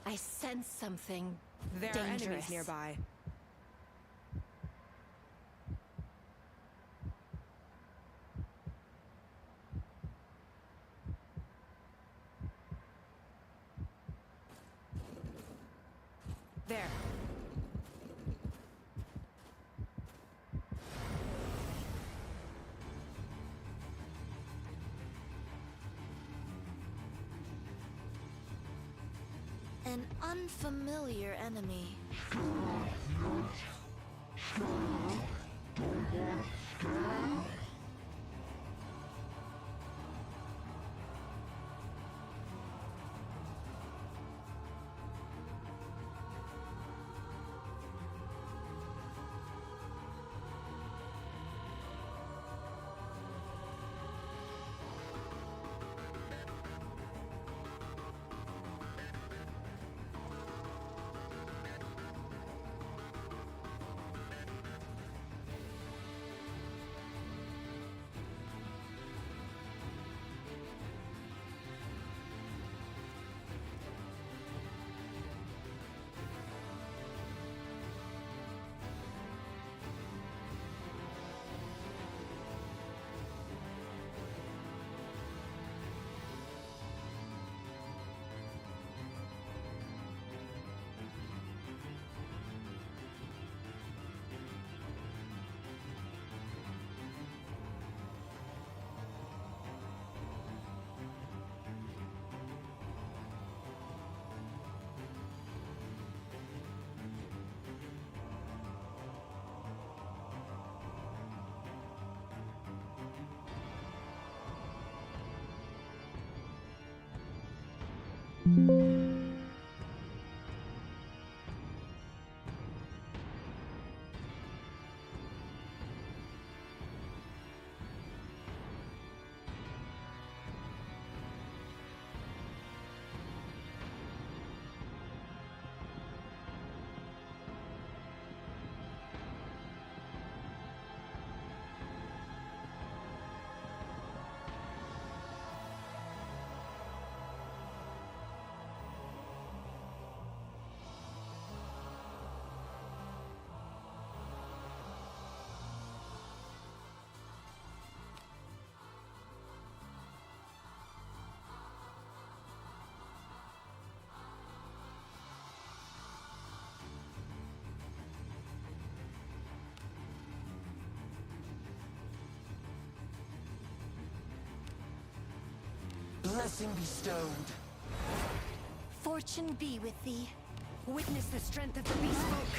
I sense something There dangerous. are enemies nearby. There. An unfamiliar enemy. Blessing bestowed. Fortune be with thee. Witness the strength of the bespoke.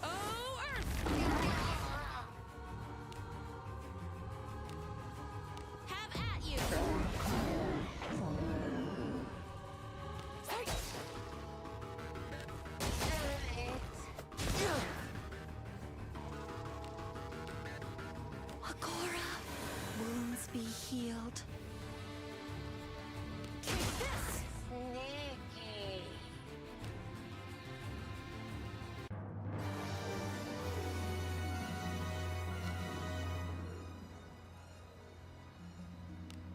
Oh, Earth! Have at you! Agora, wounds be healed. Take this! Sneaky.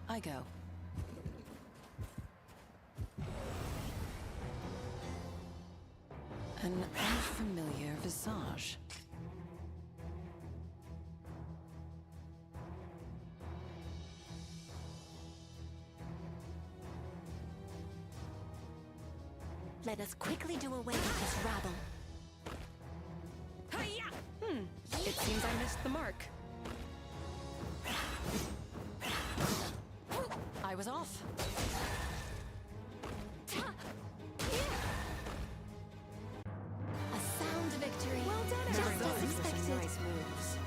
I go. An unfamiliar visage. Let us quickly do away with this rabble. Hiya! It seems I missed the mark. I was off. A sound victory. Well done, Just everyone. as expected. Some nice moves.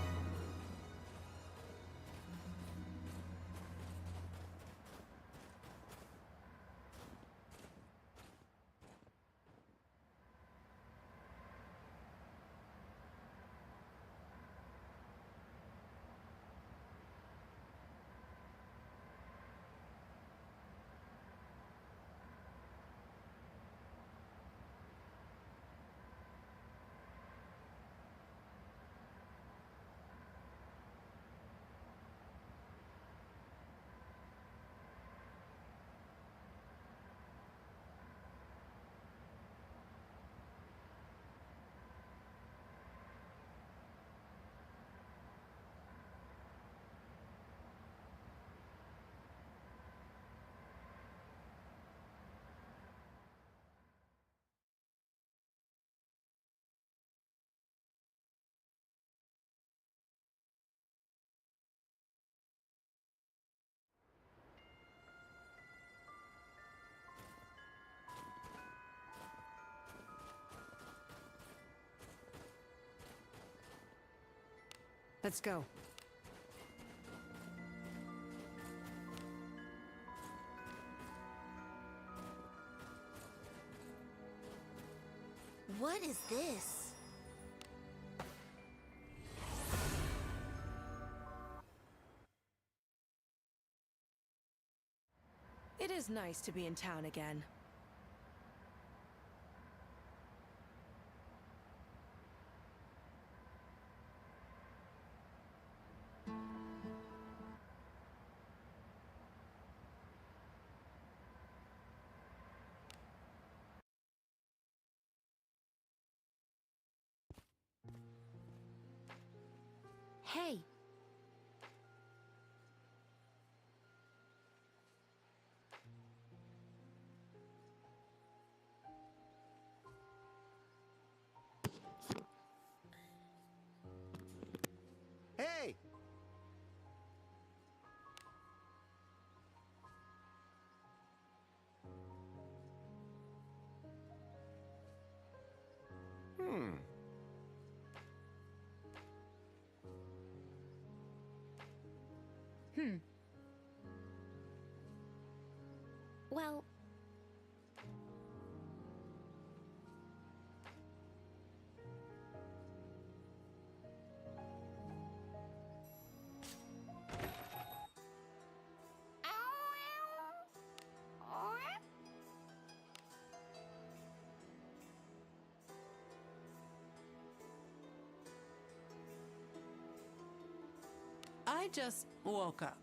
Let's go. What is this? It is nice to be in town again. Hey, Hey! well, I just woke up.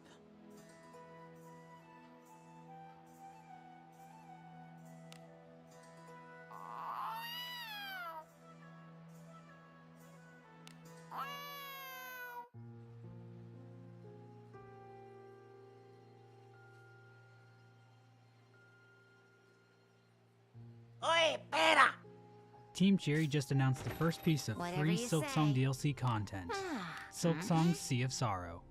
Oi, pera! Team Cherry just announced the first piece of Whatever free you Silksong say. DLC content, Silksong's Sea of Sorrow,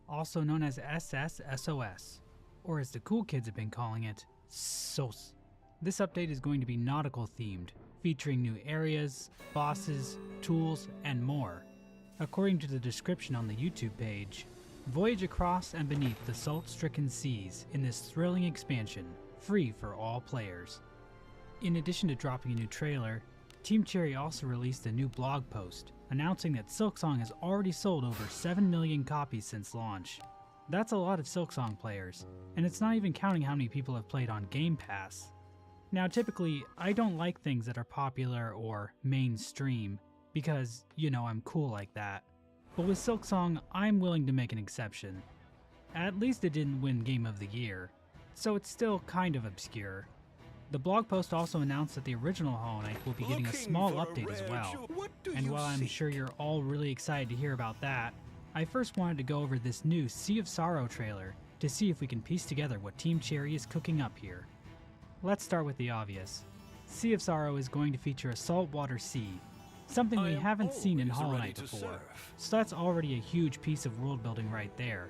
also known as SSSOS, or as the cool kids have been calling it, SOS. This update is going to be nautical themed, featuring new areas, bosses, tools, and more. According to the description on the YouTube page, voyage across and beneath the salt-stricken seas in this thrilling expansion, free for all players. In addition to dropping a new trailer, Team Cherry also released a new blog post announcing that Silksong has already sold over 7 million copies since launch. That's a lot of Silksong players, and it's not even counting how many people have played on Game Pass. Now typically, I don't like things that are popular or mainstream, because, you know, I'm cool like that. But with Silksong, I'm willing to make an exception. At least it didn't win Game of the Year, so it's still kind of obscure. The blog post also announced that the original Hollow Knight will be getting a small update as well. And while I'm sure you're all really excited to hear about that, I first wanted to go over this new Sea of Sorrow trailer to see if we can piece together what Team Cherry is cooking up here. Let's start with the obvious. Sea of Sorrow is going to feature a saltwater sea, something we haven't seen in Hollow Knight before, so that's already a huge piece of world building right there.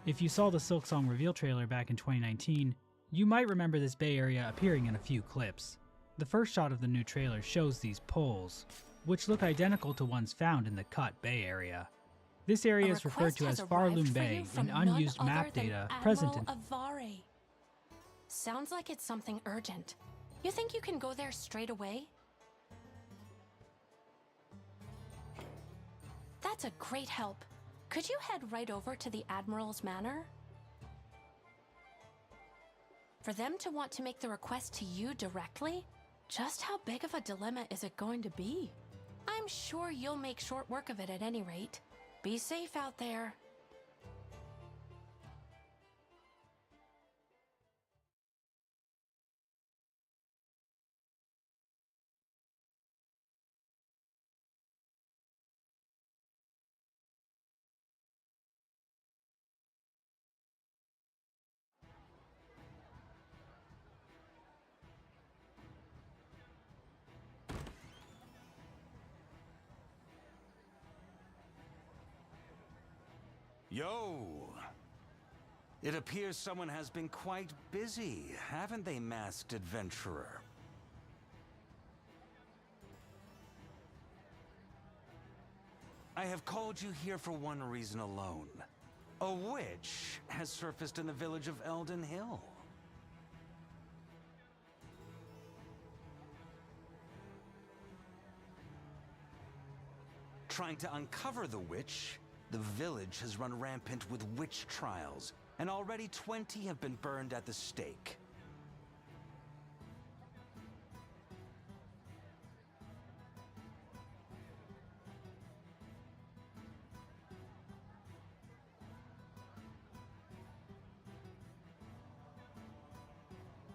If you saw the Silksong reveal trailer back in 2019, you might remember this bay area appearing in a few clips. The first shot of the new trailer shows these poles, which look identical to ones found in the Cut Bay area. This area is referred to as Farloom Bay in unused map data present in... Avare. Sounds like it's something urgent. You think you can go there straight away? That's a great help. Could you head right over to the Admiral's Manor? For them to want to make the request to you directly? Just how big of a dilemma is it going to be? I'm sure you'll make short work of it at any rate. Be safe out there. Yo! It appears someone has been quite busy, haven't they, masked adventurer? I have called you here for one reason alone. A witch has surfaced in the village of Elden Hill. Trying to uncover the witch, the village has run rampant with witch trials, and already 20 have been burned at the stake.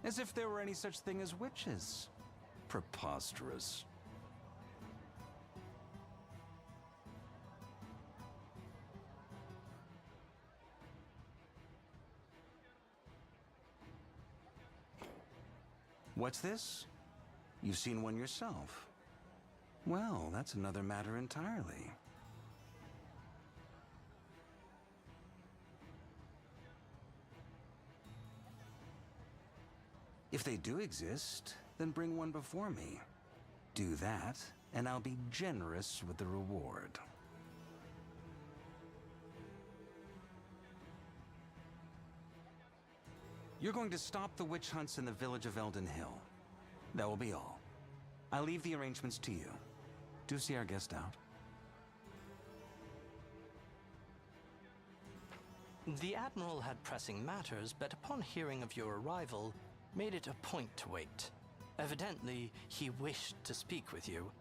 As if there were any such thing as witches. Preposterous. What's this? You've seen one yourself. Well, that's another matter entirely. If they do exist, then bring one before me. Do that, and I'll be generous with the reward. You're going to stop the witch hunts in the village of Elden Hill. That will be all. I leave the arrangements to you. Do see our guest out. The Admiral had pressing matters, but upon hearing of your arrival, made it a point to wait. Evidently, he wished to speak with you.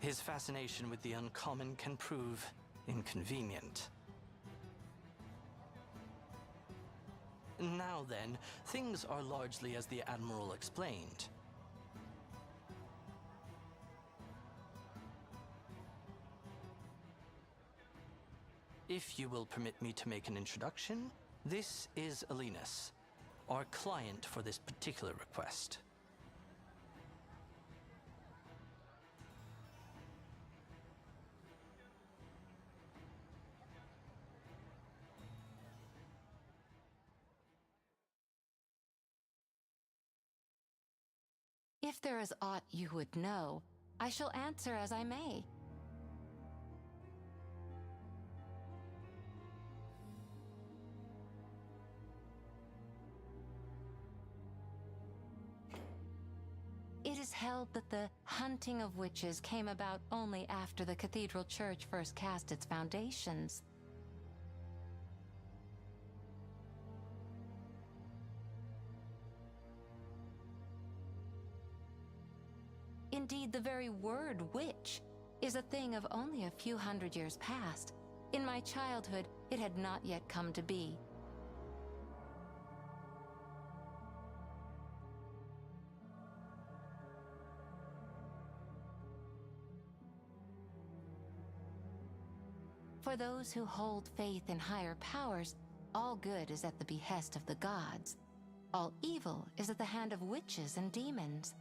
His fascination with the uncommon can prove inconvenient. Now then, things are largely as the Admiral explained. If you will permit me to make an introduction, this is Alinus, our client for this particular request. If there is aught you would know, I shall answer as I may. It is held that the hunting of witches came about only after the cathedral church first cast its foundations. Indeed, the very word witch is a thing of only a few hundred years past. In my childhood, it had not yet come to be. For those who hold faith in higher powers, all good is at the behest of the gods. All evil is at the hand of witches and demons.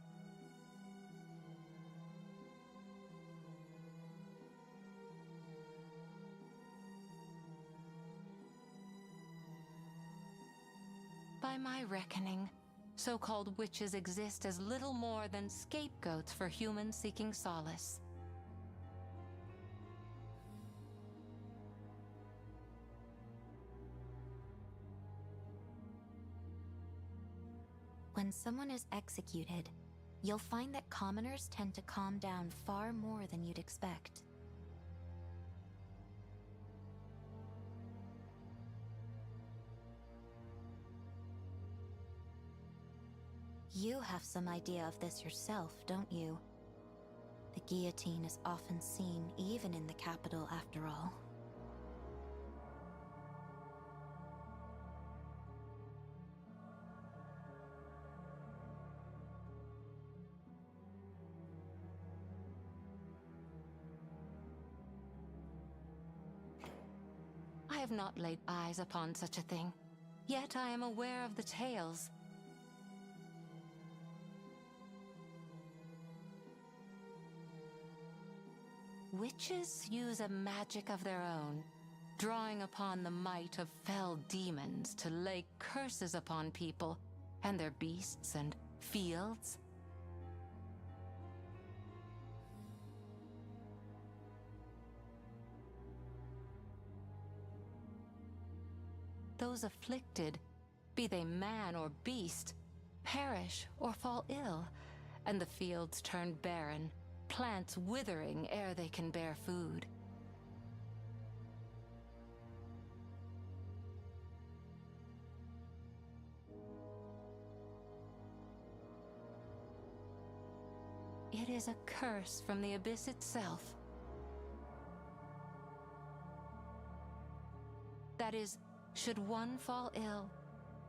By my reckoning, so-called witches exist as little more than scapegoats for humans seeking solace. When someone is executed, you'll find that commoners tend to calm down far more than you'd expect. You have some idea of this yourself, don't you? The guillotine is often seen even in the capital, after all. I have not laid eyes upon such a thing, yet I am aware of the tales. Witches use a magic of their own, drawing upon the might of fell demons to lay curses upon people and their beasts and fields. those afflicted, be they man or beast, perish or fall ill, and the fields turn barren, plants withering ere they can bear food. It is a curse from the abyss itself. That is, should one fall ill,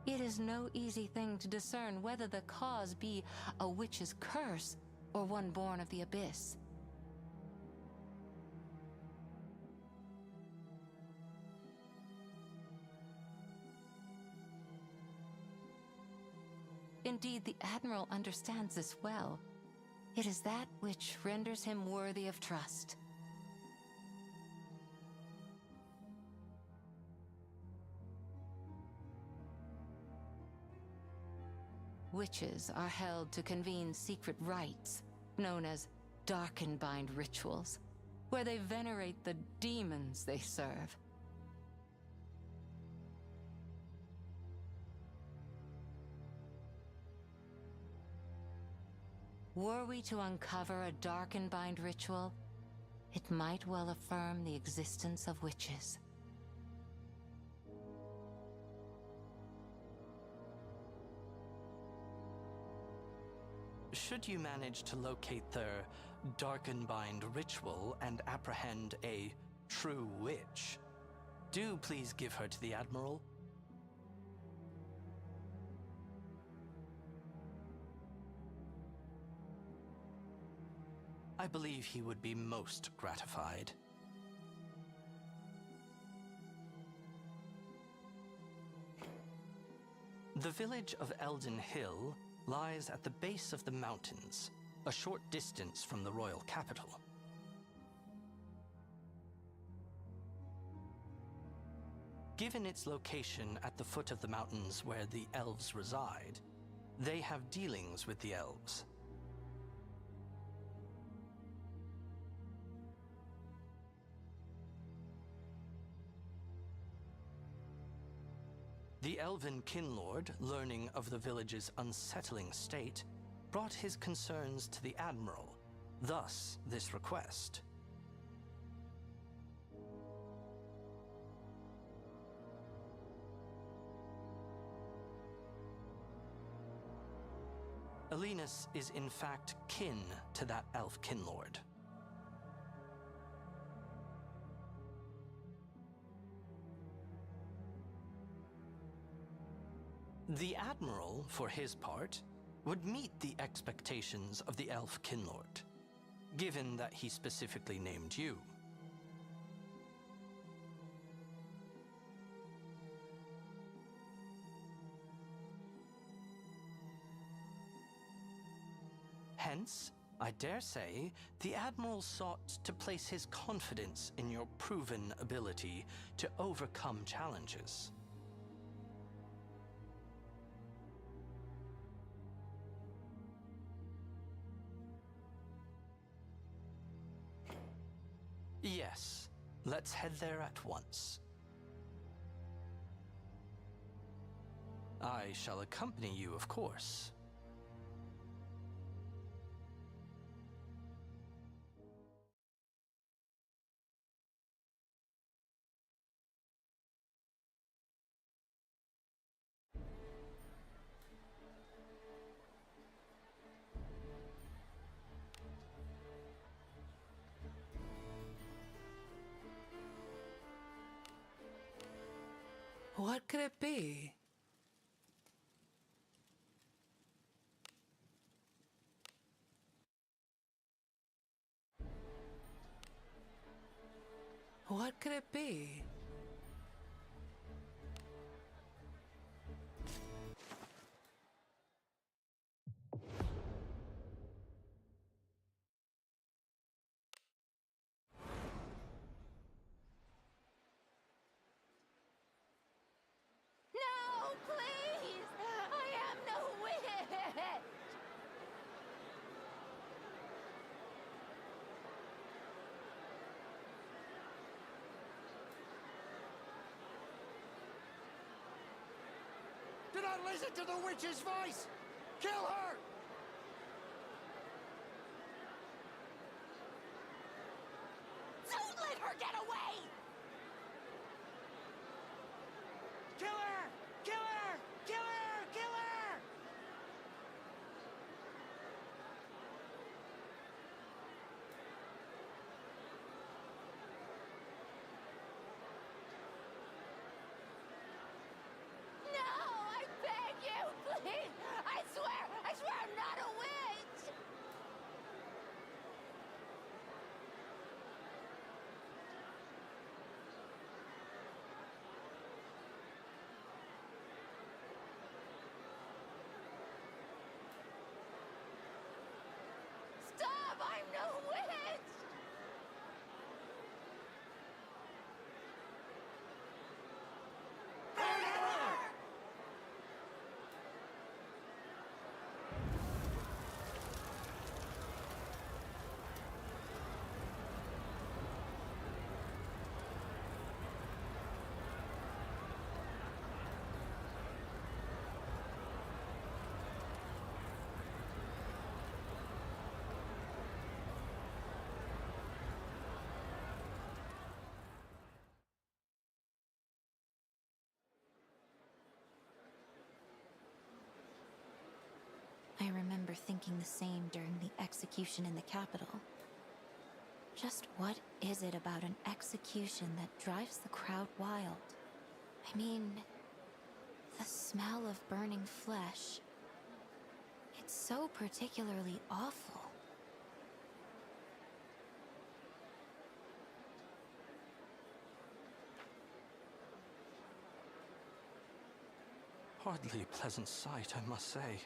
it is no easy thing to discern whether the cause be a witch's curse or one born of the abyss. Indeed, the Admiral understands this well. It is that which renders him worthy of trust. Witches are held to convene secret rites, known as Darkenbind rituals, where they venerate the demons they serve. Were we to uncover a Darkenbind ritual, it might well affirm the existence of witches. Should you manage to locate their Darkenbind ritual and apprehend a true witch, do please give her to the Admiral. I believe he would be most gratified. The village of Elden Hill lies at the base of the mountains, a short distance from the royal capital. Given its location at the foot of the mountains where the elves reside, they have dealings with the elves. The elven kinlord, learning of the village's unsettling state, brought his concerns to the Admiral, thus this request. Alinus is in fact kin to that elf kinlord. The Admiral, for his part, would meet the expectations of the elf kinlord, given that he specifically named you. Hence, I dare say, the Admiral sought to place his confidence in your proven ability to overcome challenges. Yes, let's head there at once. I shall accompany you, of course. What could it be? What could it be? No, please! I am no witch! not listen to the witch's voice! Kill her! Don't let her get away! Kill her! Kill her! Kill her! Kill her! No, I beg you, please! I swear I'm not a witch! Stop! I'm no witch! I remember thinking the same during the execution in the Capitol. Just what is it about an execution that drives the crowd wild? I mean, the smell of burning flesh. It's so particularly awful. Hardly a pleasant sight, I must say.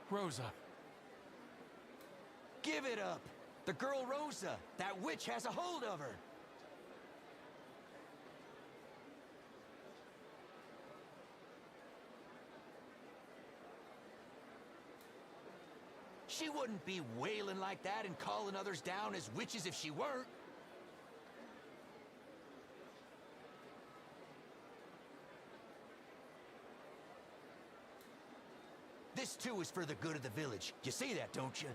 Rosa. Give it up! The girl Rosa! That witch has a hold of her! She wouldn't be wailing like that and calling others down as witches if she weren't. This too is for the good of the village. You see that, don't you?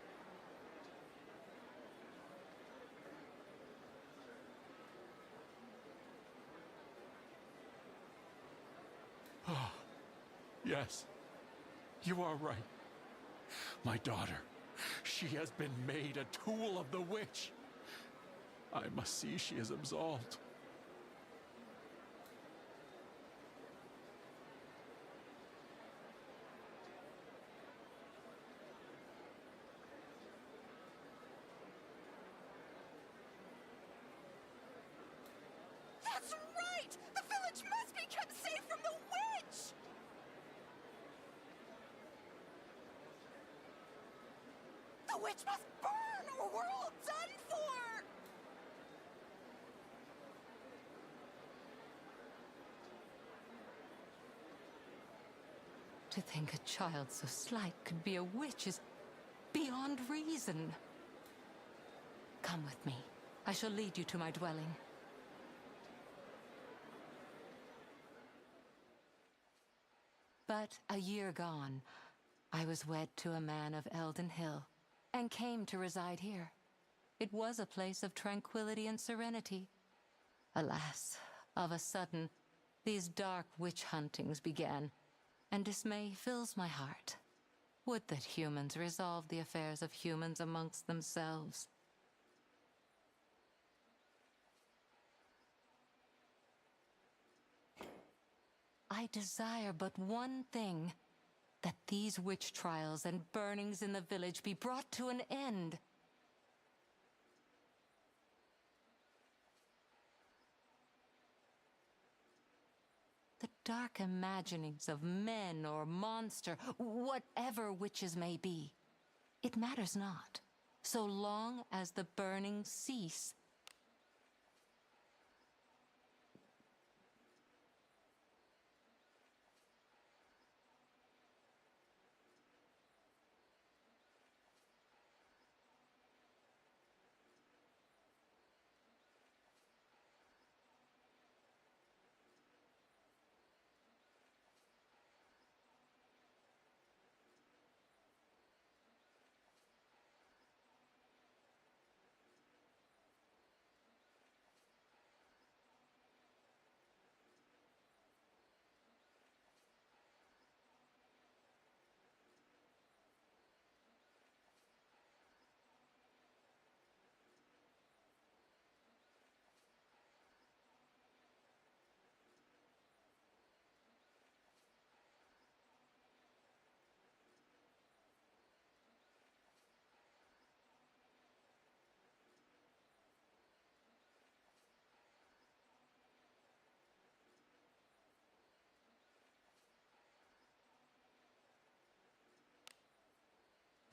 Yes, you are right. My daughter, she has been made a tool of the witch. I must see she is absolved. That's right! The village must be kept safe from the witch! The witch must burn or we're all done for! To think a child so slight could be a witch is beyond reason. Come with me. I shall lead you to my dwelling. But a year gone, I was wed to a man of Elden Hill, and came to reside here. It was a place of tranquility and serenity. Alas, of a sudden, these dark witch huntings began, and dismay fills my heart. Would that humans resolve the affairs of humans amongst themselves. I desire but one thing, that these witch trials and burnings in the village be brought to an end. The dark imaginings of men or monster, whatever witches may be, it matters not, so long as the burnings cease.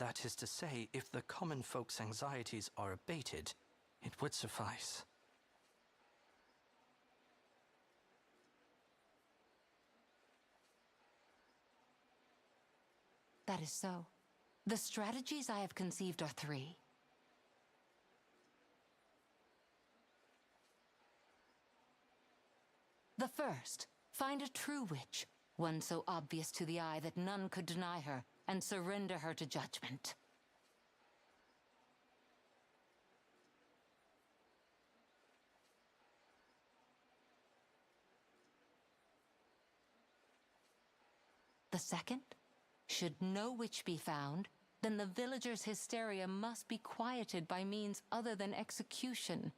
That is to say, if the common folk's anxieties are abated, it would suffice. That is so. The strategies I have conceived are three. The first, find a true witch, one so obvious to the eye that none could deny her, and surrender her to judgment. The second, should no witch be found, then the villagers' hysteria must be quieted by means other than execution.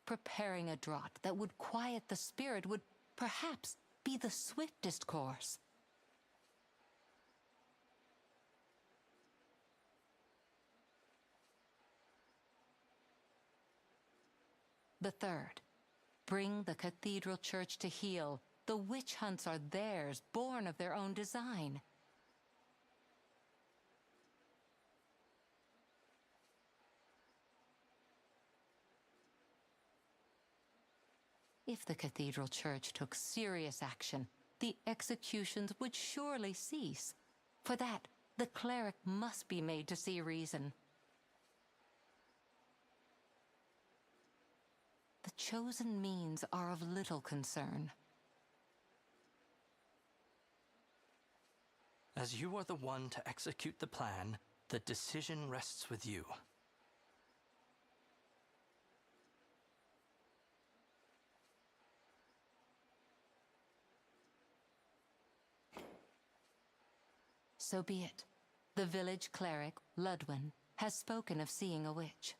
Preparing a draught that would quiet the spirit would perhaps be the swiftest course. The third, bring the cathedral church to heel. The witch hunts are theirs, born of their own design. If the cathedral church took serious action, the executions would surely cease. For that, the cleric must be made to see reason. The chosen means are of little concern. As you are the one to execute the plan, the decision rests with you. So be it. The village cleric, Ludwin, has spoken of seeing a witch.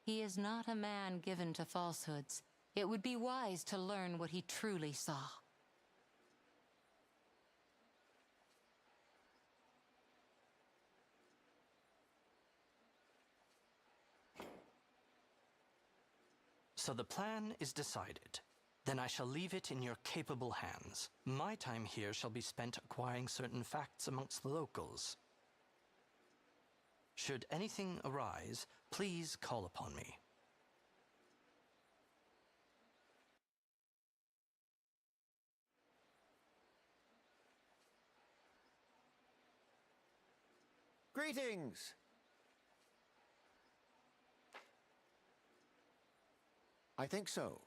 He is not a man given to falsehoods. It would be wise to learn what he truly saw. So the plan is decided. Then I shall leave it in your capable hands. My time here shall be spent acquiring certain facts amongst the locals. Should anything arise, please call upon me. Greetings! I think so.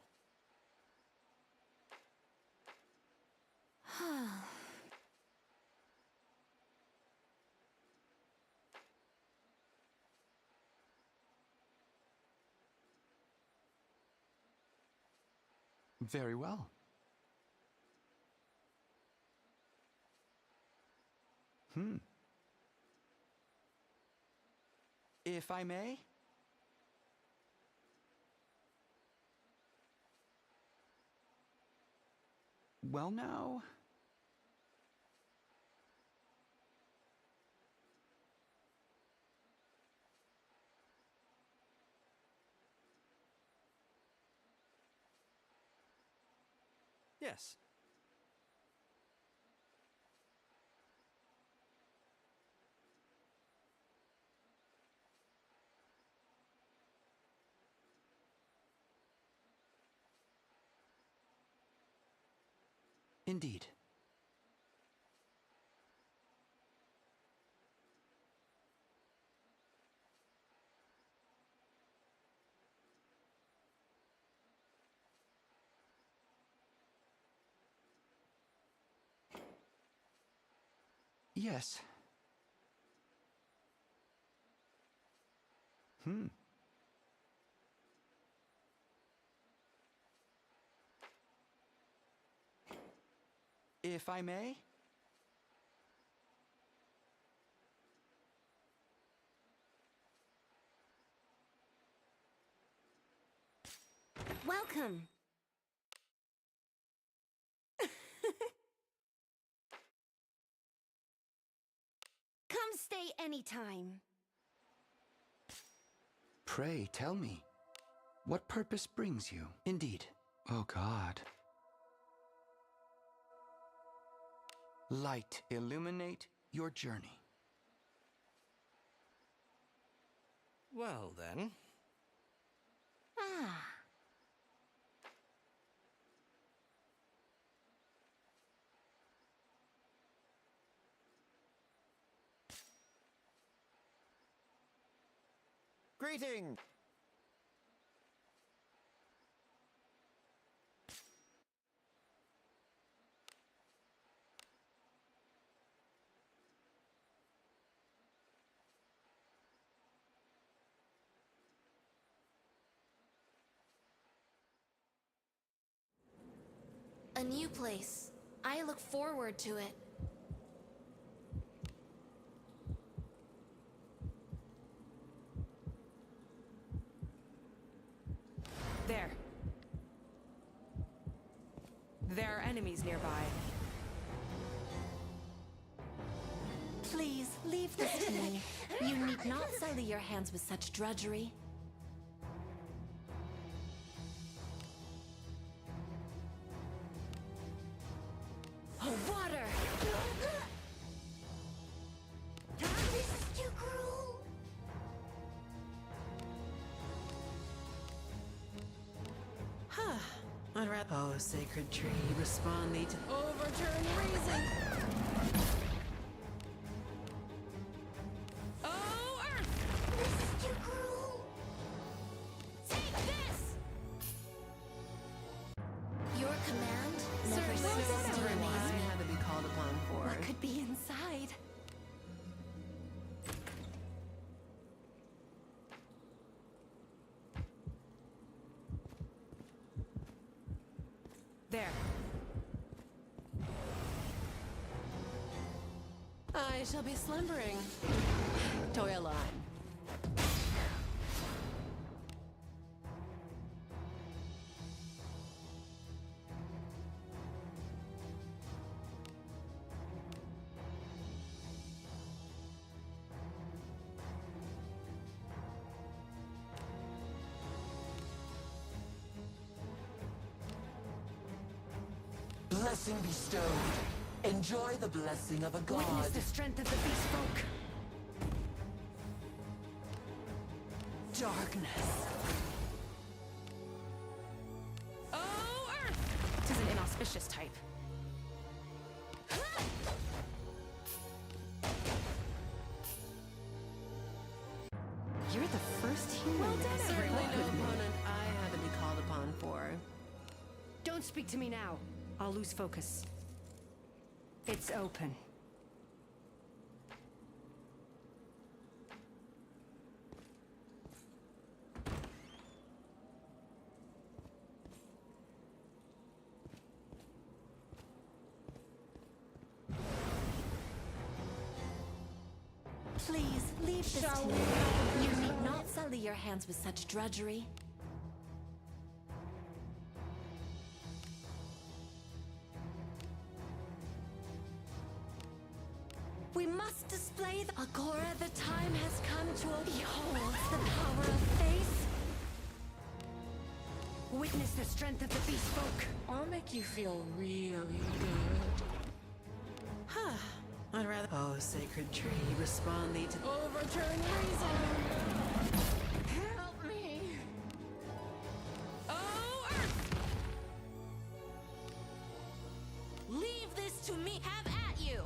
Very well. If I may? Well, now... Yes. Indeed. Yes. If I may? Welcome. Come stay anytime. Pray, tell me. What purpose brings you? Indeed. Oh, God. Light, illuminate your journey. Well, then. Ah. Greeting! A new place. I look forward to it. There. There are enemies nearby. Please, leave this to me. You need not sully your hands with such drudgery. Oh, water! This is too cruel. I'd rather. Oh, sacred tree, respond thee to overturn reason. Oh, earth! This is too cruel. Take this! Your command never Certainly ceases to whatever amaze I me. had to be called upon for. What could be inside? There. I shall be slumbering. Toil on. Blessing bestowed. Enjoy the blessing of a god. Witness the strength of the beast folk. Darkness. Oh, earth! 'Tis an inauspicious type. You're the first human. Well done, Certainly everyone. no opponent I had to be called upon for. Don't speak to me now. I'll lose focus. It's open. Please, leave this to me. You need not sully your hands with such drudgery. We must display the Agora. The time has come to behold the power of faith. Witness the strength of the beast folk. I'll make you feel really good. I'd rather. Oh, sacred tree, respond thee to overturn reason. Help me! Oh, earth! Leave this to me. Have at you.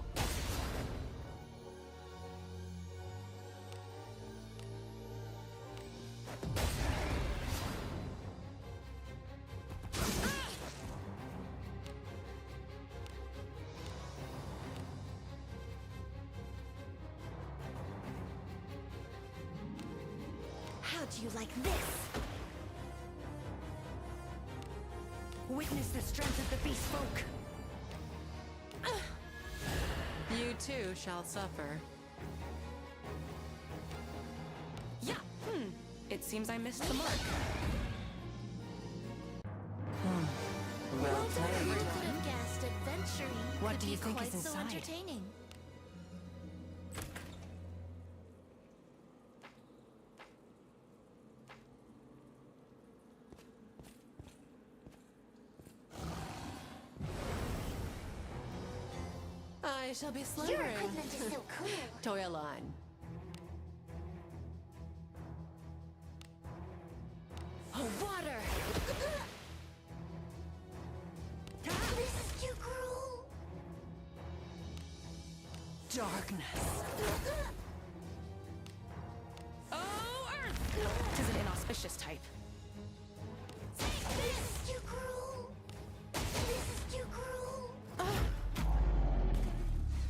How do you like this? Witness the strength of the beast folk. You too shall suffer. Yeah. It seems I missed the mark. Well Who played. could have guessed adventuring What could do you be think quite is so inside? entertaining? I shall be Your slumbering. equipment is so cool. Toil on. Oh, water! This is too cruel. Darkness. Oh, Earth! Tis an inauspicious type. This is too cruel. This is too cruel.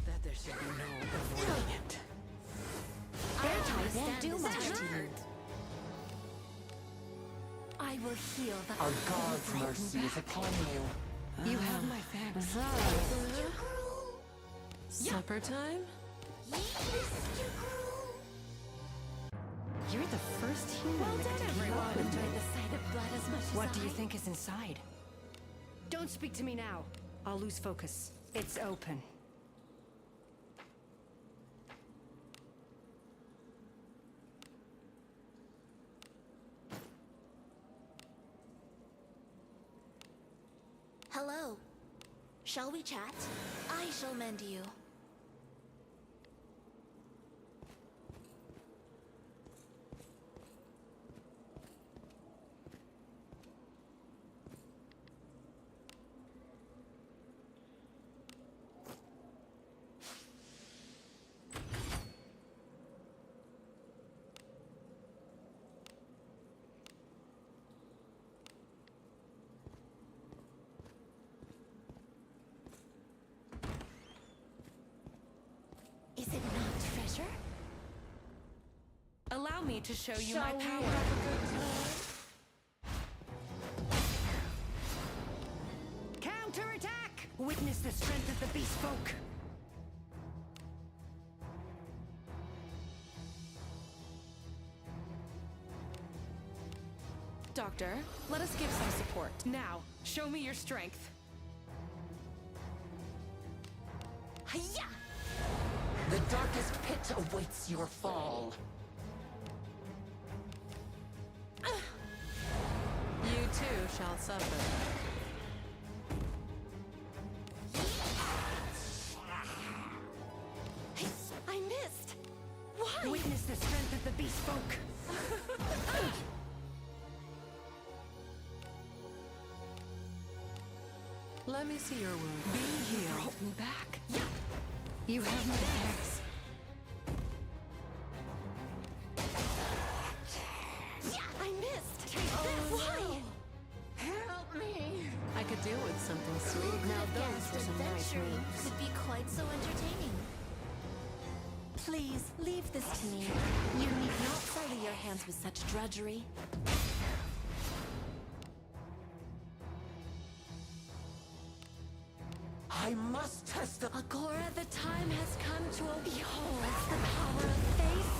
That there should be no avoiding it. I won't do much to you. I will heal the Our God's mercy is upon you. You have my thanks. too cruel. Supper time? This is too cruel. You're the first human Well that done, could keep everyone. up with Enjoy me. the sight of blood as much as What do you I. think is inside? Don't speak to me now. I'll lose focus. It's open. Hello. Shall we chat? I shall mend you. Is it not treasure? Allow me to show you my power. Counterattack! Witness the strength of the beast folk. Doctor, let us give some support. Now, show me your strength. Hiya! The darkest pit awaits your fall. You too shall suffer. I missed! Why? Witness the strength of the beast folk. Let me see your wound. Be healed. Brought me back. You have my thanks. I missed! Why? Help me! I could do with something sweet. Now Now those were some nice moves. Could be quite so entertaining. Please, leave this to me. You need not sully your hands with such drudgery. I must test the... Agora, the time has come to behold the power of faith.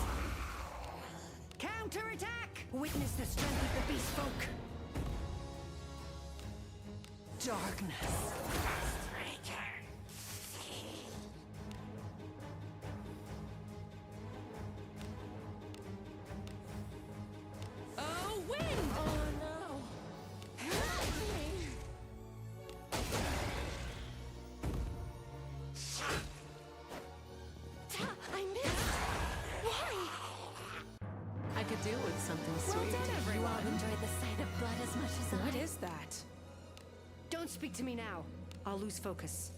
Counterattack! Witness the strength of the beast folk. Darkness. Oh, wind! Oh no! Help me! I missed! Why? I could do with something Well sweet. done, You everyone. all enjoy the sight of blood as much as I. What is that? Don't speak to me now. I'll lose focus.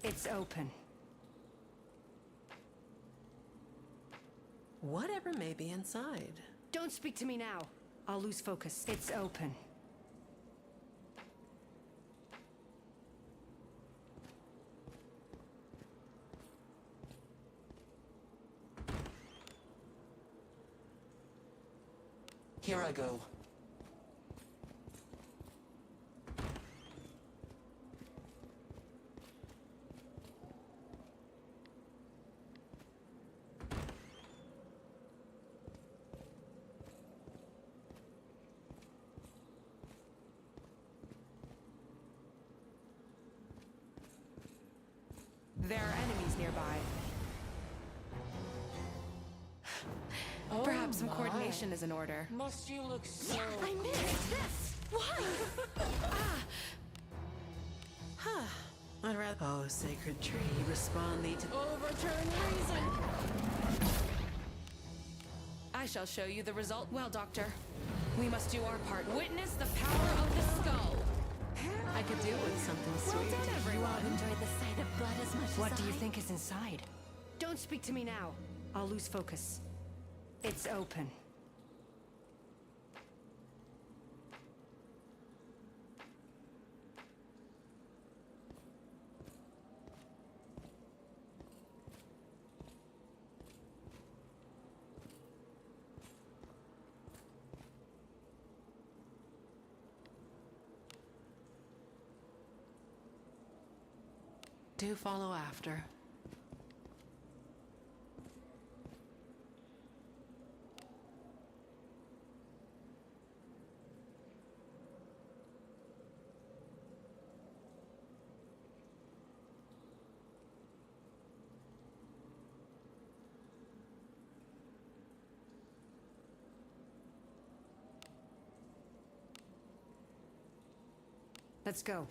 It's open. Whatever may be inside. Don't speak to me now. I'll lose focus. It's open. Here I go. There are enemies nearby. Perhaps some coordination is in order. Must you look so... I missed this! Why? I'd rather. Oh, sacred tree, respond thee to overturn reason. I shall show you the result. Well, Doctor, we must do our part. Witness the power of the skull. I could do with something sweet. Well done, everyone. You all enjoyed the sight of blood as much as What do you I? think is inside? Don't speak to me now. I'll lose focus. It's open. Do follow after. Let's go.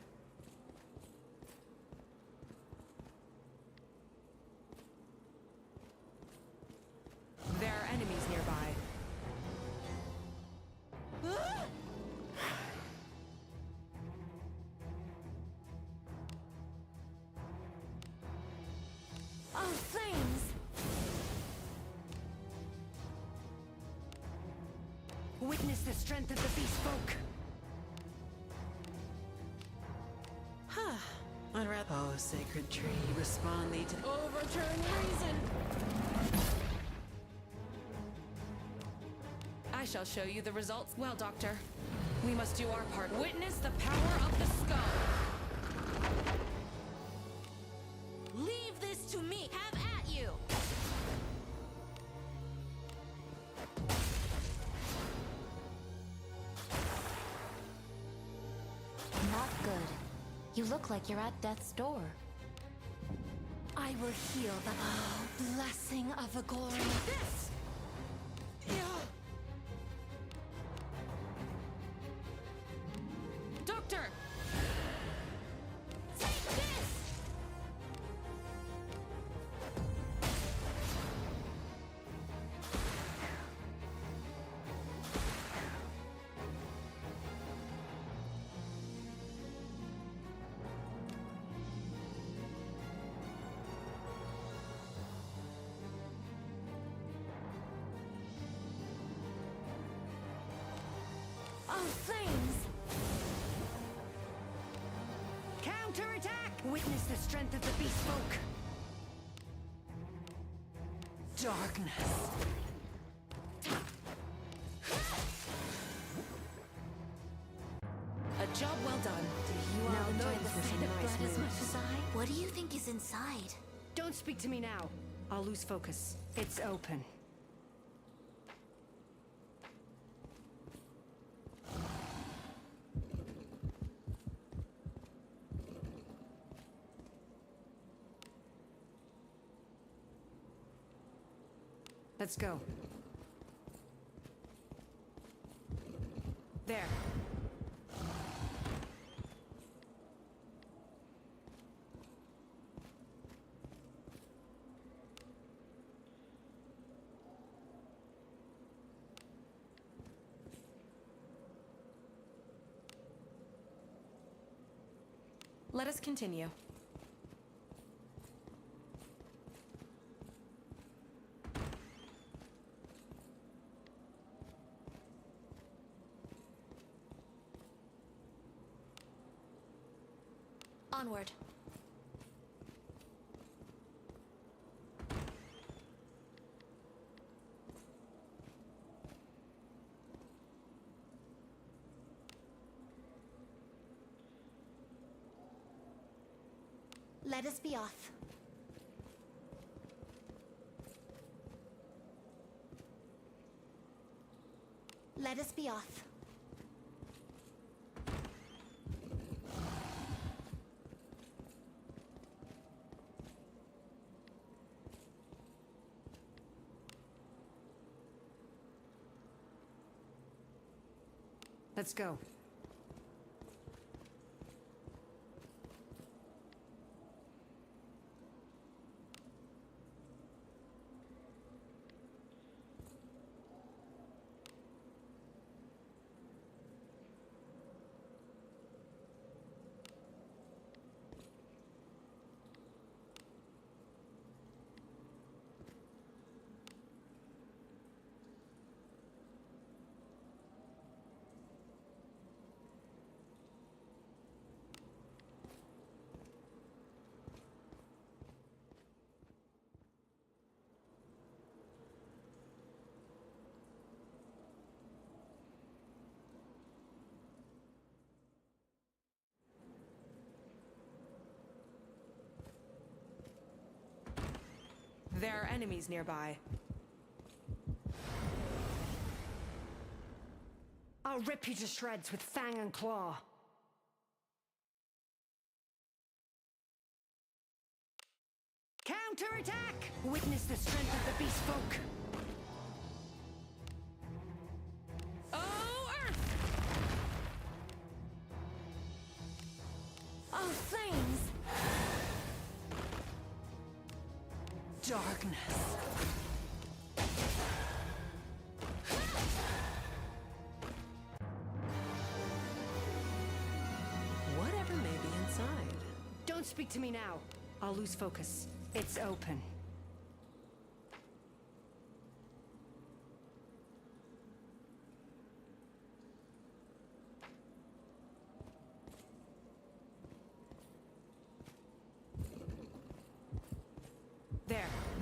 There are enemies nearby. Oh, flames! Witness the strength of the beast folk. I'd rather. Oh, sacred tree, respond thee to overturn reason. I shall show you the results. Well, Doctor, we must do our part. Witness the power of the skull. Leave this to me! Have at you! Not good. You look like you're at death's door. I will heal the blessing of the glory. This! Doctor! Take this! Oh, flames! Counterattack! Witness the strength of the beast folk. Darkness. A job well done. You all Now enjoyed those the were sight some of nice blood as much moves. as I? What do you think is inside? Don't speak to me now. I'll lose focus. It's open. Let's go. There. Let us continue. Onward. Let us be off. Let us be off. Let's go. There are enemies nearby. I'll rip you to shreds with fang and claw. Counterattack! Witness the strength of the beast folk. Oh, Earth! Oh, flames! Darkness. Whatever may be inside. Don't speak to me now. I'll lose focus. It's open.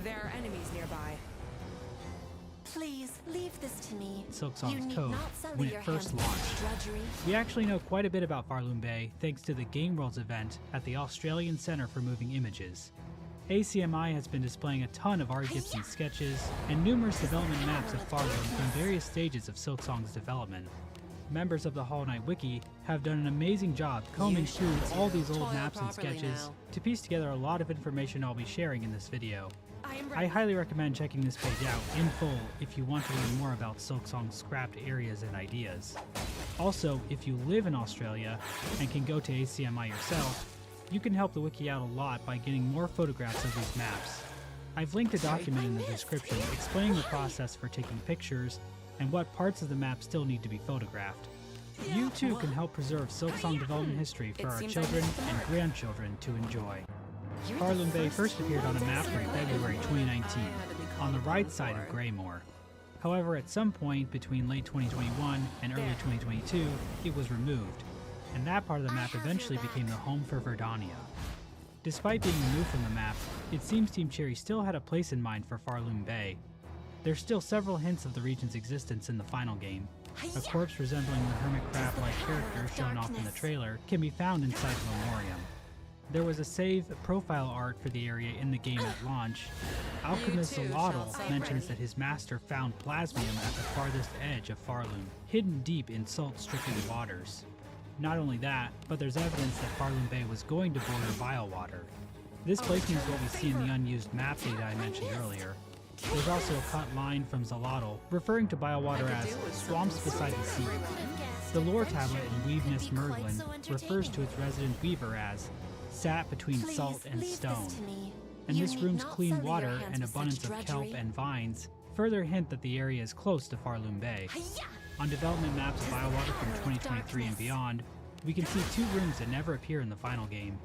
There are enemies nearby. Please, leave this to me. Silksong's You need code not sully when your it first hands with launched. drudgery. We actually know quite a bit about Farloom Bay thanks to the Game Worlds event at the Australian Centre for Moving Images. ACMI has been displaying a ton of Art Gibson sketches and numerous development maps of Farloom in various stages of Silksong's development. Members of the Hollow Knight Wiki have done an amazing job combing through all these old maps and sketches to piece together a lot of information I'll be sharing in this video. I highly recommend checking this page out in full if you want to learn more about Silksong's scrapped areas and ideas. Also, if you live in Australia and can go to ACMI yourself, you can help the wiki out a lot by getting more photographs of these maps. I've linked a document in the description explaining the process for taking pictures and what parts of the map still need to be photographed. You too can help preserve Silksong development history for our children and grandchildren to enjoy. Farloom Bay first appeared on a map in February 2019, on the right side of Greymoor. However, at some point between late 2021 and early 2022, it was removed, and that part of the map eventually became the home for Verdania. Despite being removed from the map, it seems Team Cherry still had a place in mind for Farloom Bay. There's still several hints of the region's existence in the final game. A corpse resembling the hermit crab-like character shown off in the trailer can be found inside the Memoriam. There was a save profile art for the area in the game at launch. Alchemist Zalotl mentions that his master found plasmium at the farthest edge of Farloom, hidden deep in salt-stricken waters. Not only that, but there's evidence that Farloom Bay was going to border Biowater. This placement is what we see in the unused map data I mentioned earlier. There's also a cut line from Zalotl referring to Biowater as swamps beside the sea. The lore tablet in Weaveness Merglin refers to its resident weaver as sat between salt and stone. And this room's clean water and abundance of kelp and vines further hint that the area is close to Farloom Bay. On development maps of Biowater from 2023 and beyond, we can see two rooms that never appear in the final game.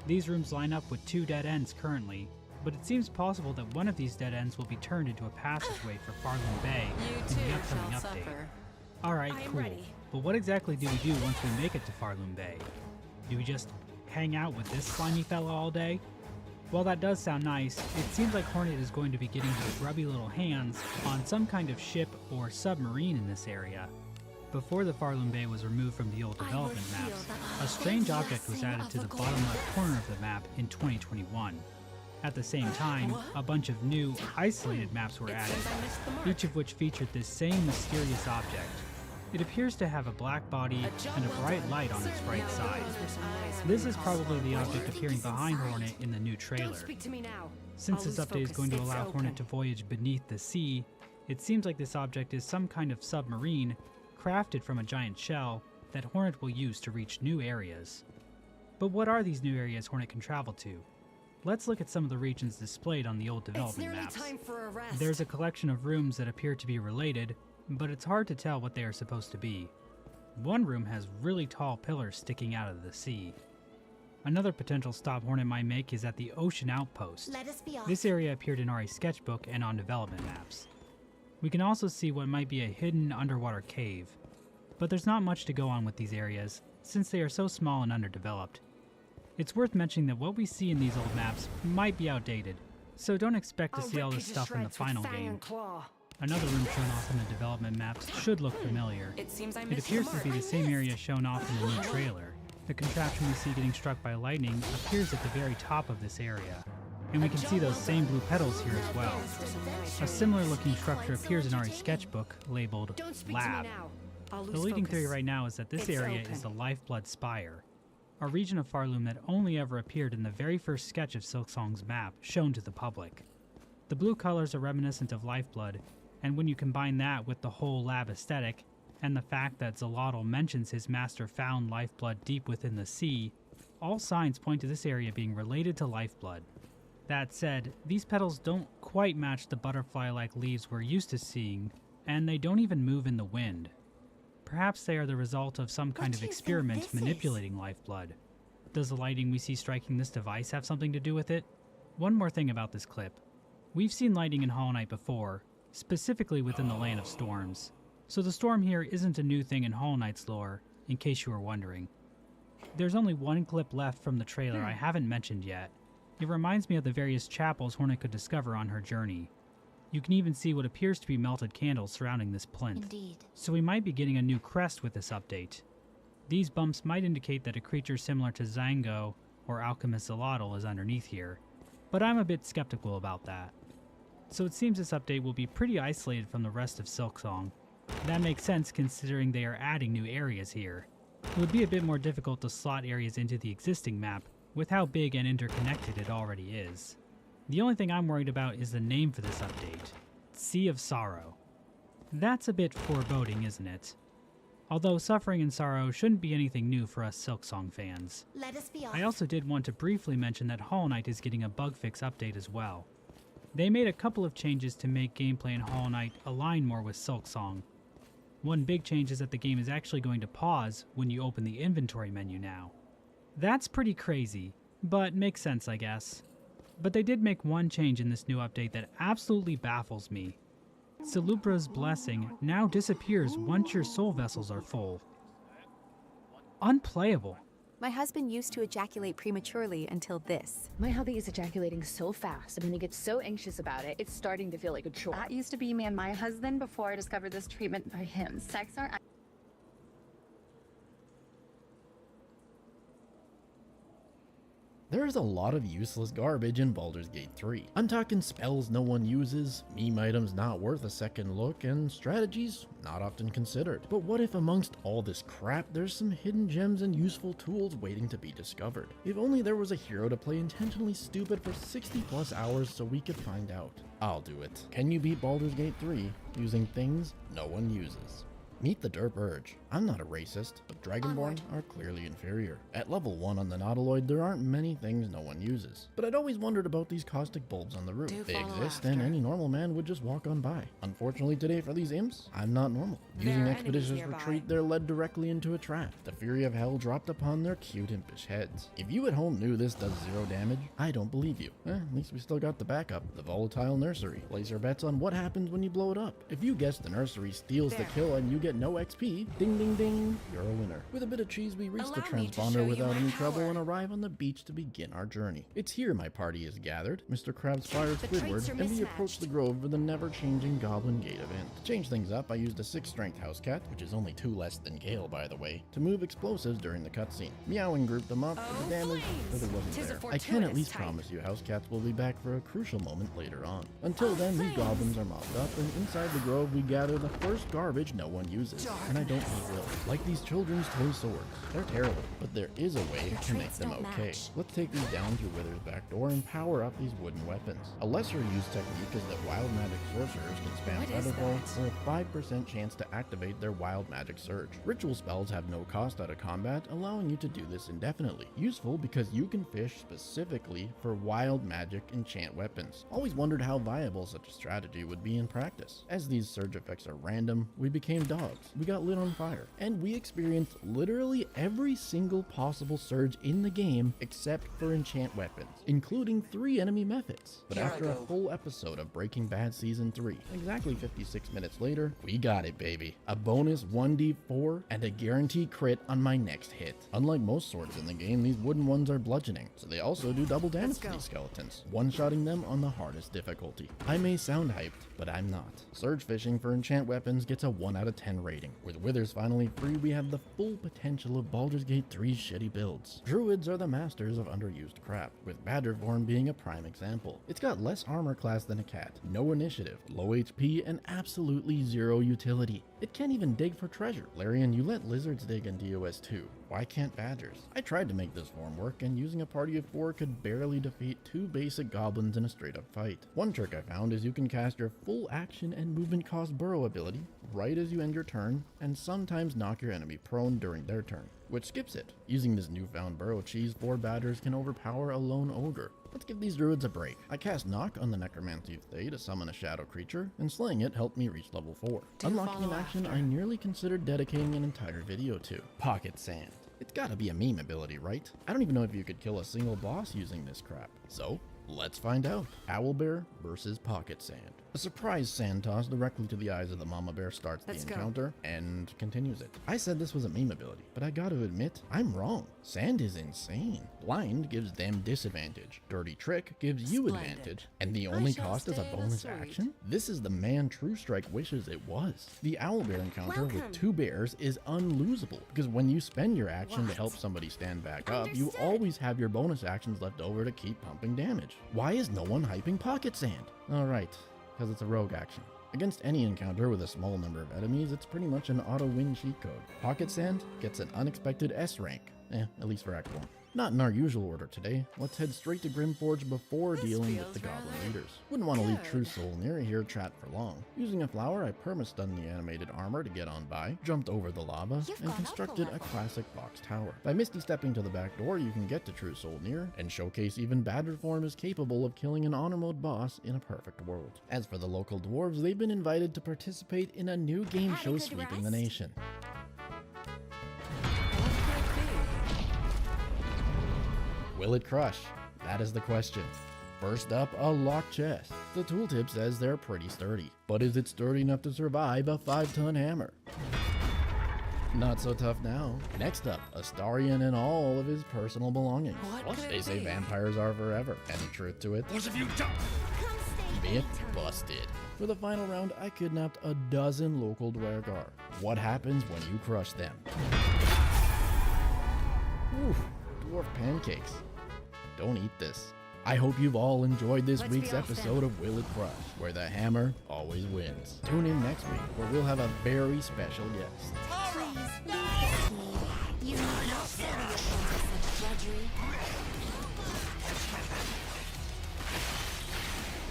These rooms line up with two dead ends currently, but it seems possible that one of these dead ends will be turned into a passageway for Farloom Bay in the upcoming update. Alright, cool. But what exactly do we do once we make it to Farloom Bay? Do we just hang out with this slimy fella all day? While that does sound nice, it seems like Hornet is going to be getting her grubby little hands on some kind of ship or submarine in this area. Before the Farloom Bay was removed from the old development maps, a strange object was added to the bottom left corner of the map in 2021. At the same time, a bunch of new, isolated maps were added, each of which featured this same mysterious object. It appears to have a black body and a bright light on its right side. This is probably the object appearing behind Hornet in the new trailer. Since this update is going to allow Hornet to voyage beneath the sea, it seems like this object is some kind of submarine crafted from a giant shell that Hornet will use to reach new areas. But what are these new areas Hornet can travel to? Let's look at some of the regions displayed on the old development maps. There's a collection of rooms that appear to be related, but it's hard to tell what they are supposed to be. One room has really tall pillars sticking out of the sea. Another potential stop Hornet might make is at the Ocean Outpost. This area appeared in Ari's sketchbook and on development maps. We can also see what might be a hidden underwater cave, but there's not much to go on with these areas, since they are so small and underdeveloped. It's worth mentioning that what we see in these old maps might be outdated, so don't expect to see all this stuff in the final game. Another room shown off in the development maps should look familiar. It appears to be the same area shown off in the new trailer. The contraption we see getting struck by lightning appears at the very top of this area. and we can see those same blue petals here as well. A similar looking structure appears in Ari's sketchbook, labeled Lab. The leading theory right now is that this area is the Lifeblood Spire, a region of Farloom that only ever appeared in the very first sketch of Silksong's map shown to the public. The blue colors are reminiscent of Lifeblood, and when you combine that with the whole lab aesthetic, and the fact that Xolotl mentions his master found Lifeblood deep within the sea, all signs point to this area being related to Lifeblood. That said, these petals don't quite match the butterfly-like leaves we're used to seeing, and they don't even move in the wind. Perhaps they are the result of some kind of experiment manipulating Lifeblood. Does the lighting we see striking this device have something to do with it? One more thing about this clip. We've seen lighting in Hollow Knight before, specifically within the Land of Storms, so the storm here isn't a new thing in Hollow Knight's lore, in case you were wondering. There's only one clip left from the trailer I haven't mentioned yet. It reminds me of the various chapels Hornet could discover on her journey. You can even see what appears to be melted candles surrounding this plinth. Indeed. So we might be getting a new crest with this update. These bumps might indicate that a creature similar to Zango or Alchemist Xolotl is underneath here, but I'm a bit skeptical about that. So it seems this update will be pretty isolated from the rest of Silksong. That makes sense considering they are adding new areas here. It would be a bit more difficult to slot areas into the existing map with how big and interconnected it already is. The only thing I'm worried about is the name for this update, Sea of Sorrow. That's a bit foreboding, isn't it? Although suffering and sorrow shouldn't be anything new for us Silksong fans. Let us be off. I also did want to briefly mention that Hollow Knight is getting a bug fix update as well. They made a couple of changes to make gameplay in Hollow Knight align more with Silksong. One big change is that the game is actually going to pause when you open the inventory menu now. That's pretty crazy, but makes sense I guess. But they did make one change in this new update that absolutely baffles me. Salubra's blessing now disappears once your soul vessels are full. Unplayable. My husband used to ejaculate prematurely until this. My hubby is ejaculating so fast, and when he gets so anxious about it, it's starting to feel like a chore. That used to be me and my husband before I discovered this treatment by him. Sex art. There's a lot of useless garbage in Baldur's Gate 3. I'm talking spells no one uses, meme items not worth a second look, and strategies not often considered. But what if amongst all this crap there's some hidden gems and useful tools waiting to be discovered? If only there was a hero to play intentionally stupid for 60 plus hours so we could find out. I'll do it. Can you beat Baldur's Gate 3 using things no one uses? Meet the Derp Urge. I'm not a racist, but Dragonborn are clearly inferior. At level 1 on the Nautiloid, there aren't many things no one uses. But I'd always wondered about these caustic bulbs on the roof. They exist and any normal man would just walk on by. Unfortunately today for these imps, I'm not normal. Using Expeditious Retreat, they're led directly into a trap. The fury of hell dropped upon their cute impish heads. If you at home knew this does 0 damage, I don't believe you. At least we still got the backup, the Volatile Nursery. Place your bets on what happens when you blow it up. If you guess the nursery steals the kill and you get no XP, ding ding ding, you're a winner. With a bit of cheese, we reach the transponder without any trouble and arrive on the beach to begin our journey. It's here my party is gathered. Mr. Krabs fires Squidward, and we approach the grove for the never-changing Goblin Gate event. To change things up, I used a 6-strength Housecat, which is only 2 less than Gale by the way, to move explosives during the cutscene. Meowing grouped them up, but the damage really wasn't there. I can at least promise you Housecats will be back for a crucial moment later on. Until then, these goblins are mopped up, and inside the grove we gather the first garbage no one uses. And I don't mean will. Like these children's toy swords. They're terrible, but there is a way to make them okay. Let's take these down through Wither's back door and power up these wooden weapons. A lesser used technique is that wild magic sorcerers can spam Featherfall for a 5% chance to activate their wild magic surge. Ritual spells have no cost out of combat, allowing you to do this indefinitely. Useful because you can fish specifically for wild magic enchant weapons. Always wondered how viable such a strategy would be in practice. As these surge effects are random, we became dogs. We got lit on fire, and we experienced literally every single possible surge in the game except for enchant weapons, including 3 enemy methods. But after a full episode of Breaking Bad Season 3, exactly 56 minutes later, we got it, baby. A bonus 1d4 and a guaranteed crit on my next hit. Unlike most swords in the game, these wooden ones are bludgeoning, so they also do double damage to these skeletons, one-shotting them on the hardest difficulty. I may sound hyped, but I'm not. Surge fishing for enchant weapons gets a 1 out of 10 10 rating. With Withers finally free, we have the full potential of Baldur's Gate 3's shitty builds. Druids are the masters of underused crap, with Badger form being a prime example. It's got less armor class than a cat, no initiative, low HP, and absolutely zero utility. It can't even dig for treasure. Larian, you let lizards dig in DOS 2. Why can't badgers? I tried to make this form work, and using a party of 4 could barely defeat 2 basic goblins in a straight up fight. One trick I found is you can cast your full action and movement cost burrow ability right as you end your turn, and sometimes knock your enemy prone during their turn, which skips it. Using this newfound burrow cheese, 4 badgers can overpower a lone ogre. Let's give these druids a break. I cast Knock on the Necromancy of Thay to summon a shadow creature, and slaying it helped me reach level 4. Unlocking an action I nearly considered dedicating an entire video to. Pocket Sand. It's gotta be a meme ability, right? I don't even know if you could kill a single boss using this crap. So, let's find out. Owlbear versus Pocket Sand. A surprise sand toss directly to the eyes of the mama bear starts the encounter and continues it. I said this was a meme ability, but I gotta admit, I'm wrong. Sand is insane. Blind gives them disadvantage. Dirty Trick gives you advantage. And the only cost is a bonus action? This is the man True Strike wishes it was. The Owlbear encounter with 2 bears is unlosable, because when you spend your action to help somebody stand back up, you always have your bonus actions left over to keep pumping damage. Why is no one hyping Pocket Sand? Alright, because it's a rogue action. Against any encounter with a small number of enemies, it's pretty much an auto-win cheat code. Pocket Sand gets an unexpected S rank. At least for Act 1. Not in our usual order today. Let's head straight to Grimforge before dealing with the goblin leaders. Wouldn't want to leave True Soul near here chat for long. Using a flower, I perma-stunned the animated armor to get on by, jumped over the lava, and constructed a classic box tower. By misty stepping to the back door, you can get to True Soul near, and showcase even Badger form is capable of killing an honor mode boss in a perfect world. As for the local dwarves, they've been invited to participate in a new game show sweeping the nation. Will it crush? That is the question. First up, a locked chest. The tooltip says they're pretty sturdy, but is it sturdy enough to survive a 5-ton hammer? Not so tough now. Next up, Astarion and all of his personal belongings. They say vampires are forever. Any truth to it? Myth busted. For the final round, I kidnapped a dozen local Dwergar. What happens when you crush them? Oof, dwarf pancakes. Don't eat this. I hope you've all enjoyed this week's episode of Will It Crush, where the hammer always wins. Tune in next week, where we'll have a very special guest. You know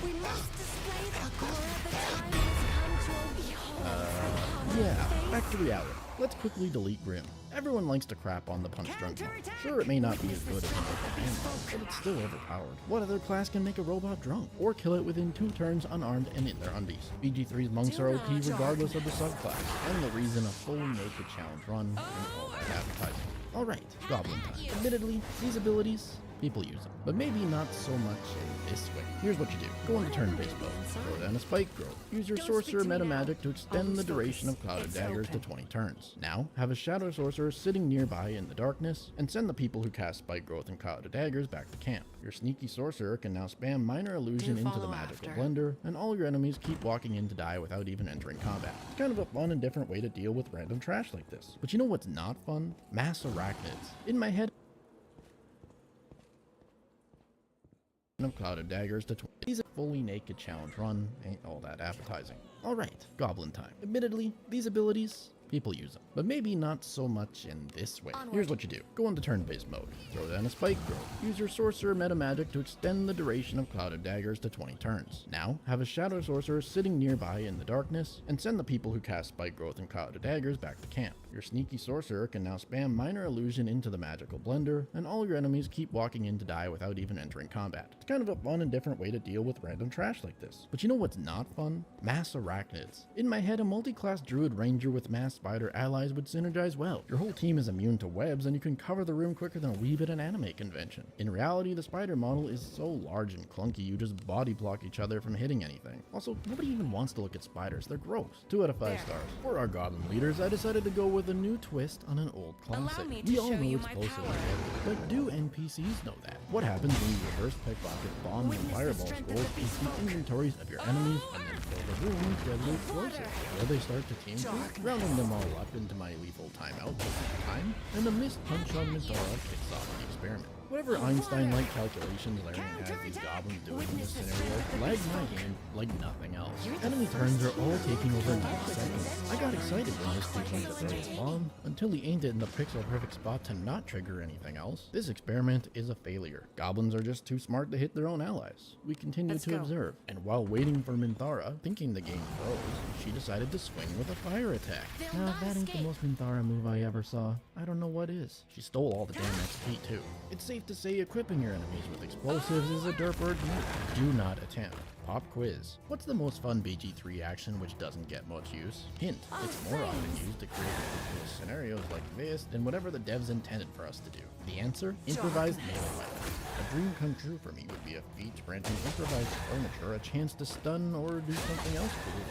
we must display the core of the time has come to behold. Yeah, back to reality. Let's quickly delete Grim. Everyone likes to crap on the punch drunk one. Sure, it may not be as good as a robot, but it's still overpowered. What other class can make a robot drunk? Or kill it within 2 turns unarmed and in their undies? BG3's monks are OP regardless of the subclass, and the reason a full naked challenge run and all that advertising. Alright, Goblin time. Admittedly, these abilities, people use them, but maybe not so much in this way. Here's what you do. Go into turn-based mode. Throw down a spike growth. Use your sorcerer meta magic to extend the duration of clouded daggers to 20 turns. Now, have a shadow sorcerer sitting nearby in the darkness, and send the people who cast spike growth and clouded daggers back to camp. Your sneaky sorcerer can now spam minor illusion into the magical blender, and all your enemies keep walking in to die without even entering combat. It's kind of a fun and different way to deal with random trash like this. But you know what's not fun? Mass arachnids. In my head, of clouded daggers to 20. These are fully naked challenge run, ain't all that appetizing. Alright, Goblin time. Admittedly, these abilities, people use them, but maybe not so much in this way. Here's what you do. Go into turn-based mode. Throw down a spike growth. Use your sorcerer meta magic to extend the duration of clouded daggers to 20 turns. Now, have a shadow sorcerer sitting nearby in the darkness, and send the people who cast spike growth and clouded daggers back to camp. Your sneaky sorcerer can now spam minor illusion into the magical blender, and all your enemies keep walking in to die without even entering combat. It's kind of a fun and different way to deal with random trash like this. But you know what's not fun? Mass arachnids. In my head, a multi-class druid ranger with mass spider allies would synergize well. Your whole team is immune to webs and you can cover the room quicker than a weeb at an anime convention. In reality, the spider model is so large and clunky you just body block each other from hitting anything. Also, nobody even wants to look at spiders, they're gross. 2 out of 5 stars. For our goblin leaders, I decided to go with a new twist on an old classic. We all know explosive are but do NPCs know that? What happens when you reverse pickpocket bombs and fireball scrolls into the inventories of your enemies and then fill the room with deadly explosives? Will they start to team fight? Rounding them all up into my lethal timeout time, and the missed punch on Minthara kicks off the experiment. Whatever Einstein-like calculations Larian has these goblins doing in this scenario lags my game like nothing else. Enemy turns are all taking over 90 seconds. I got excited when this dude went to throw his bomb, until he aimed it in the pixel-perfect spot to not trigger anything else. This experiment is a failure. Goblins are just too smart to hit their own allies. We continue to observe, and while waiting for Minthara, thinking the game froze, she decided to swing with a fire attack. Now, if that ain't the most Minthara move I ever saw, I don't know what is. She stole all the damn XP too. It's safe to say equipping your enemies with explosives is a derp-bird move. Do not attempt. Pop quiz. What's the most fun BG3 action which doesn't get much use? Hint, it's more often used to create ridiculous scenarios like this than whatever the devs intended for us to do. The answer? Improvised melee weapons. A dream come true for me would be a feat granting improvised furniture a chance to stun or do something else cool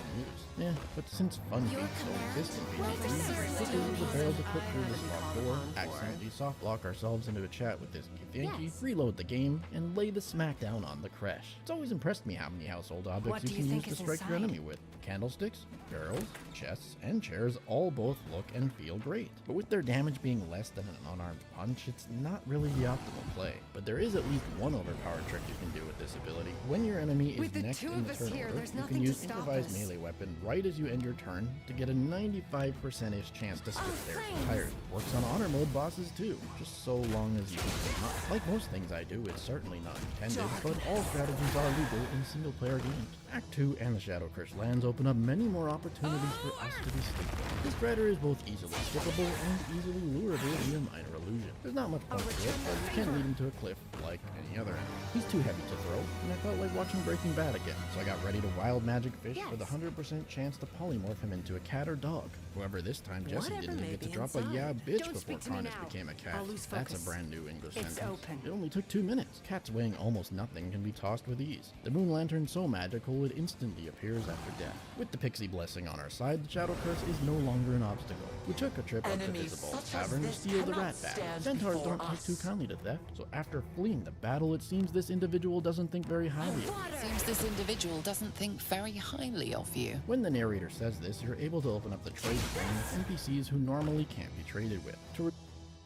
when used. But since fun feats don't exist in BG3, quickly use a barrel to clip through this locked door, accidentally soft lock ourselves into a chat with this Yankee, reload the game, and lay the smackdown on the crash. It's always impressed me how many household objects you can use to strike your enemy with. Candlesticks, barrels, chests, and chairs all both look and feel great. But with their damage being less than an unarmed punch, it's not really the optimal play. But there is at least one overpowered trick you can do with this ability. When your enemy is next in the turn order, you can use improvised melee weapon right as you end your turn to get a 95%-ish chance to skip theirs entirely. Works on honor mode bosses too, just so long as you can. Like most things I do, it's certainly not intended, but all strategies are legal in single-player games. Act 2 and the Shadow Curse lands open up many more opportunities for us to be skippable. This Strider is both easily skippable and easily lurable via minor illusion. There's not much point to it, but you can't lead him to a cliff like any other enemy. He's too heavy to throw, and I felt like watching Breaking Bad again, so I got ready to wild magic fish for the 100% chance to polymorph him into a cat or dog. However, this time Jesse didn't even get to drop a yeah bitch before Carnage became a cat. That's a brand new English sentence. It only took 2 minutes. Cats weighing almost nothing can be tossed with ease. The Moon Lantern so magical it instantly appears after death. With the Pixie Blessing on our side, the Shadow Curse is no longer an obstacle. We took a trip up to Visibol's Tavern to steal the rat bag. Centaurs don't take too kindly to theft, so after fleeing the battle, it seems this individual doesn't think very highly of you. Seems this individual doesn't think very highly of you. When the narrator says this, you're able to open up the trade screen with NPCs who normally can't be traded with. To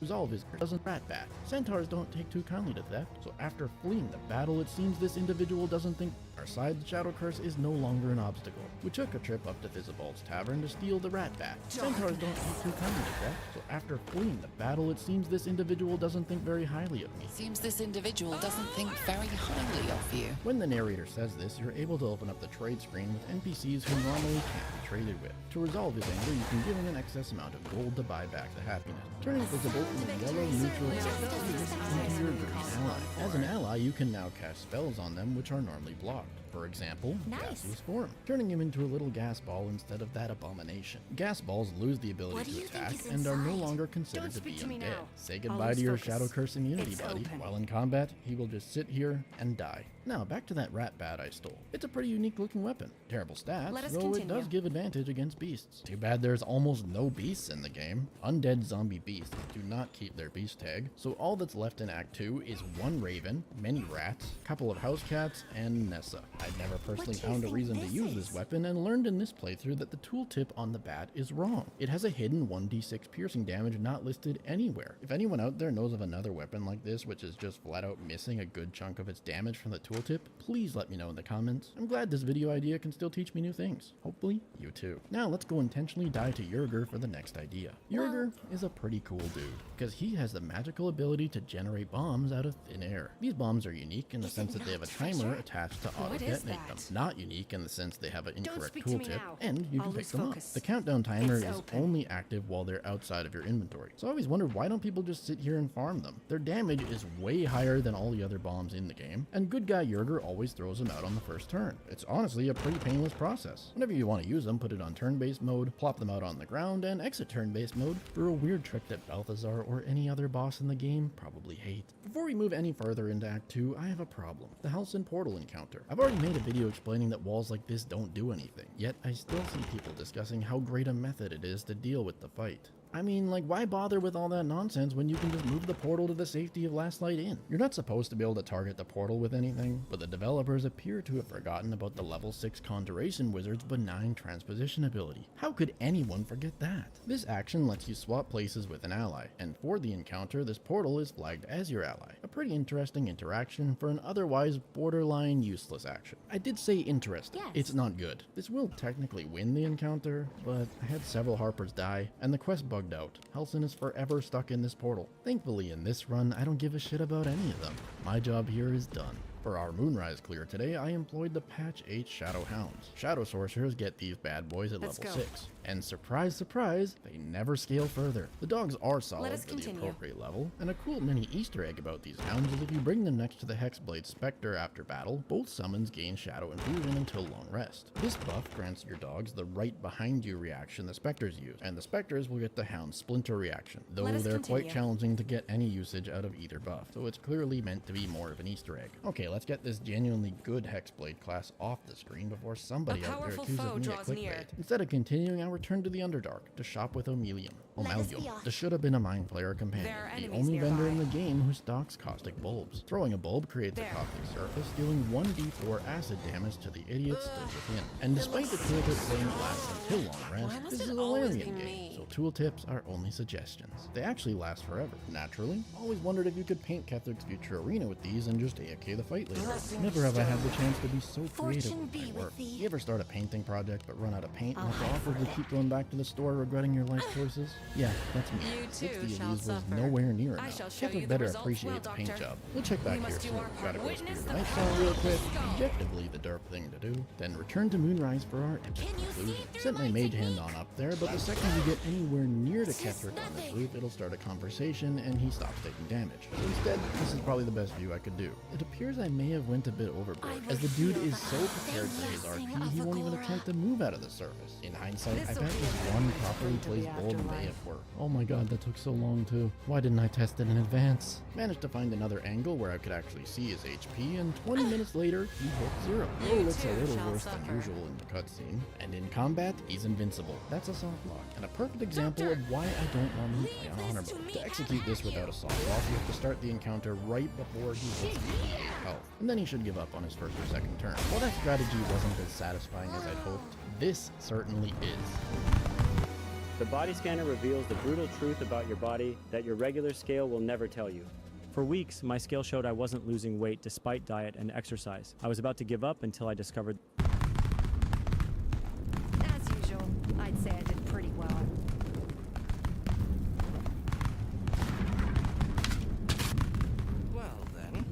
resolve his doesn't rat bat. Centaurs don't take too kindly to theft, so after fleeing the battle, it seems this individual doesn't think our side, the Shadow Curse is no longer an obstacle. We took a trip up to Visibol's Tavern to steal the rat bat. Centaurs don't take too kindly to theft, so after fleeing the battle, it seems this individual doesn't think very highly of me. Seems this individual doesn't think very highly of you. When the narrator says this, you're able to open up the trade screen with NPCs who normally can't be traded with. To resolve his anger, you can give him an excess amount of gold to buy back the happiness. Turning Visible from a yellow neutral into your green ally. As an ally, you can now cast spells on them which are normally blocked. For example, Gaseous Form, turning him into a little gas ball instead of that abomination. Gas balls lose the ability to attack and are no longer considered to be undead. Say goodbye to your Shadow Curse immunity, buddy. While in combat, he will just sit here and die. Now, back to that rat bat I stole. It's a pretty unique looking weapon. Terrible stats, though it does give advantage against beasts. Too bad there's almost no beasts in the game. Undead zombie beasts do not keep their beast tag, so all that's left in Act 2 is one raven, many rats, a couple of house cats, and Nessa. I'd never personally found a reason to use this weapon and learned in this playthrough that the tooltip on the bat is wrong. It has a hidden 1d6 piercing damage not listed anywhere. If anyone out there knows of another weapon like this which is just flat out missing a good chunk of its damage from the tooltip, please let me know in the comments. I'm glad this video idea can still teach me new things. Hopefully, you too. Now let's go intentionally dive to Yurger for the next idea. Yurger is a pretty cool dude, because he has the magical ability to generate bombs out of thin air. These bombs are unique in the sense that they have a timer attached to auto detonate them. that? Not unique in the sense they have an incorrect speak to me tooltip, now. and you I'll can pick lose them focus. up. The countdown timer It's is open. only active while they're outside of your inventory. So I always wondered, why don't people just sit here and farm them? Their damage is way higher than all the other bombs in the game, and good guy Yerger always throws them out on the first turn. It's honestly a pretty painless process. Whenever you want to use them, put it on turn-based mode, plop them out on the ground, and exit turn-based mode for a weird trick that Balthazar or any other boss in the game probably hate. Before we move any further into Act 2, I have a problem. The Halcyon Portal encounter. I've already made a video explaining that walls like this don't do anything, yet I still see people discussing how great a method it is to deal with the fight. I mean, like, why bother with all that nonsense when you can just move the portal to the safety of Last Light Inn? You're not supposed to be able to target the portal with anything, but the developers appear to have forgotten about the level 6 Conjuration Wizard's benign transposition ability. How could anyone forget that? This action lets you swap places with an ally, and for the encounter, this portal is flagged as your ally. A pretty interesting interaction for an otherwise borderline useless action. I did say interesting. Yes. It's not good. This will technically win the encounter, but I had several Harpers die, and the quest bugged out. Halcyon is forever stuck in this portal. Thankfully, in this run, I don't give a shit about any of them. My job here is done. For our Moonrise clear today, I employed the Patch 8 Shadow Hounds. Shadow Sorcerers get these bad boys at level 6. And surprise, surprise, they never scale further. The dogs are solid for the appropriate level, and a cool mini Easter egg about these hounds is if you bring them next to the Hexblade Spectre after battle, both summons gain Shadow Infusion until long rest. This buff grants your dogs the right behind you reaction the Spectres use, and the Spectres will get the Hound Splinter reaction, though they're quite challenging to get any usage out of either buff, so it's clearly meant to be more of an Easter egg. Okay, let's get this genuinely good Hexblade class off the screen before somebody out there accuses me of clickbait. Instead of continuing, I return to the Underdark to shop with Omelium. This should have been a Mind Flayer companion, the only vendor in the game who stocks caustic bulbs. Throwing a bulb creates a caustic surface, dealing 1d4 acid damage to the idiots stood within. And despite the tooltip saying it lasts until long rest, this is a Larian game, so tooltips are only suggestions. They actually last forever. Naturally, always wondered if you could paint Kethric's future arena with these and just AFK the fight later. Never have I had the chance to be so creative with my work. You ever start a painting project but run out of paint and have to awkwardly keep going back to the store regretting your life choices? Yeah, that's me. 60 of these was nowhere near enough. Kethrich better appreciate the paint job. We'll check back here soon. Gotta go speed the night song real quick. Objectively the derp thing to do. Then return to Moonrise for our epic conclusion. Sent my mage hand on up there, but the second you get anywhere near to Kethrich on this roof, it'll start a conversation and he stops taking damage. So instead, this is probably the best view I could do. It appears I may have went a bit overboard, as the dude is so prepared for his RP, he won't even attempt to move out of the surface. In hindsight, I bet this one properly placed bulb may have worked. Oh my god, that took so long too. Why didn't I test it in advance? Managed to find another angle where I could actually see his HP, and 20 minutes later, he hit 0. Roll looks a little worse than usual in the cutscene, and in combat, he's invincible. That's a soft lock, and a perfect example of why I don't normally play on Honor Mode. To execute this without a soft lock, you have to start the encounter right before he hits 88 health, and then he should give up on his first or second turn. While that strategy wasn't as satisfying as I'd hoped, this certainly is. The body scanner reveals the brutal truth about your body that your regular scale will never tell you. For weeks, my scale showed I wasn't losing weight despite diet and exercise. I was about to give up until I discovered... As usual, I'd say I did pretty well. Well then.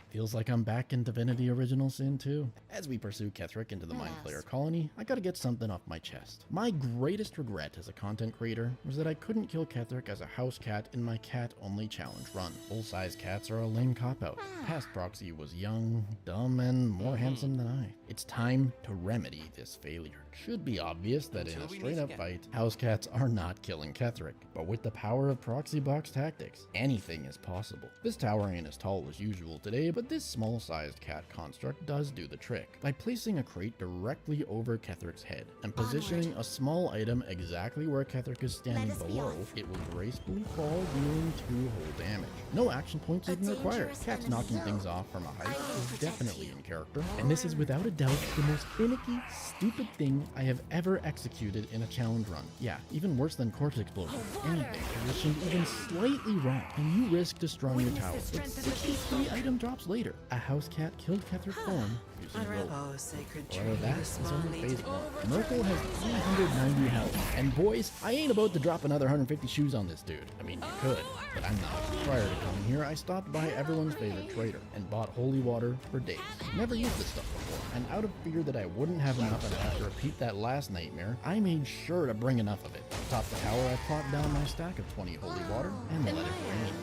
Feels like I'm back in Divinity Original Sin 2. As we pursue Kethrich into the Mind Flayer colony, I gotta get something off my chest. My greatest regret as a content creator was that I couldn't kill Kethrich as a house cat in my cat-only challenge run. Full-size cats are a lame cop-out. Past Proxy was young, dumb, and more handsome than I. It's time to remedy this failure. Should be obvious that in a straight-up fight, house cats are not killing Kethrich, but with the power of proxy box tactics, anything is possible. This tower ain't as tall as usual today, but this small-sized cat construct does do the trick. By placing a crate directly over Kethrich's head and positioning a small item exactly where Kethrich is standing below, it will gracefully fall, dealing 2 whole damage. No action points even required. Cats knocking things off from a height is definitely in character, and this is without a doubt the most finicky, stupid thing I have ever executed in a challenge run. Yeah, even worse than corpse explosion. Anything positioned even slightly wrong, and you risk destroying your tower. But 63 item drops later, a house cat killed Kethrich form using rope. Oh, sacred tree, However, that the is small only phase native- 1. Merkel has 390 health. And boys, I ain't about to drop another 150 shoes on this dude. I mean, you could, but I'm not. Prior to coming here, I stopped by everyone's favorite trader and bought holy water for days. Never used this stuff before, and out of fear that I wouldn't have enough and have to repeat that last nightmare, I made sure to bring enough of it. Atop the tower, I plopped down my stack of 20 holy water and let it rain.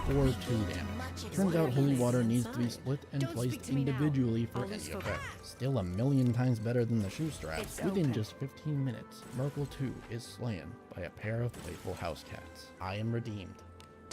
For 2 damage. Turns out holy water needs to be split and placed individually for any effect. Still a million times better than the shoe strap. Within just 15 minutes, Merkel 2 is slain by a pair of playful house cats. I am redeemed.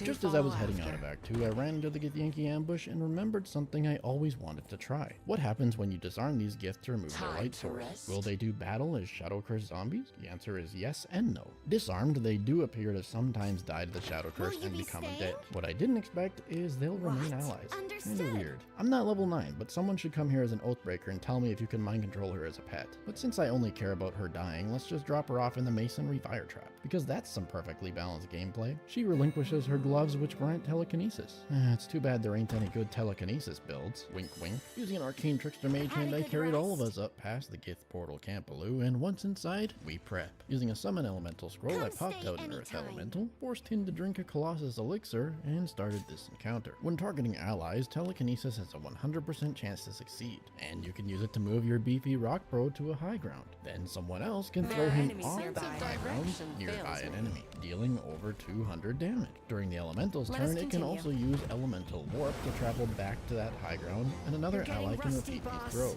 Just as I was heading out of Act 2, I ran into the Githyanki ambush and remembered something I always wanted to try. What happens when you disarm these Gith to remove their light source? Will they do battle as Shadow Curse zombies? The answer is yes and no. Disarmed, they do appear to sometimes die to the Shadow Curse and become undead. What I didn't expect is they'll remain allies. Kinda weird. I'm not level 9, but someone should come here as an Oathbreaker and tell me if you can mind control her as a pet. But since I only care about her dying, let's just drop her off in the Masonry Fire Trap, because that's some perfectly balanced gameplay. She relinquishes her gloves, which grant telekinesis. It's too bad there ain't any good telekinesis builds. Wink wink. Using an arcane trickster mage hand, I carried all of us up past the Gith portal Camp Baloo, and once inside, we prep. Using a summon elemental scroll, I popped out an earth elemental, forced him to drink a colossus elixir, and started this encounter. When targeting allies, telekinesis has a 100% chance to succeed, and you can use it to move your beefy rock bro to a high ground. Then someone else can throw him off the high ground nearby an enemy, dealing over 200 damage. During the elemental's turn, it can also use elemental warp to travel back to that high ground, and another ally can repeat these throws.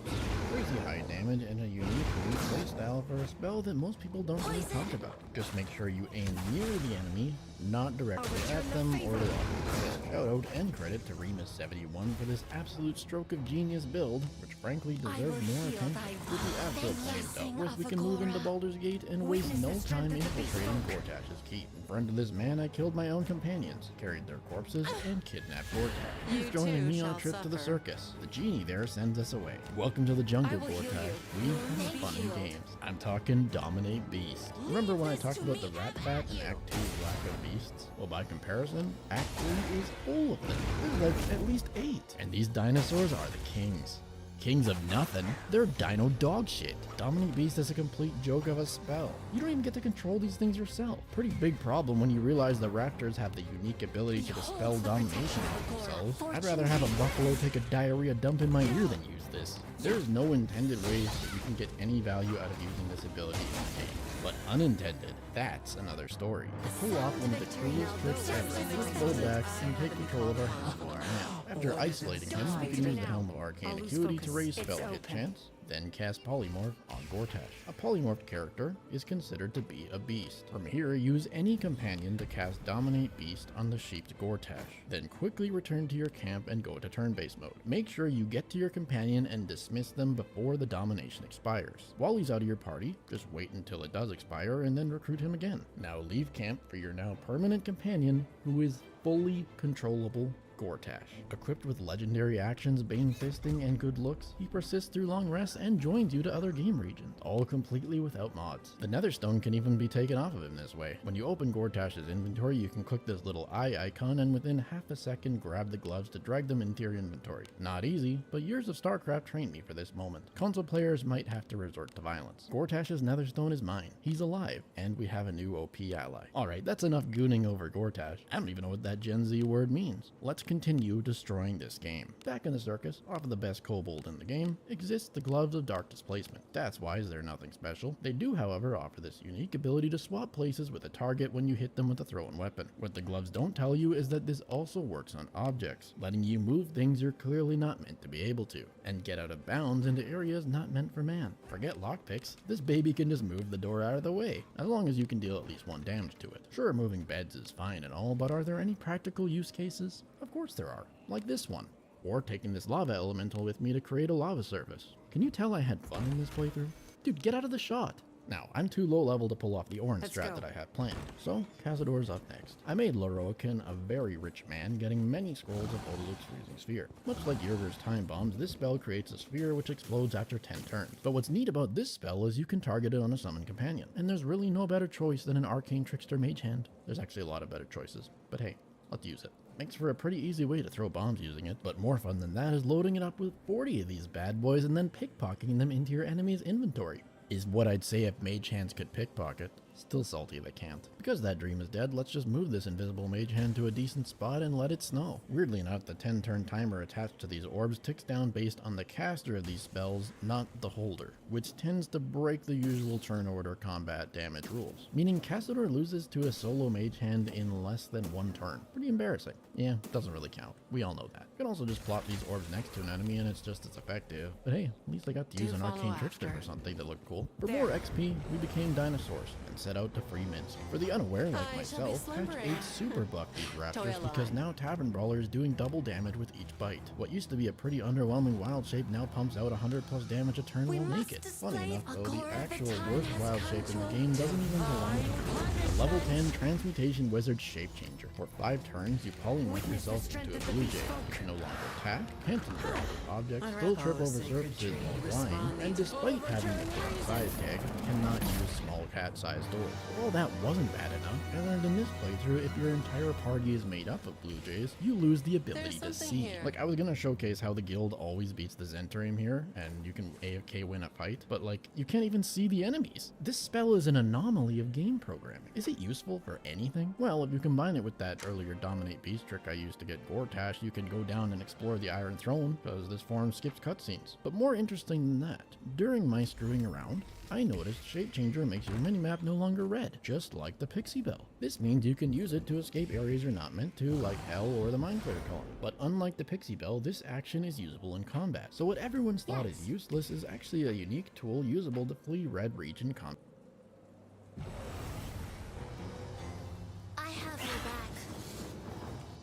Crazy high damage and a unique new playstyle for a spell that most people don't really talk about. Just make sure you aim near the enemy, not directly at them or their opponent. Shout out and credit to Remus71 for this absolute stroke of genius build, which frankly deserved more attention. With the Astral Plane dealt with, we can move into Baldur's Gate and waste no time infiltrating Gortash's keep. In front of this man, I killed my own companions, carried their corpses, and kidnapped Gortash. He's joining me on a trip to the circus. The genie there sends us away. Welcome to the jungle, Gortash. We have fun and games. I'm talking dominate beasts. Remember when I talked about the rat fat in Act 2's lack of beasts? Well, by comparison, Act 3 is full of them. There's like at least 8. And these dinosaurs are the kings. Kings of nothing. They're dino dog shit. Dominate Beast is a complete joke of a spell. You don't even get to control these things yourself. Pretty big problem when you realize the raptors have the unique ability to dispel domination on themselves. I'd rather have a buffalo take a diarrhea dump in my ear than use this. There's no intended ways that you can get any value out of using this ability in the game. But unintended, that's another story. To pull off one of the coolest tricks ever, let's go back and take control of our half-orc man. After isolating him, we can use the Helm of Arcane Acuity to raise spell hit chance, then cast Polymorph on Gortash. A polymorphed character is considered to be a beast. From here, use any companion to cast Dominate Beast on the sheeped Gortash. Then quickly return to your camp and go to turn-based mode. Make sure you get to your companion and dismiss them before the domination expires. While he's out of your party, just wait until it does expire and then recruit him again. Now leave camp for your now permanent companion, who is fully controllable Gortash. Equipped with legendary actions, Bane Fisting, and good looks, he persists through long rests and joins you to other game regions, all completely without mods. The Netherstone can even be taken off of him this way. When you open Gortash's inventory, you can click this little eye icon and within half a second grab the gloves to drag them into your inventory. Not easy, but years of StarCraft trained me for this moment. Console players might have to resort to violence. Gortash's Netherstone is mine. He's alive, and we have a new OP ally. Alright, that's enough gooning over Gortash. I don't even know what that Gen Z word means. Let's continue destroying this game. Back in the circus, off of the best kobold in the game, exists the Gloves of Dark Displacement. Stats-wise, they're nothing special. They do, however, offer this unique ability to swap places with a target when you hit them with a thrown weapon. What the gloves don't tell you is that this also works on objects, letting you move things you're clearly not meant to be able to, and get out of bounds into areas not meant for man. Forget lockpicks, this baby can just move the door out of the way, as long as you can deal at least 1 damage to it. Sure, moving beds is fine and all, but are there any practical use cases? Of course there are, like this one. Or taking this lava elemental with me to create a lava surface. Can you tell I had fun in this playthrough? Dude, get out of the shot! Now, I'm too low level to pull off the orange strat that I have planned, so Cazador's up next. I made Loroakin a very rich man, getting many scrolls of Odaluk's Freezing Sphere. Much like Yerger's Time Bombs, this spell creates a sphere which explodes after 10 turns. But what's neat about this spell is you can target it on a summoned companion, and there's really no better choice than an Arcane Trickster Mage Hand. There's actually a lot of better choices, but hey, let's use it. Makes for a pretty easy way to throw bombs using it, but more fun than that is loading it up with 40 of these bad boys and then pickpocketing them into your enemy's inventory. Is what I'd say if mage hands could pickpocket. Still salty they can't. Because that dream is dead, let's just move this invisible mage hand to a decent spot and let it snow. Weirdly enough, the 10-turn timer attached to these orbs ticks down based on the caster of these spells, not the holder, which tends to break the usual turn order combat damage rules. Meaning Castador loses to a solo mage hand in less than 1 turn. Pretty embarrassing. Yeah, doesn't really count. We all know that. You can also just plop these orbs next to an enemy and it's just as effective. But hey, at least I got to use an arcane trickster or something that looked cool. For more XP, we became dinosaurs and set out to free Minsk. For the unaware like myself, Patch 8 super buffed these raptors because now Tavern Brawler is doing double damage with each bite. What used to be a pretty underwhelming wild shape now pumps out 100 plus damage a turn while naked. Funny enough though, the actual worst wild shape in the game doesn't even belong to me. The level 10 Transmutation Wizard Shape Changer. For 5 turns, you polymorph yourself into a blue jay. You can no longer attack, can't interact with objects, still trip over surfaces while flying, and despite having the big size tag, cannot use small cat-sized doors. Well, that wasn't bad enough. I learned in this playthrough, if your entire party is made up of blue jays, you lose the ability to see. Here. Like, I was gonna showcase how the guild always beats the Zentarium here, and you can AFK win a fight, but like, you can't even see the enemies. This spell is an anomaly of game programming. Is it useful for anything? Well, if you combine it with that earlier Dominate Beast trick I used to get Gortash, you can go down and explore the Iron Throne, because this form skips cutscenes. But more interesting than that, during my screwing around, I noticed Shape Changer makes your minimap no longer red, just like the Pixie Bell. This means you can use it to escape areas you're not meant to, like Hell or the Mind Flayer column. But unlike the Pixie Bell, this action is usable in combat. So what everyone's thought is useless is actually a unique tool usable to flee red region combat.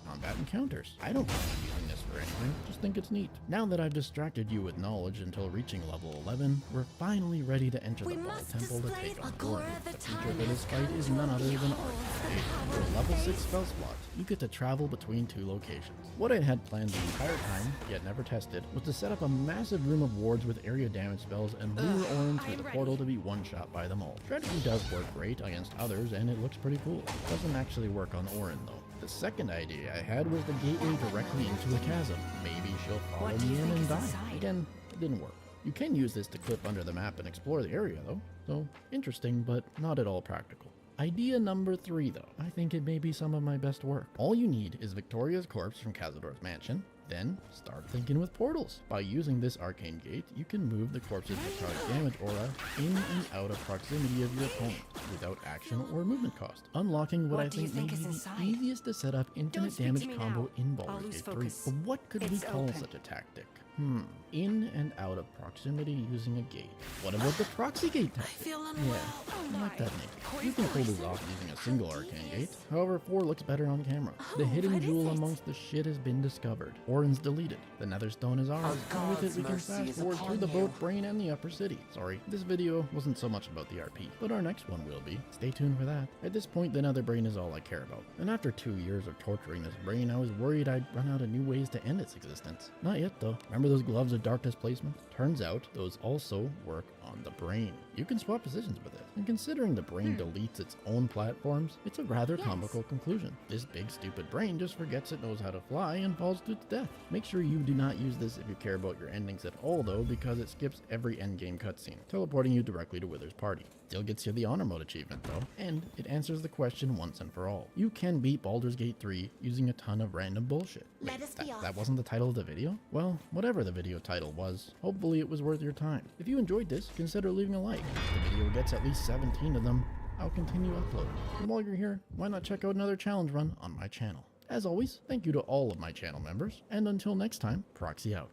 Combat encounters. I don't plan on using this for anything, just think it's neat. Now that I've distracted you with knowledge until reaching level 11, we're finally ready to enter the Ball Temple to take on Warren. The feature for this fight is none other than Arcade. For a level 6 spell slot, you get to travel between 2 locations. What I had planned the entire time, yet never tested, was to set up a massive room of wards with area damage spells and lure Orin through the portal to be one-shot by them all. Strategy does work great against others, and it looks pretty cool. Doesn't actually work on Orin though. The second idea I had was the gateway directly into a chasm. Maybe she'll follow me in and die. Again, it didn't work. You can use this to clip under the map and explore the area though, so interesting but not at all practical. Idea number 3 though, I think it may be some of my best work. All you need is Victoria's corpse from Cazador's mansion, then start thinking with portals. By using this arcane gate, you can move the corpse's necrotic damage aura in and out of proximity of your opponent without action or movement cost, unlocking what I think may be the easiest to set up infinite damage combo in Baldur's Gate 3. But what could we call such a tactic? In and out of proximity using a gate. What about the proxy gate tactic? Yeah, I like that name. You can pull this off using a single arcane gate. However, 4 looks better on camera. The hidden jewel amongst the shit has been discovered. Orin's deleted. The Netherstone is ours. And with it, we can fast forward through the boat brain and the upper city. Sorry, this video wasn't so much about the RP, but our next one will be. Stay tuned for that. At this point, the Nether brain is all I care about. And after 2 years of torturing this brain, I was worried I'd run out of new ways to end its existence. Not yet though. Remember those gloves of dark displacement? Turns out those also work on the brain. You can swap positions with it. And considering the brain deletes its own platforms, it's a rather comical conclusion. This big stupid brain just forgets it knows how to fly and falls to its death. Make sure you do not use this if you care about your endings at all though, because it skips every endgame cutscene, teleporting you directly to Wither's party. Still gets you the honor mode achievement though, and it answers the question once and for all. You can beat Baldur's Gate 3 using a ton of random bullshit. Wait, that wasn't the title of the video? Well, whatever the video title was, hopefully it was worth your time. If you enjoyed this, consider leaving a like. If the video gets at least 17 of them, I'll continue uploading. And while you're here, why not check out another challenge run on my channel? As always, thank you to all of my channel members, and until next time, Proxy out.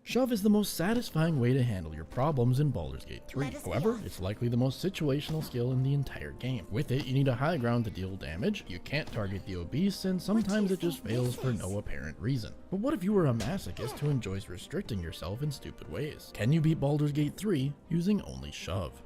Shove is the most satisfying way to handle your problems in Baldur's Gate 3. However, it's likely the most situational skill in the entire game. With it, you need a high ground to deal damage, you can't target the obese, and sometimes it just fails for no apparent reason. But what if you were a masochist who enjoys restricting yourself in stupid ways? Can you beat Baldur's Gate 3 using only Shove?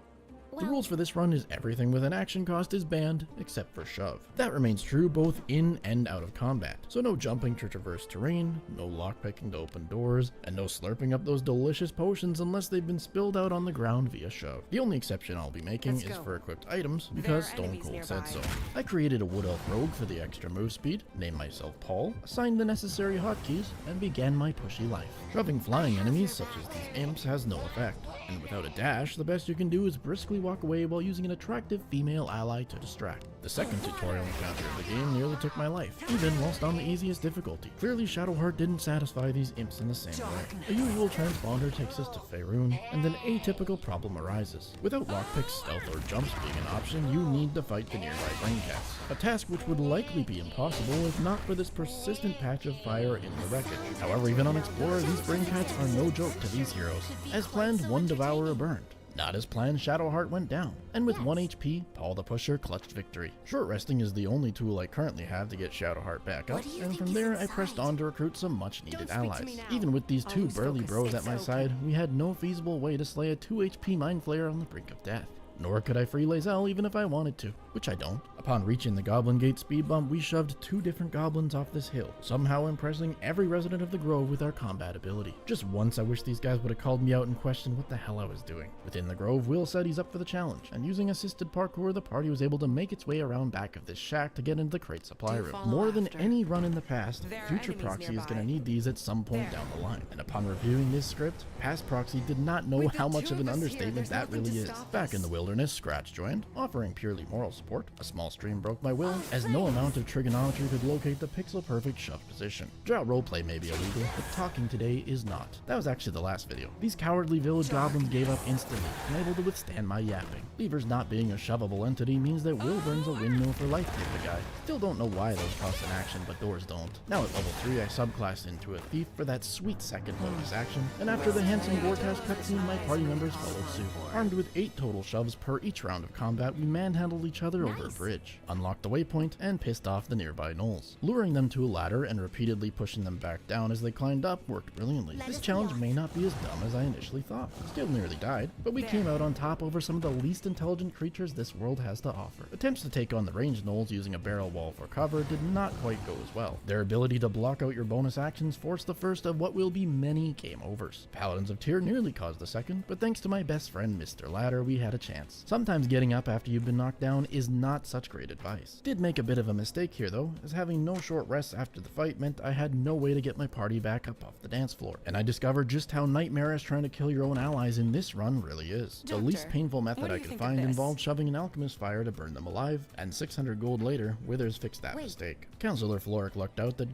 The rules for this run is everything with an action cost is banned, except for shove. That remains true both in and out of combat, so no jumping to traverse terrain, no lockpicking to open doors, and no slurping up those delicious potions unless they've been spilled out on the ground via shove. The only exception I'll be making is for equipped items, because Stone Cold said so. I created a Wood Elf Rogue for the extra move speed, named myself Paul, assigned the necessary hotkeys, and began my pushy life. Shoving flying enemies such as these imps has no effect, and without a dash, the best you can do is briskly walk away while using an attractive female ally to distract. The second tutorial encounter of the game nearly took my life, even whilst on the easiest difficulty. Clearly Shadowheart didn't satisfy these imps in the same way. A usual transponder takes us to Faerun, and an atypical problem arises. Without lockpicks, stealth, or jumps being an option, you need to fight the nearby brain cats. A task which would likely be impossible if not for this persistent patch of fire in the wreckage. However, even on Explorer, these brain cats are no joke to these heroes. As planned, one devourer burned. Not as planned, Shadowheart went down, and with 1 HP, Paul the Pusher clutched victory. Short resting is the only tool I currently have to get Shadowheart back up, and from there I pressed on to recruit some much needed allies. Even with these two burly bros at my side, we had no feasible way to slay a 2 HP Mind Flayer on the brink of death. Nor could I free Lae'zel even if I wanted to, which I don't. Upon reaching the Goblin Gate speed bump, we shoved 2 different goblins off this hill, somehow impressing every resident of the Grove with our combat ability. Just once I wish these guys would have called me out and questioned what the hell I was doing. Within the Grove, Will said he's up for the challenge, and using assisted parkour, the party was able to make its way around back of this shack to get into the crate supply room. More than any run in the past, future Proxy is going to need these at some point down the line. And upon reviewing this script, past Proxy did not know how much of an understatement that really is. Back in the wilderness, Scratch joined, offering purely moral support. A small stream broke my will, as no amount of trigonometry could locate the pixel-perfect shove position. Drought roleplay may be illegal, but talking today is not. That was actually the last video. These cowardly village goblins gave up instantly, unable to withstand my yapping. Levers not being a shovable entity means that Will burns a windmill for life type of guy. Still don't know why those cost an action, but doors don't. Now at level 3, I subclassed into a thief for that sweet second bonus action, and after the handsome Vortex cutscene, my party members followed suit. Armed with 8 total shoves per each round of combat, we manhandled each other over a bridge, unlocked the waypoint, and pissed off the nearby gnolls. Luring them to a ladder and repeatedly pushing them back down as they climbed up worked brilliantly. This challenge may not be as dumb as I initially thought. Still nearly died, but we came out on top over some of the least intelligent creatures this world has to offer. Attempts to take on the ranged gnolls using a barrel wall for cover did not quite go as well. Their ability to block out your bonus actions forced the first of what will be many game overs. Paladins of Tyr nearly caused the second, but thanks to my best friend Mr. Ladder, we had a chance. Sometimes getting up after you've been knocked down is not such great advice. Did make a bit of a mistake here though, as having no short rests after the fight meant I had no way to get my party back up off the dance floor, and I discovered just how nightmarish trying to kill your own allies in this run really is. The least painful method I could find involved shoving an alchemist fire to burn them alive, and 600 gold later, Withers fixed that mistake. Counselor Floric lucked out that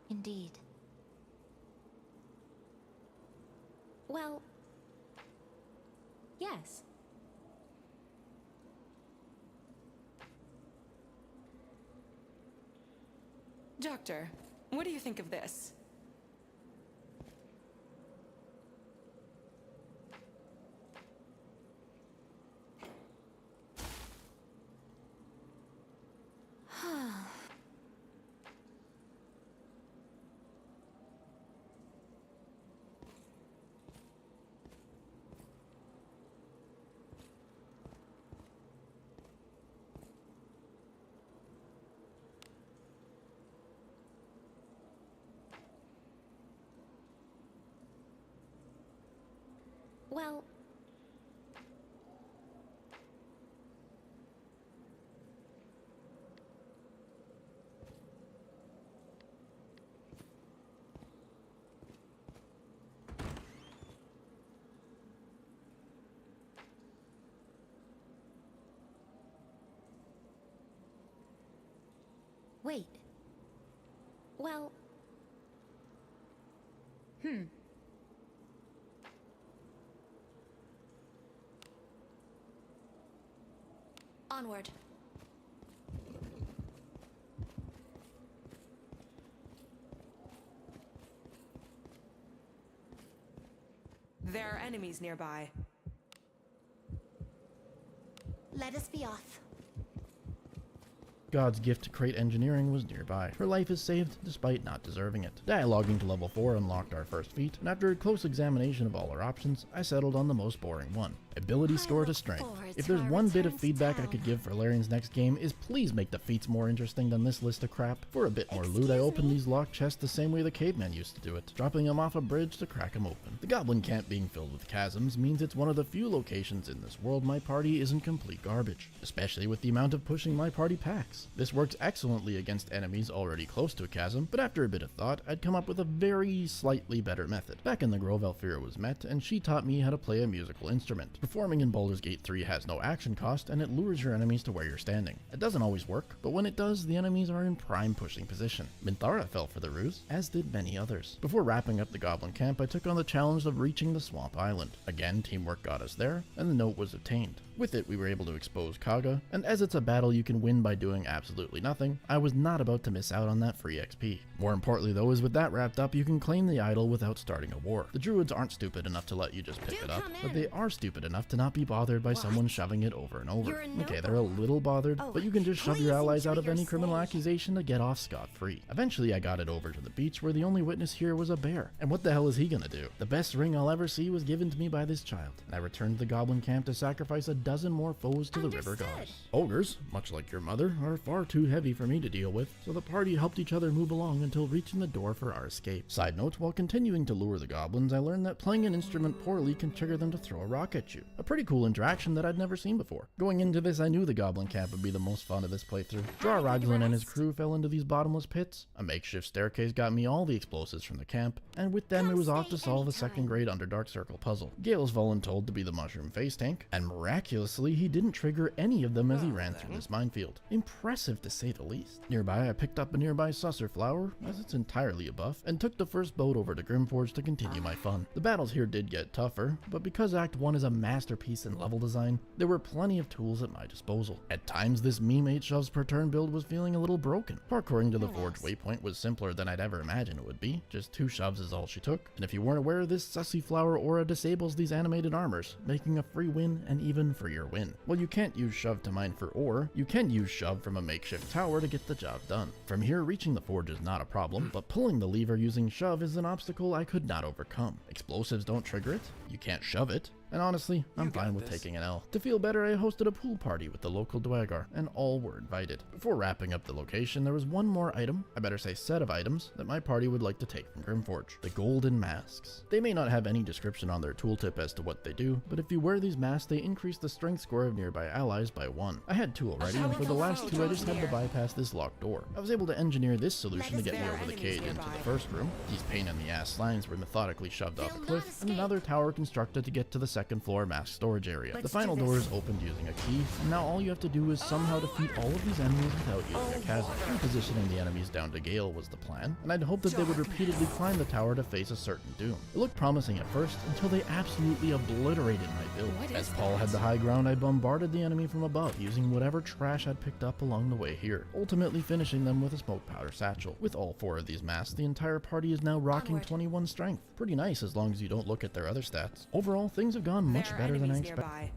Indeed. Well, yes. Doctor, what do you think of this? Well, wait. Well, onward. There are enemies nearby. Let us be off. God's gift to crate engineering was nearby. Her life is saved despite not deserving it. Dialoguing to level 4 unlocked our first feat, and after a close examination of all our options, I settled on the most boring one. Ability score to strength. If there's one bit of feedback I could give for Larian's next game is please make the feats more interesting than this list of crap. For a bit more loot, I opened these locked chests the same way the caveman used to do it, dropping them off a bridge to crack them open. The goblin camp being filled with chasms means it's one of the few locations in this world my party isn't complete garbage, especially with the amount of pushing my party packs. This works excellently against enemies already close to a chasm, but after a bit of thought, I'd come up with a very slightly better method. Back in the Grove, Alfira was met, and she taught me how to play a musical instrument. Performing in Baldur's Gate 3 has no action cost, and it lures your enemies to where you're standing. It doesn't always work, but when it does, the enemies are in prime pushing position. Minthara fell for the ruse, as did many others. Before wrapping up the goblin camp, I took on the challenge of reaching the Swamp Island. Again, teamwork got us there, and the note was obtained. With it, we were able to expose Kaga, and as it's a battle you can win by doing absolutely nothing, I was not about to miss out on that free XP. More importantly though is with that wrapped up, you can claim the idol without starting a war. The druids aren't stupid enough to let you just pick it up, but they are stupid enough to not be bothered by someone shoving it over and over. Okay, they're a little bothered, but you can just shove your allies out of any criminal accusation to get off scot-free. Eventually I got it over to the beach where the only witness here was a bear. And what the hell is he gonna do? The best ring I'll ever see was given to me by this child, and I returned to the goblin camp to sacrifice a dozen more foes to the river gods. Ogres, much like your mother, are far too heavy for me to deal with, so the party helped each other move along until reaching the door for our escape. Side note, while continuing to lure the goblins, I learned that playing an instrument poorly can trigger them to throw a rock at you. A pretty cool interaction that I'd never seen before. Going into this, I knew the goblin camp would be the most fun of this playthrough. Draw Raglan and his crew fell into these bottomless pits, a makeshift staircase got me all the explosives from the camp, and with them it was off to solve a second grade Underdark Circle puzzle. Gale's voluntold to be the mushroom face tank, and miraculously he didn't trigger any of them as he ran through this minefield. Impressive to say the least. Nearby I picked up a nearby susser flower, as it's entirely a buff, and took the first boat over to Grimforge to continue my fun. The battles here did get tougher, but because Act 1 is a masterpiece in level design, there were plenty of tools at my disposal. At times this meme 8 shoves per turn build was feeling a little broken. Parkouring to the Forge waypoint was simpler than I'd ever imagined it would be, just 2 shoves is all she took, and if you weren't aware, this sussy flower aura disables these animated armors, making a free win an even freer win. Well, you can't use shove to mine for ore, you can use shove from a makeshift tower to get the job done. From here, reaching the forge is not a problem, but pulling the lever using shove is an obstacle I could not overcome. Explosives don't trigger it, you can't shove it, and honestly, I'm fine with taking an L. To feel better, I hosted a pool party with the local Dwagar, and all were invited. Before wrapping up the location, there was one more item, I better say set of items, that my party would like to take from Grimforge. The golden masks. They may not have any description on their tooltip as to what they do, but if you wear these masks, they increase the strength score of nearby allies by 1. I had 2 already, and for the last 2 I just had to bypass this locked door. I was able to engineer this solution to get me over the cage into the first room. These pain-in-the-ass slimes were methodically shoved off a cliff, and another tower constructed to get to the second floor mask storage area. The final door is opened using a key, and now all you have to do is somehow defeat all of these enemies without using a chasm. Repositioning the enemies down to Gale was the plan, and I'd hoped that they would repeatedly climb the tower to face a certain doom. It looked promising at first, until they absolutely obliterated my build. As Paul had the high ground, I bombarded the enemy from above, using whatever trash I'd picked up along the way here, ultimately finishing them with a smoke powder satchel. With all 4 of these masks, the entire party is now rocking 21 strength. Pretty nice as long as you don't look at their other stats. Overall, things have gone much better than I expected.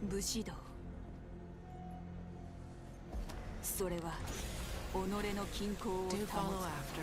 Bushido. Do follow after.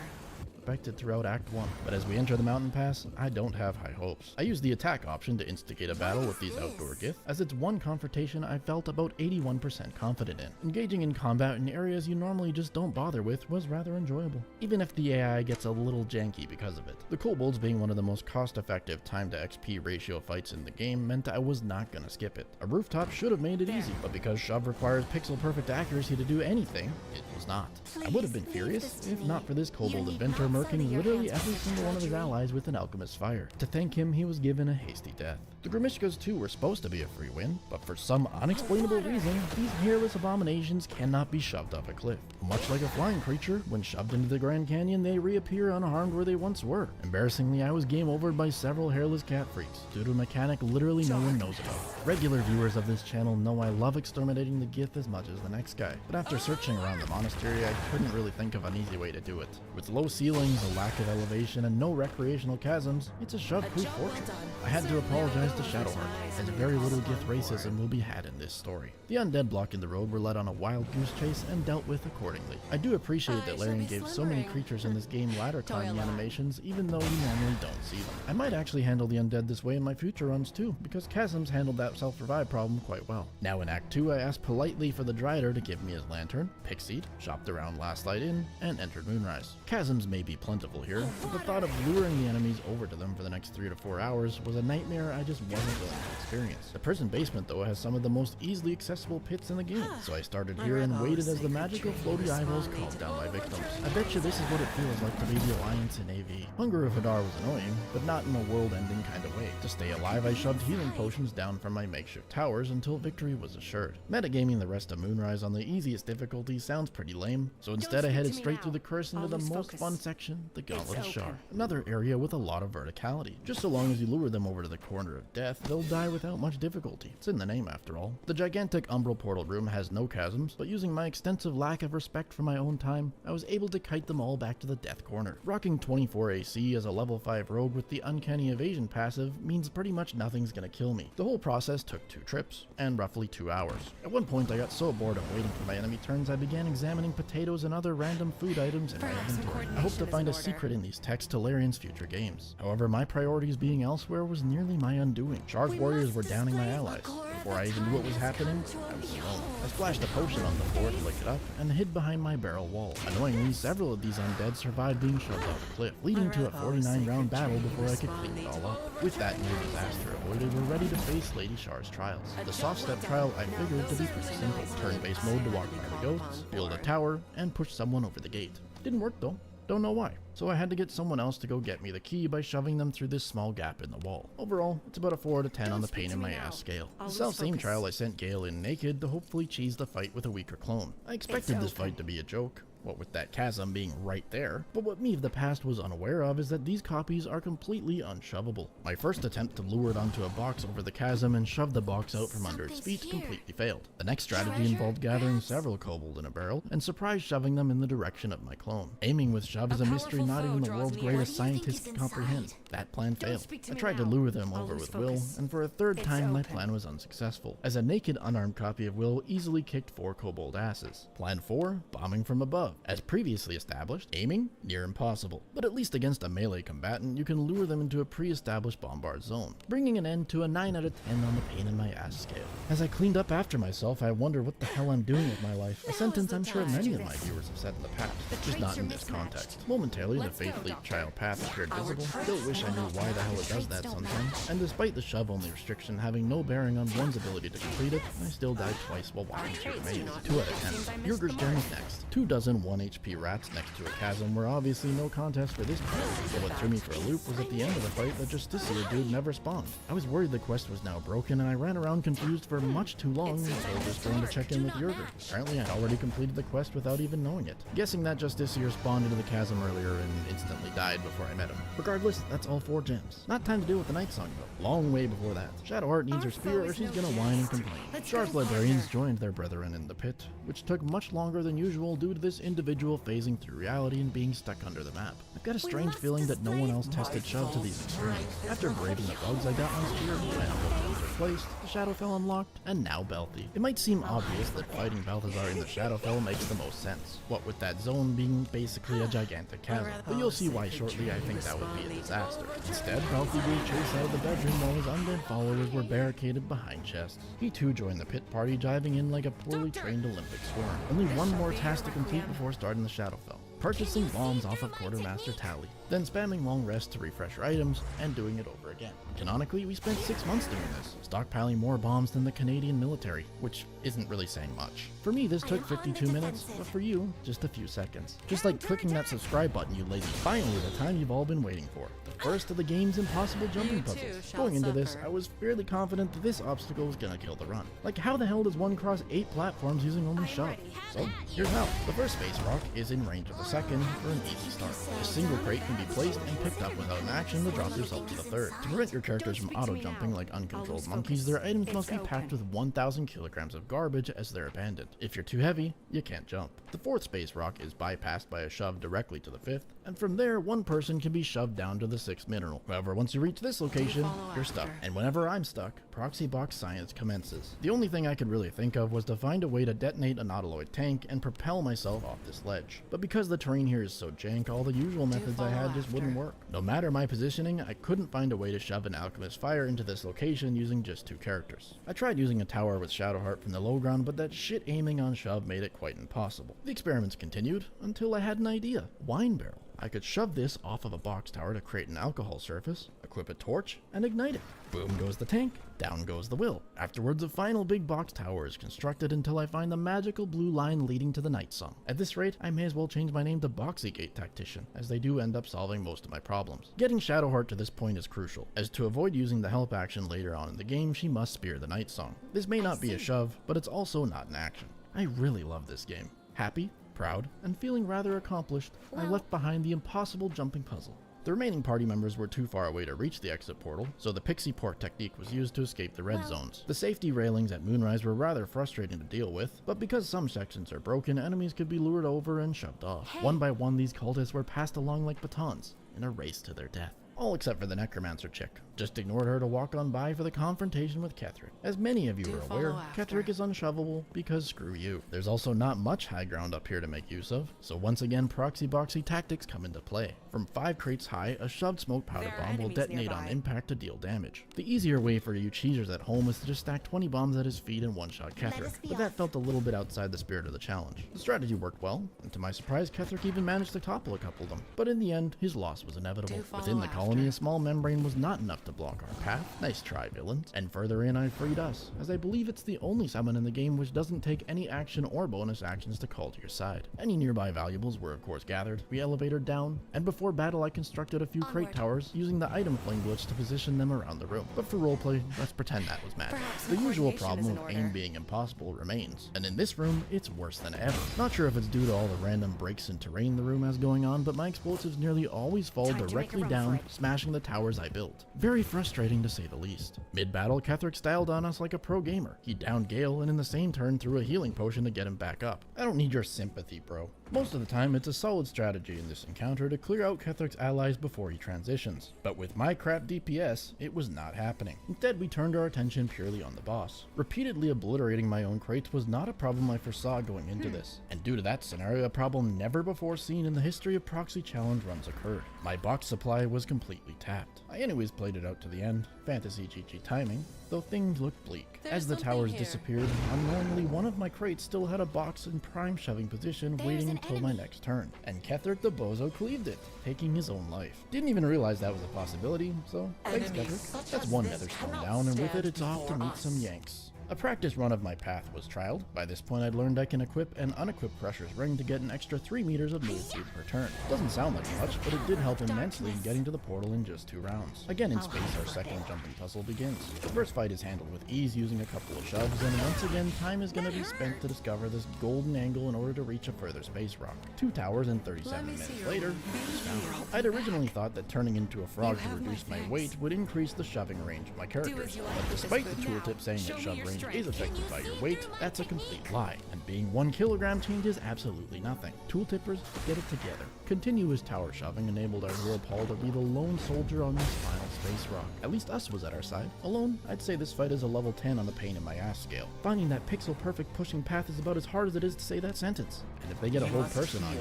Expected throughout Act 1, but as we enter the mountain pass, I don't have high hopes. I used the attack option to instigate a battle with these outdoor gith, as it's one confrontation I felt about 81% confident in. Engaging in combat in areas you normally just don't bother with was rather enjoyable, even if the AI gets a little janky because of it. The kobolds being one of the most cost-effective time to XP ratio fights in the game meant I was not gonna skip it. A rooftop should have made it easy, but because shove requires pixel-perfect accuracy to do anything, it was not. I would have been furious if not for this kobold inventor murking literally every single one of his allies with an alchemist's fire. To thank him, he was given a hasty death. The Grimishkas too were supposed to be a free win, but for some unexplainable reason, these hairless abominations cannot be shoved off a cliff. Much like a flying creature, when shoved into the Grand Canyon, they reappear unharmed where they once were. Embarrassingly, I was game overed by several hairless cat freaks, due to a mechanic literally no one knows about. Regular viewers of this channel know I love exterminating the Gith as much as the next guy, but after searching around the monastery, I couldn't really think of an easy way to do it. With low ceilings ceilings, a lack of elevation, and no recreational chasms, it's a shove-proof fortress. I had to apologize to Shadowheart, as very little gift racism will be had in this story. The undead blocking the road were led on a wild goose chase and dealt with accordingly. I do appreciate that Larian gave so many creatures in this game ladder climbing animations, even though we normally don't see them. I might actually handle the undead this way in my future runs too, because chasms handled that self-revive problem quite well. Now in Act 2, I asked politely for the Drider to give me his lantern, pixied, shopped around Last Light Inn, and entered Moonrise. Chasms may be plentiful here, but the thought of luring the enemies over to them for the next 3 to 4 hours was a nightmare I just wasn't willing to experience. The prison basement though has some of the most easily accessible pits in the game, so I started here and waited as the magical floaty eyeballs called down my victims. I bet you this is what it feels like to be the Alliance in AV. Hunger of Hadar was annoying, but not in a world-ending kind of way. To stay alive, I shoved healing potions down from my makeshift towers until victory was assured. Metagaming the rest of Moonrise on the easiest difficulty sounds pretty lame, so instead I headed straight through the curse into the most fun section, the Gauntlet of Shar. Another area with a lot of verticality. Just so long as you lure them over to the corner of death, they'll die without much difficulty. It's in the name after all. The gigantic umbral portal room has no chasms, but using my extensive lack of respect for my own time, I was able to kite them all back to the death corner. Rocking 24 AC as a level 5 rogue with the uncanny evasion passive means pretty much nothing's gonna kill me. The whole process took 2 trips, and roughly 2 hours. At one point I got so bored of waiting for my enemy turns I began examining potatoes and other random food items in my inventory. I hope to find a secret in these texts to Larian's future games. However, my priorities being elsewhere was nearly my undoing. Shar's warriors were downing my allies. Before I even knew what was happening, I was alone. I splashed a potion on the floor to lick it up and hid behind my barrel wall. Annoyingly, several of these undead survived being shoved off a cliff, leading to a 49-round battle before I could clean it all up. With that near disaster avoided, we're ready to face Lady Shar's trials. The soft step trial I figured to be pretty simple. Turn-based mode to walk by the goats, build a tower, and push someone over the gate. Didn't work though. Don't know why. So I had to get someone else to go get me the key by shoving them through this small gap in the wall. Overall, it's about a 4 out of 10 on the pain in my ass scale. The self-same trial I sent Gale in naked to hopefully cheese the fight with a weaker clone. I expected this fight to be a joke, what with that chasm being right there, but what me of the past was unaware of is that these copies are completely unshovable. My first attempt to lure it onto a box over the chasm and shove the box out from under its feet completely failed. The next strategy involved gathering several kobold in a barrel and surprise shoving them in the direction of my clone. Aiming with shove is a mystery not even the world's greatest scientists can comprehend. That plan failed. I tried to lure them over with Will, and for a third time my plan was unsuccessful, as a naked unarmed copy of Will easily kicked 4 kobold asses. Plan 4, bombing from above. As previously established, aiming, near impossible, but at least against a melee combatant you can lure them into a pre-established bombard zone, bringing an end to a 9 out of 10 on the pain in my ass scale. As I cleaned up after myself, I wonder what the hell I'm doing with my life, a sentence I'm sure many of my viewers have said in the past, just not in this context. Momentarily, the Faith Leap child path appeared visible. Still wish I knew why the hell it does that sometimes, and despite the shove-only restriction having no bearing on one's ability to complete it, I still died twice while walking through the maze. 2 out of 10. Yurger's journey's next. 2 dozen 1 HP rats next to a chasm were obviously no contest for this part, but what threw me for a loop was at the end of the fight the Justiciar dude never spawned. I was worried the quest was now broken and I ran around confused for much too long until just going to check in with Yurger. Apparently I'd already completed the quest without even knowing it. Guessing that Justiciar spawned into the chasm earlier and instantly died before I met him. Regardless, that's all 4 gems. Not time to deal with the Night Song though. Long way before that. Shadowheart needs her spear or she's gonna whine and complain. Shar's librarians joined their brethren in the pit, which took much longer than usual due to this individual phasing through reality and being stuck under the map. I've got a strange feeling that no one else tested shove to these extremes. After braving the bugs, I got my spear, my umbrella was replaced, the Shadowfell unlocked, and now Belthy. It might seem obvious that fighting Balthazar in the Shadowfell makes the most sense, what with that zone being basically a gigantic chasm, but you'll see why shortly I think that would be a disaster. Instead, Belthy gave chase out of the bedroom while his undead followers were barricaded behind chests. He too joined the pit party, diving in like a poorly trained Olympic swarm. Only one more task to complete before starting the Shadowfell. Purchasing bombs off of Quartermaster Tally, then spamming long rests to refresh your items, and doing it over again. Canonically, we spent 6 months doing this, stockpiling more bombs than the Canadian military, which isn't really saying much. For me, this took 52 minutes, but for you, just a few seconds. Just like clicking that subscribe button, you lazy. Finally, the time you've all been waiting for. The first of the game's impossible jumping puzzles. Going into this, I was fairly confident that this obstacle was gonna kill the run. Like, how the hell does one cross 8 platforms using only shove? So, here's how. The first space rock is in range of the second for an easy start. A single crate can can be placed and picked up without an action to drop yourself to the third. To prevent your characters from auto-jumping like uncontrolled monkeys, their items must be packed with 1,000 kilograms of garbage as they're abandoned. If you're too heavy, you can't jump. The fourth space rock is bypassed by a shove directly to the fifth, and from there, one person can be shoved down to the sixth mineral. However, once you reach this location, you're stuck. And whenever I'm stuck, proxy box science commences. The only thing I could really think of was to find a way to detonate a nautiloid tank and propel myself off this ledge. But because the terrain here is so jank, all the usual methods I had just wouldn't work. No matter my positioning, I couldn't find a way to shove an alchemist fire into this location using just 2 characters. I tried using a tower with Shadowheart from the low ground, but that shit aiming on shove made it quite impossible. The experiments continued until I had an idea. Wine barrel. I could shove this off of a box tower to create an alcohol surface, equip a torch, and ignite it. Boom goes the tank, down goes the will. Afterwards, a final big box tower is constructed until I find the magical blue line leading to the Night Song. At this rate, I may as well change my name to Boxygate Tactician, as they do end up solving most of my problems. Getting Shadowheart to this point is crucial, as to avoid using the help action later on in the game, she must spear the Night Song. This may not be a shove, but it's also not an action. I really love this game. Happy, proud, and feeling rather accomplished, I left behind the impossible jumping puzzle. The remaining party members were too far away to reach the exit portal, so the pixie port technique was used to escape the red zones. The safety railings at Moonrise were rather frustrating to deal with, but because some sections are broken, enemies could be lured over and shoved off. One by one, these cultists were passed along like batons, in a race to their death. All except for the necromancer chick. Just ignored her to walk on by for the confrontation with Ketherick. As many of you are aware, Ketherick is unshovable because screw you. There's also not much high ground up here to make use of, so once again proxy boxy tactics come into play. From 5 crates high, a shoved smoke powder bomb will detonate on impact to deal damage. The easier way for you cheesers at home is to just stack 20 bombs at his feet and one-shot Ketherick, but that felt a little bit outside the spirit of the challenge. The strategy worked well, and to my surprise, Ketherick even managed to topple a couple of them, but in the end, his loss was inevitable. Within the colony, a small membrane was not enough to block our path. Nice try, villains. And further in, I freed us, as I believe it's the only summon in the game which doesn't take any action or bonus actions to call to your side. Any nearby valuables were of course gathered, we elevatored down, and before battle I constructed a few crate towers using the item flame glitch to position them around the room. But for roleplay, let's pretend that was magic. The usual problem of aim being impossible remains, and in this room, it's worse than ever. Not sure if it's due to all the random breaks in terrain the room has going on, but my explosives nearly always fall directly down, smashing the towers I built. Very frustrating to say the least. Mid-battle, Ketherick styled on us like a pro gamer. He downed Gale and in the same turn threw a healing potion to get him back up. I don't need your sympathy, bro. Most of the time, it's a solid strategy in this encounter to clear out Ketherick's allies before he transitions. But with my crap DPS, it was not happening. Instead, we turned our attention purely on the boss. Repeatedly obliterating my own crates was not a problem I foresaw going into this, and due to that scenario, a problem never before seen in the history of proxy challenge runs occurred. My box supply was completely tapped. I anyways played it out to the end, fantasy GG timing, though things looked bleak. As the towers disappeared, unknowingly one of my crates still had a box in prime shoving position waiting until my next turn, and Ketherick the bozo cleaved it, taking his own life. Didn't even realize that was a possibility, so thanks Ketherick. That's one nether stone down, and with it it's off to meet some Yanks. A practice run of my path was trialed. By this point I'd learned I can equip and unequip Crusher's Ring to get an extra 3 meters of move speed per turn. Doesn't sound like much, but it did help immensely in getting to the portal in just 2 rounds. Again in space, our second jumping puzzle begins. The first fight is handled with ease using a couple of shoves, and once again time is going to be spent to discover this golden angle in order to reach a further space rock. 2 towers and 37 minutes later, it's found. I'd originally thought that turning into a frog to reduce my weight would increase the shoving range of my characters, but despite the tooltip saying that shove range is affected by your weight, that's a complete lie, and being 1 kilogram changes absolutely nothing. Tooltippers, get it together. Continuous tower shoving enabled our hero Paul to be the lone soldier on this final space rock. At least us was at our side. Alone, I'd say this fight is a level 10 on the pain in my ass scale. Finding that pixel perfect pushing path is about as hard as it is to say that sentence. And if they get a whole person on you,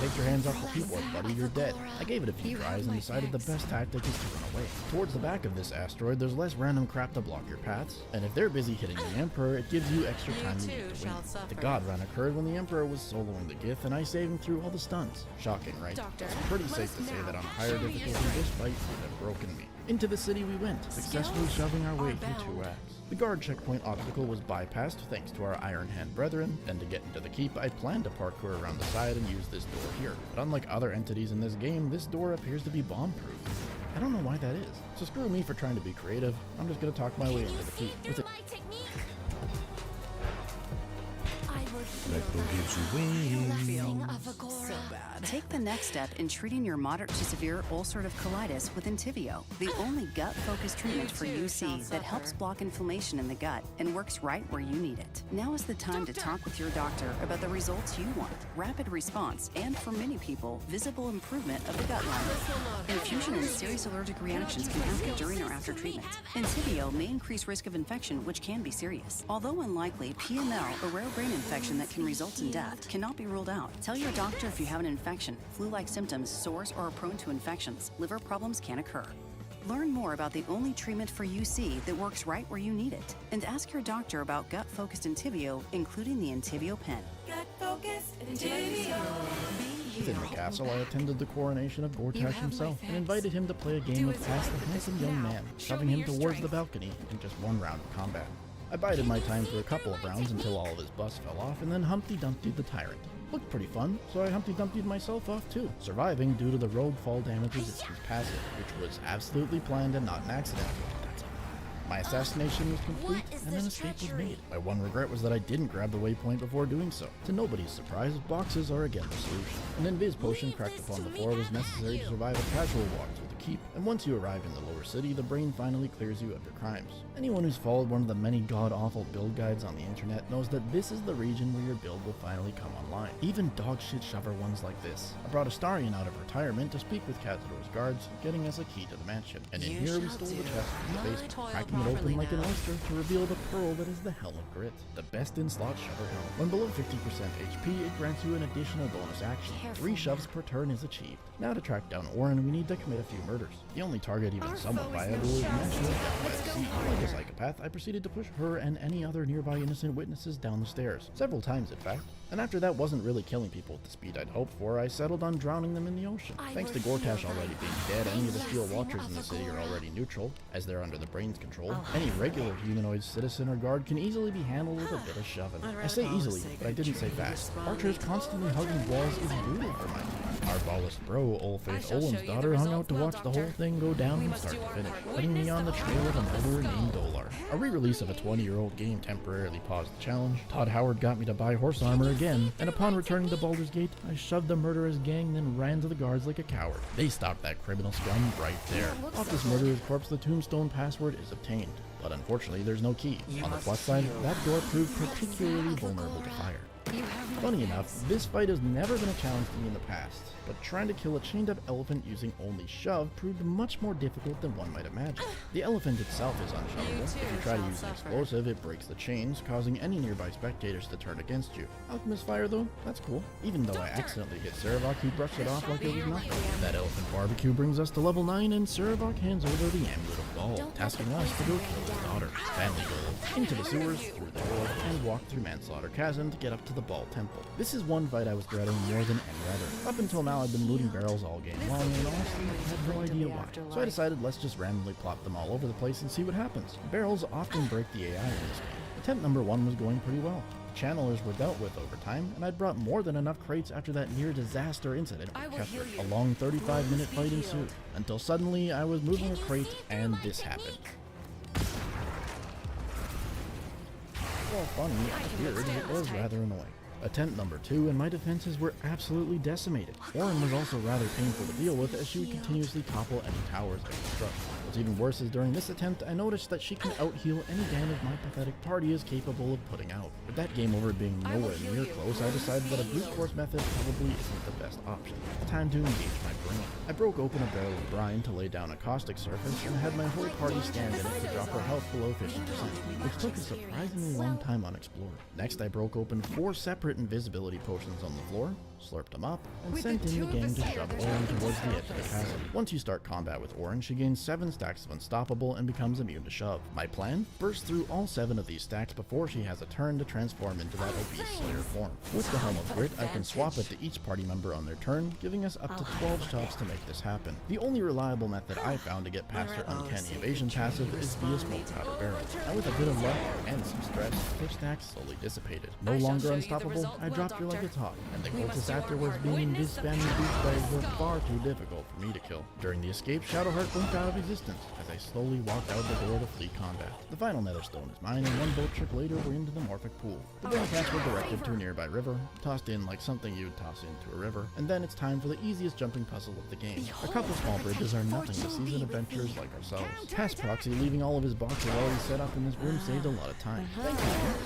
take your hands off the keyboard, buddy, you're dead. I gave it a few tries and decided the best tactic is to run away. Towards the back of this asteroid, there's less random crap to block your paths, and if they're busy hitting the Emperor, it gives you extra time you need to win. The God Run occurred when the Emperor was soloing the Gith, and I saved him through all the stuns. Shocking, right? It's pretty safe to say that on higher difficulty, this fight would have broken me. Into the city we went, successfully shoving our way through 2 acts. The guard checkpoint obstacle was bypassed thanks to our Iron Hand brethren. Then to get into the keep, I planned to parkour around the side and use this door here. But unlike other entities in this game, this door appears to be bomb-proof. I don't know why that is. So screw me for trying to be creative. I'm just gonna talk my way into the keep. With it. I will Rectal gives you wings. So bad. Take the next step in treating your moderate to severe ulcerative colitis with Entyvio, the only gut-focused treatment for UC that helps block inflammation in the gut and works right where you need it. Now is the time to talk with your doctor about the results you want, rapid response, and for many people, visible improvement of the gut lining. Infusion and serious allergic reactions can happen during or after treatment. Entyvio may increase risk of infection, which can be serious. Although unlikely, PML, a rare brain infection that can result in death, cannot be ruled out. Tell your doctor if you have an infection, flu-like symptoms, sores, or are prone to infections. Liver problems can occur. Learn more about the only treatment for UC that works right where you need it. And ask your doctor about gut-focused Entyvio, including the Entyvio pen. Gut-focused Entyvio. Within the castle, I attended the coronation of Gortash himself and invited him to play a game of Pass the Handsome Young Man, shoving him towards the balcony in just one round of combat. I bided my time for a couple of rounds until all of his bust fell off, and then Humpty Dumpty'd the tyrant. Looked pretty fun, so I Humpty Dumpty'd myself off too, surviving due to the rogue fall damage resistance passive, which was absolutely planned and not an accident. My assassination was complete, and an escape was made. My one regret was that I didn't grab the waypoint before doing so. To nobody's surprise, boxes are again the solution. An invis potion cracked upon the floor was necessary to survive a casual walk through the keep, and once you arrive in the lower city, the brain finally clears you of your crimes. Anyone who's followed one of the many god-awful build guides on the internet knows that this is the region where your build will finally come online. Even dogshit shover ones like this. I brought Astarion out of retirement to speak with Cazador's guards, getting us a key to the mansion. And in here we stole the chest from the basement, cracking it open like an oyster to reveal the pearl that is the Helm of Grit, the best in slot shover helm. When below 50% HP, it grants you an additional bonus action. 3 shoves per turn is achieved. Now to track down Orin, we need to commit a few murders. The only target even somewhat viable is Mantua down by the sea. Like a psychopath, I proceeded to push her and any other nearby innocent witnesses down the stairs. Several times, in fact. And after that wasn't really killing people at the speed I'd hoped for, I settled on drowning them in the ocean. Thanks to Gortash already being dead, any of the Steel Watchers in the city are already neutral, as they're under the brain's control. Any regular humanoid citizen or guard can easily be handled with a bit of shoving. I say easily, but I didn't say fast. Archers constantly hugging walls is brutal for my team. Our ballast bro, Old Faith Olin's daughter, hung out to watch the whole thing go down from start to finish, putting me on the trail of a murderer named Dolar. A re-release of a 20-year-old game temporarily paused the challenge. Todd Howard got me to buy horse armor again, and upon returning to Baldur's Gate, I shoved the murderer's gang, then ran to the guards like a coward. They stopped that criminal scum right there. Off this murderer's corpse, the tombstone password is obtained, but unfortunately there's no key. On the plus side, that door proved particularly vulnerable to fire. Funny enough, this fight has never been a challenge to me in the past, but trying to kill a chained-up elephant using only shove proved much more difficult than one might imagine. The elephant itself is unshovable. If you try to use an explosive, it breaks the chains, causing any nearby spectators to turn against you. Alchemist fire though, that's cool. Even though I accidentally hit Sarevok, he brushed it off like it was nothing. That elephant barbecue brings us to level 9, and Sarevok hands over the Amulet of Ball, tasking us to go kill his daughter. Family goal. Into the sewers, through the door, and walk through Manslaughter Chasm to get up to the Ball Temple. This is one fight I was dreading more than any other. Up until now, I've been looting barrels all game long, and honestly, I had no idea why. So I decided let's just randomly plop them all over the place and see what happens. Barrels often break the AI in this game. Attempt number 1 was going pretty well. Channelers were dealt with over time, and I'd brought more than enough crates after that near-disaster incident with Ketheric. A long 35-minute fight ensued, until suddenly I was moving a crate, and this happened. Well, funny, it appeared it was rather annoying. Attempt number 2, and my defenses were absolutely decimated. Orin was also rather painful to deal with, as she would continuously topple any towers I construct. What's even worse is during this attempt, I noticed that she can out-heal any damage my pathetic party is capable of putting out. With that game over being nowhere near close, I decided that a brute force method probably isn't the best option. Time to engage my brain. I broke open a barrel of brine to lay down a caustic surface, and had my whole party stand in it to drop her health below 50%, which took a surprisingly long time unexplored. Next, I broke open 4 separate invisibility potions on the floor, slurped them up, and sent in the game to shove Orin towards the edge of the chasm. Once you start combat with Orin, she gains 7 stacks of Unstoppable and becomes immune to shove. My plan? Burst through all 7 of these stacks before she has a turn to transform into that obese Slayer form. With the Helm of Grit, I can swap it to each party member on their turn, giving us up to 12 shots to make this happen. The only reliable method I found to get past her uncanny evasion passive is via smoke powder barrel. Now with a bit of luck and some stress, her stacks slowly dissipated. No longer unstoppable, I dropped her like it's hot, and the cultists afterwards being invis spamming douchebags were far too difficult for me to kill. During the escape, Shadowheart blinked out of existence, bombardments as I slowly walked out the door to flee combat. The final nether stone is mine, and one boat trip later we're into the Morphic Pool. The brain cats were directed to a nearby river, tossed in like something you'd toss into a river, and then it's time for the easiest jumping puzzle of the game. A couple small bridges are nothing to seasoned adventurers like ourselves. Past Proxy leaving all of his boxes already set up in this room saved a lot of time. Thank you.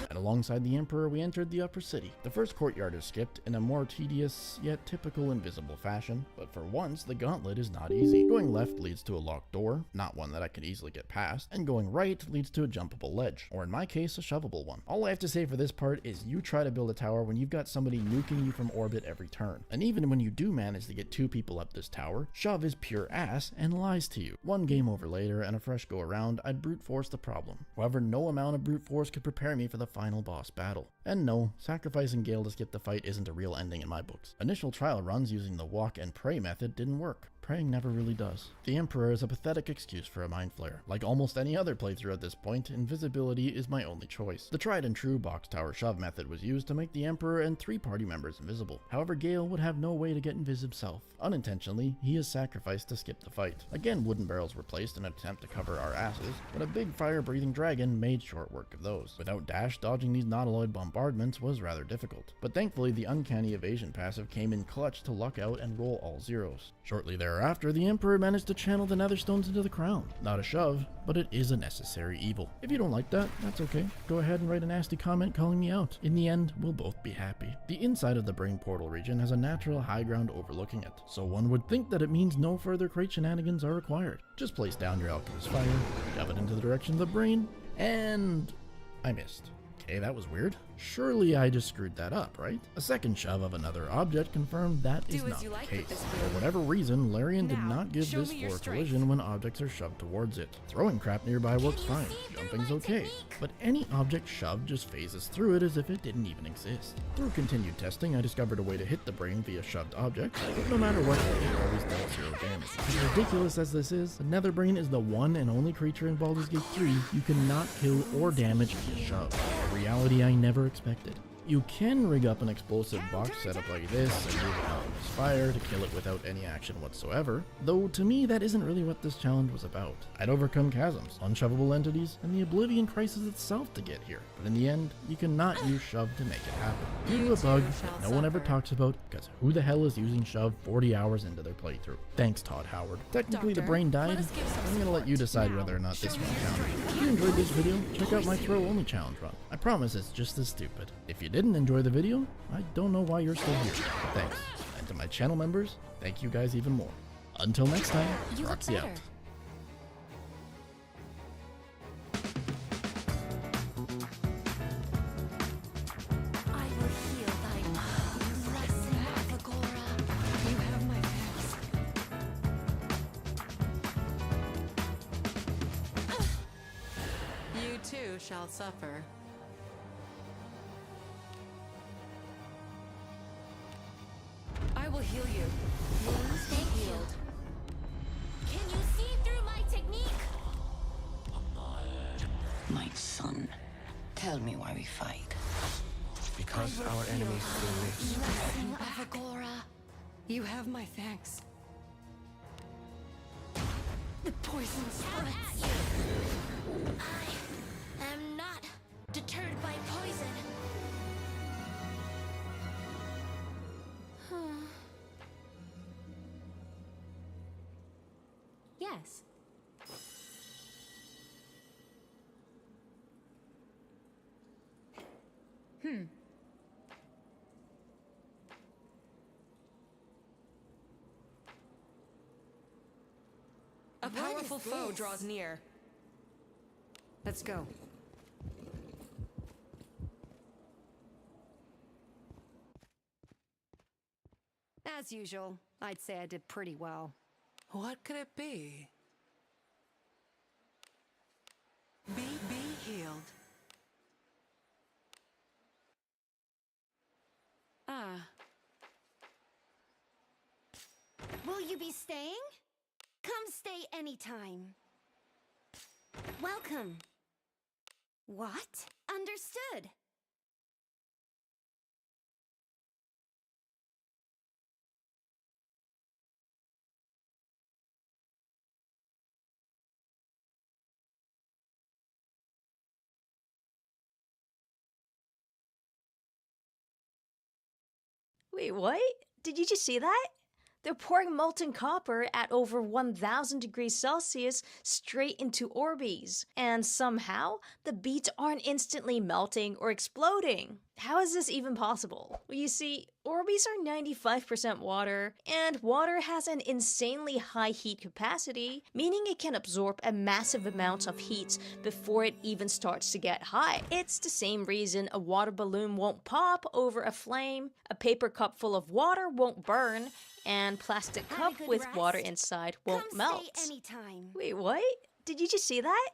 And alongside the Emperor we entered the Upper City. The first courtyard is skipped in a more tedious yet typical invisible fashion, but for once the gauntlet is not easy. Going left leads to a locked door, not one that I could easily get past, and going right leads to a jumpable ledge, or in my case a shovable one. All I have to say for this part is you try to build a tower when you've got somebody nuking you from orbit every turn. And even when you do manage to get 2 people up this tower, Shove is pure ass and lies to you. One game over later and a fresh go around, I'd brute force the problem. However, no amount of brute force could prepare me for the final boss battle. And no, sacrificing Gale to skip the fight isn't a real ending in my books. Initial trial runs using the walk and pray method didn't work. Praying never really does. The Emperor is a pathetic excuse for a mind flare. Like almost any other playthrough at this point, invisibility is my only choice. The tried and true box tower shove method was used to make the Emperor and 3 party members invisible. However, Gale would have no way to get invis himself. Unintentionally, he is sacrificed to skip the fight. Again, wooden barrels were placed in an attempt to cover our asses, but a big fire-breathing dragon made short work of those. Without dash, dodging these nautiloid bombardments was rather difficult. But thankfully, the uncanny evasion passive came in clutch to luck out and roll all zeros. Shortly thereafter, the Emperor managed to channel the nether stones into the crown. Not a shove, but it is a necessary evil. If you don't like that, that's okay. Go ahead and write a nasty comment calling me out. In the end, we'll both be happy. The inside of the brain portal region has a natural high ground overlooking it, so one would think that it means no further crate shenanigans are required. Just place down your alchemist fire, shove it into the direction of the brain, and I missed. Okay, that was weird. Surely I just screwed that up, right? A second shove of another object confirmed that is not the case. For whatever reason, Larian did not give this floor collision when objects are shoved towards it. Throwing crap nearby works fine, jumping's okay, but any object shoved just phases through it as if it didn't even exist. Through continued testing, I discovered a way to hit the brain via shoved objects, but no matter what, it always dealt 0 damage. As ridiculous as this is, the Nether Brain is the one and only creature in Baldur's Gate 3 you cannot kill or damage via shove. A reality I never expected. You can rig up an explosive box setup like this and move it out of his fire to kill it without any action whatsoever, though to me that isn't really what this challenge was about. I'd overcome chasms, unshovable entities, and the Oblivion Crisis itself to get here, but in the end, you cannot use shove to make it happen. Due to a bug that no one ever talks about, because who the hell is using shove 40 hours into their playthrough? Thanks, Todd Howard. Technically the brain died, I'm gonna let you decide whether or not this one counted. If you enjoyed this video, check out my throw only challenge run. I promise it's just as stupid. If you didn't enjoy the video, I don't know why you're still here. Thanks. And to my channel members, thank you guys even more. Until next time, Roxy out. You too shall suffer. I will heal you. Wounds be healed. Can you see through my technique? My son, tell me why we fight. Because our enemies still lives. Blessing of Agora. You have my thanks. The poison spreads. I am not deterred by poison. Yes. A powerful foe draws near. Let's go. As usual, I'd say I did pretty well. What could it be? Be healed. Ah. Will you be staying? Come stay anytime. Welcome. What? Understood. Wait, what? Did you just see that? They're pouring molten copper at over 1,000 degrees Celsius straight into Orbeez. And somehow, the beads aren't instantly melting or exploding. How is this even possible? Well, you see, Orbeez are 95% water, and water has an insanely high heat capacity, meaning it can absorb a massive amount of heat before it even starts to get hot. It's the same reason a water balloon won't pop over a flame, a paper cup full of water won't burn, and plastic cup with water inside won't melt. Anytime. Wait, what? Did you just see that?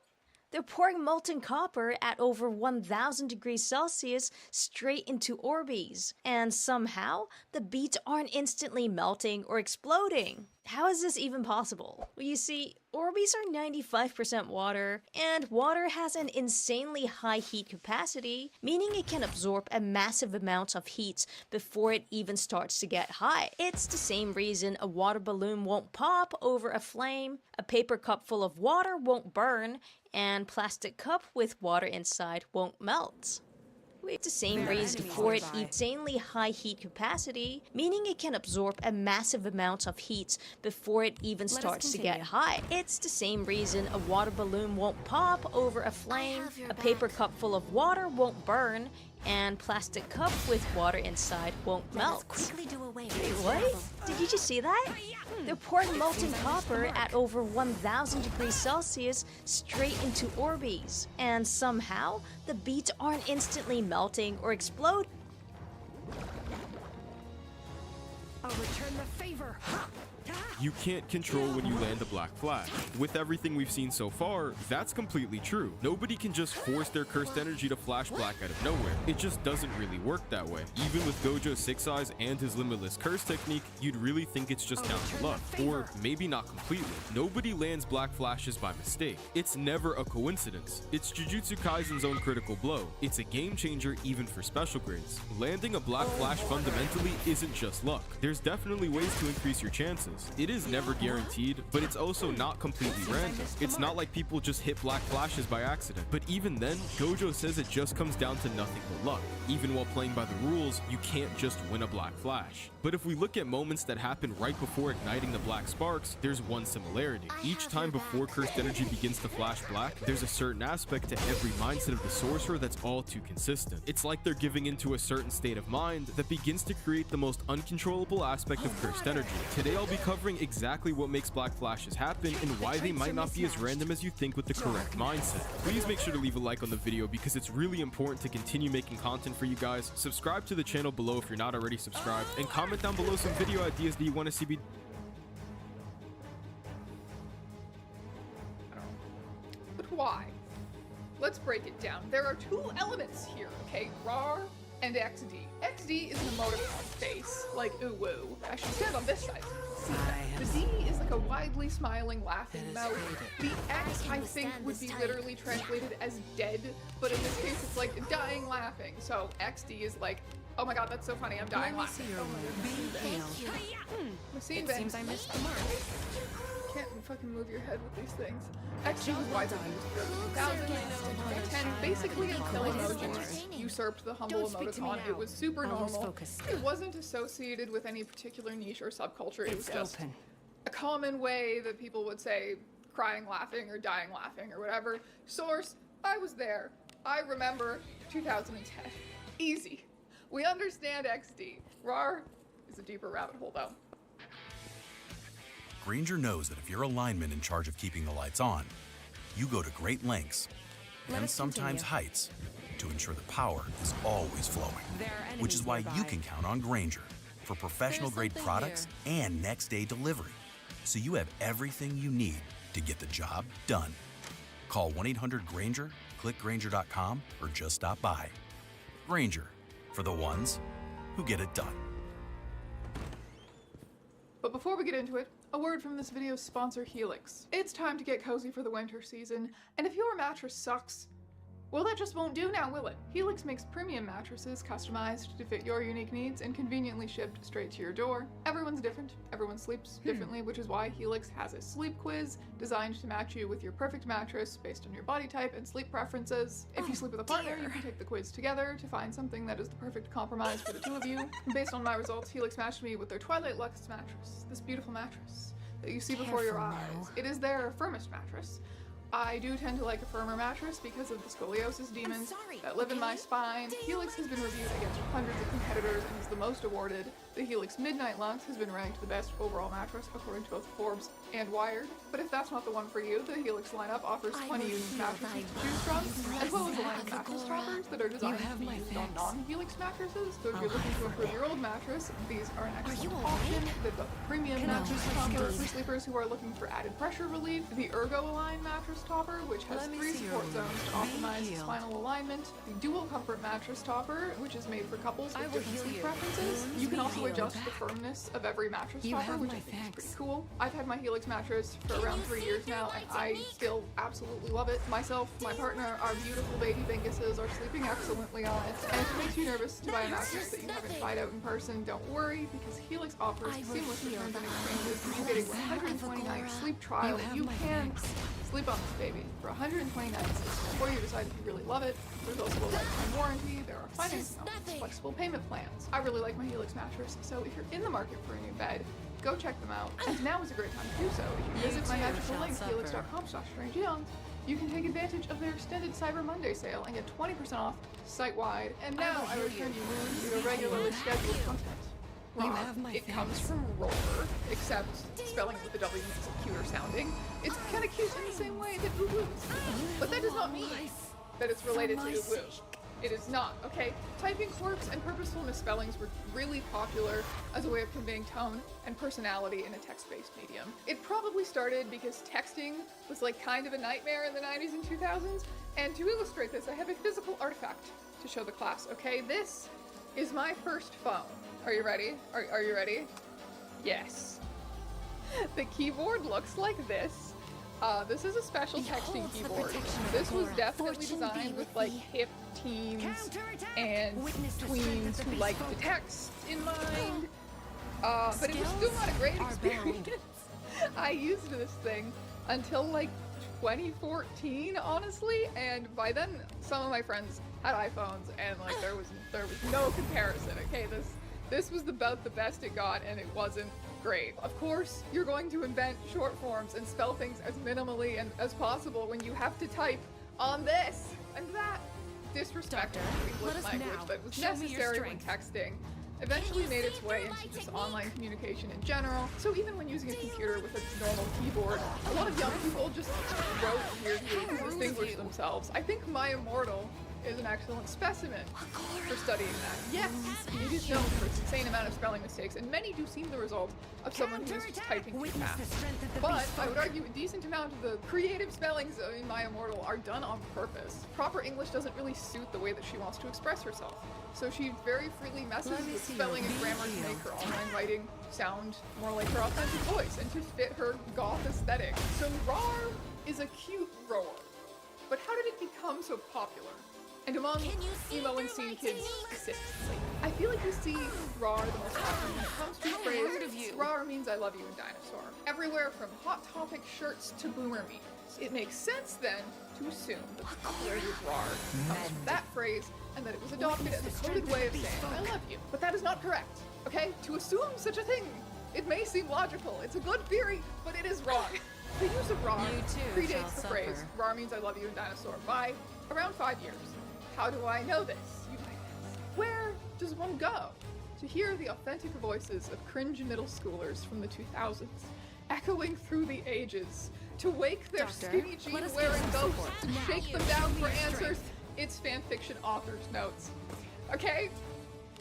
They're pouring molten copper at over 1,000 degrees Celsius straight into Orbeez. And somehow, the beads aren't instantly melting or exploding. How is this even possible? Well, you see, Orbeez are 95% water, and water has an insanely high heat capacity, meaning it can absorb a massive amount of heat before it even starts to get hot. It's the same reason a water balloon won't pop over a flame, a paper cup full of water won't burn, and plastic cup with water inside won't melt. It's the same reason for it insanely high heat capacity, meaning it can absorb a massive amount of heat before it even starts to get hot. It's the same reason a water balloon won't pop over a flame, a paper cup full of water won't burn, and plastic cup with water inside won't melt. Quickly do away Wait, with what? Did you just see that? They're pouring molten copper at over 1,000 degrees Celsius straight into Orbeez. And somehow, the beads aren't instantly melting or exploding. I'll return the favor. Ha! You can't control when you land a black flash. With everything we've seen so far, that's completely true. Nobody can just force their cursed energy to flash black out of nowhere. It just doesn't really work that way. Even with Gojo's 6 Eyes and his limitless curse technique, you'd really think it's just down to luck. Or maybe not completely. Nobody lands black flashes by mistake. It's never a coincidence. It's Jujutsu Kaisen's own critical blow. It's a game changer even for special grades. Landing a black flash fundamentally isn't just luck. There's definitely ways to increase your chances. It is never guaranteed, but it's also not completely random. It's not like people just hit black flashes by accident. But even then, Gojo says it just comes down to nothing but luck. Even while playing by the rules, you can't just win a black flash. But if we look at moments that happen right before igniting the black sparks, there's one similarity. Each time before cursed energy begins to flash black, there's a certain aspect to every mindset of the sorcerer that's all too consistent. It's like they're giving into a certain state of mind that begins to create the most uncontrollable aspect of cursed energy. Today I'll be covering exactly what makes black flashes happen and why they might not be as random as you think with the correct mindset. Please make sure to leave a like on the video because it's really important to continue making content for you guys. Subscribe to the channel below if you're not already subscribed, and comment down below some video ideas that you want to see me. But why? Let's break it down. There are two elements here, okay? RAR and XD. XD is an emoticon face, like ooh woo. I should stand on this side. The D is like a widely smiling, laughing mouth. The X, I think, would be literally translated as dead, but in this case, it's like dying laughing. So XD is like, oh my god, that's so funny, I'm dying laughing. It seems I missed the mark. Can't fucking move your head with these things. XD was widely used in the 2000s and 2010, basically until emojis usurped the humble emoticon. It was super normal. It wasn't associated with any particular niche or subculture. It was just a common way that people would say crying laughing or dying laughing or whatever. Source, I was there. I remember 2010. Easy. We understand XD. RAR is a deeper rabbit hole though. Granger knows that if you're a lineman in charge of keeping the lights on, you go to great lengths, and sometimes heights, to ensure the power is always flowing. Which is why you can count on Granger for professional-grade products and next-day delivery, so you have everything you need to get the job done. Call 1-800-GRANGER, click Granger.com, or just stop by. Granger, for the ones who get it done. But before we get into it, a word from this video's sponsor, Helix. It's time to get cozy for the winter season, and if your mattress sucks, Well, that just won't do now, will it? Helix makes premium mattresses customized to fit your unique needs and conveniently shipped straight to your door. Everyone's different. Everyone sleeps differently, which is why Helix has a sleep quiz designed to match you with your perfect mattress based on your body type and sleep preferences. If you sleep with a partner, you can take the quiz together to find something that is the perfect compromise for the two of you. Based on my results, Helix matched me with their Twilight Lux mattress, this beautiful mattress that you see before your eyes. It is their firmest mattress. I do tend to like a firmer mattress because of the scoliosis demons that live in my spine. Helix has been reviewed against hundreds of competitors and is the most awarded. The Helix Midnight Lux has been ranked the best overall mattress according to both Forbes and Wired. But if that's not the one for you, the Helix lineup offers 20 unique mattresses to choose from, as well as a line of mattress toppers that are designed to be used on non-Helix mattresses. So if you're looking to improve your old mattress, these are an excellent option. They've got the premium mattress topper for sleepers who are looking for added pressure relief, the Ergo Align mattress topper, which has 3 support zones to optimize spinal alignment, the Dual Comfort mattress topper, which is made for couples with different sleep preferences. You can also adjust the firmness of every mattress topper, which I think is pretty cool. I've had my Helix mattress for around 3 years now, and I still absolutely love it. Myself, my partner, our beautiful baby Binguses are sleeping excellently on it. And if it makes you nervous to buy a mattress that you haven't tried out in person, don't worry, because Helix offers seamless returns and exchanges. You get a 120-night sleep trial. You can sleep on this baby for 120 nights before you decide if you really love it. There's also a lifetime warranty, there are financing options, flexible payment plans. I really like my Helix mattress, so if you're in the market for a new bed, go check them out. And now is a great time to do so. If you visit my magical link, helix.com/strangeeons, you can take advantage of their extended Cyber Monday sale and get 20% off site-wide. And now I return you moon to your regularly scheduled content. It comes from roar, except spelling with the W makes it cuter sounding. It's kind of cute in the same way that woo is. But that does not mean that it's related to woo. It is not, okay? Typing quirks and purposeful misspellings were really popular as a way of conveying tone and personality in a text-based medium. It probably started because texting was like kind of a nightmare in the 90s and 2000s. And to illustrate this, I have a physical artifact to show the class, okay? This is my first phone. Are you ready? Are you ready? Yes. The keyboard looks like this. This is a special texting keyboard. This was definitely designed with like hip teens and tweens who like to text in mind. But it was still not a great experience. I used this thing until like 2014, honestly, and by then some of my friends had iPhones and like there was no comparison. Okay, this was about the best it got, and it wasn't great. Of course, you're going to invent short forms and spell things as minimally and as possible when you have to type on this and that. Disrespectful English language that was necessary when texting eventually made its way into just online communication in general. So even when using a computer with a normal keyboard, a lot of young people just wrote weirdly to distinguish themselves. I think My Immortal is an excellent specimen for studying that. Yes, it is known for its insane amount of spelling mistakes, and many do seem the result of someone who is just typing too fast. But I would argue a decent amount of the creative spellings in My Immortal are done on purpose. Proper English doesn't really suit the way that she wants to express herself, so she very freely messes with spelling and grammar to make her online writing sound more like her authentic voice and to fit her goth aesthetic. So RAR is a cute roar, but how did it become so popular? And among emo and scene kids specifically. I feel like you see RAR the most often when it comes to the phrase, RAR means I love you in Dinosaur. Everywhere from Hot Topic shirts to boomer memes. It makes sense then to assume that the popularity of RAR comes from that phrase and that it was adopted as a coded way of saying I love you. But that is not correct, okay? To assume such a thing, it may seem logical. It's a good theory, but it is wrong. The use of RAR predates the phrase RAR means I love you in Dinosaur by around 5 years. How do I know this, you might ask? Where does one go to hear the authentic voices of cringe middle schoolers from the 2000s, echoing through the ages, to wake their skinny jean-wearing ghosts and shake them down for answers? It's fanfiction author's notes. Okay?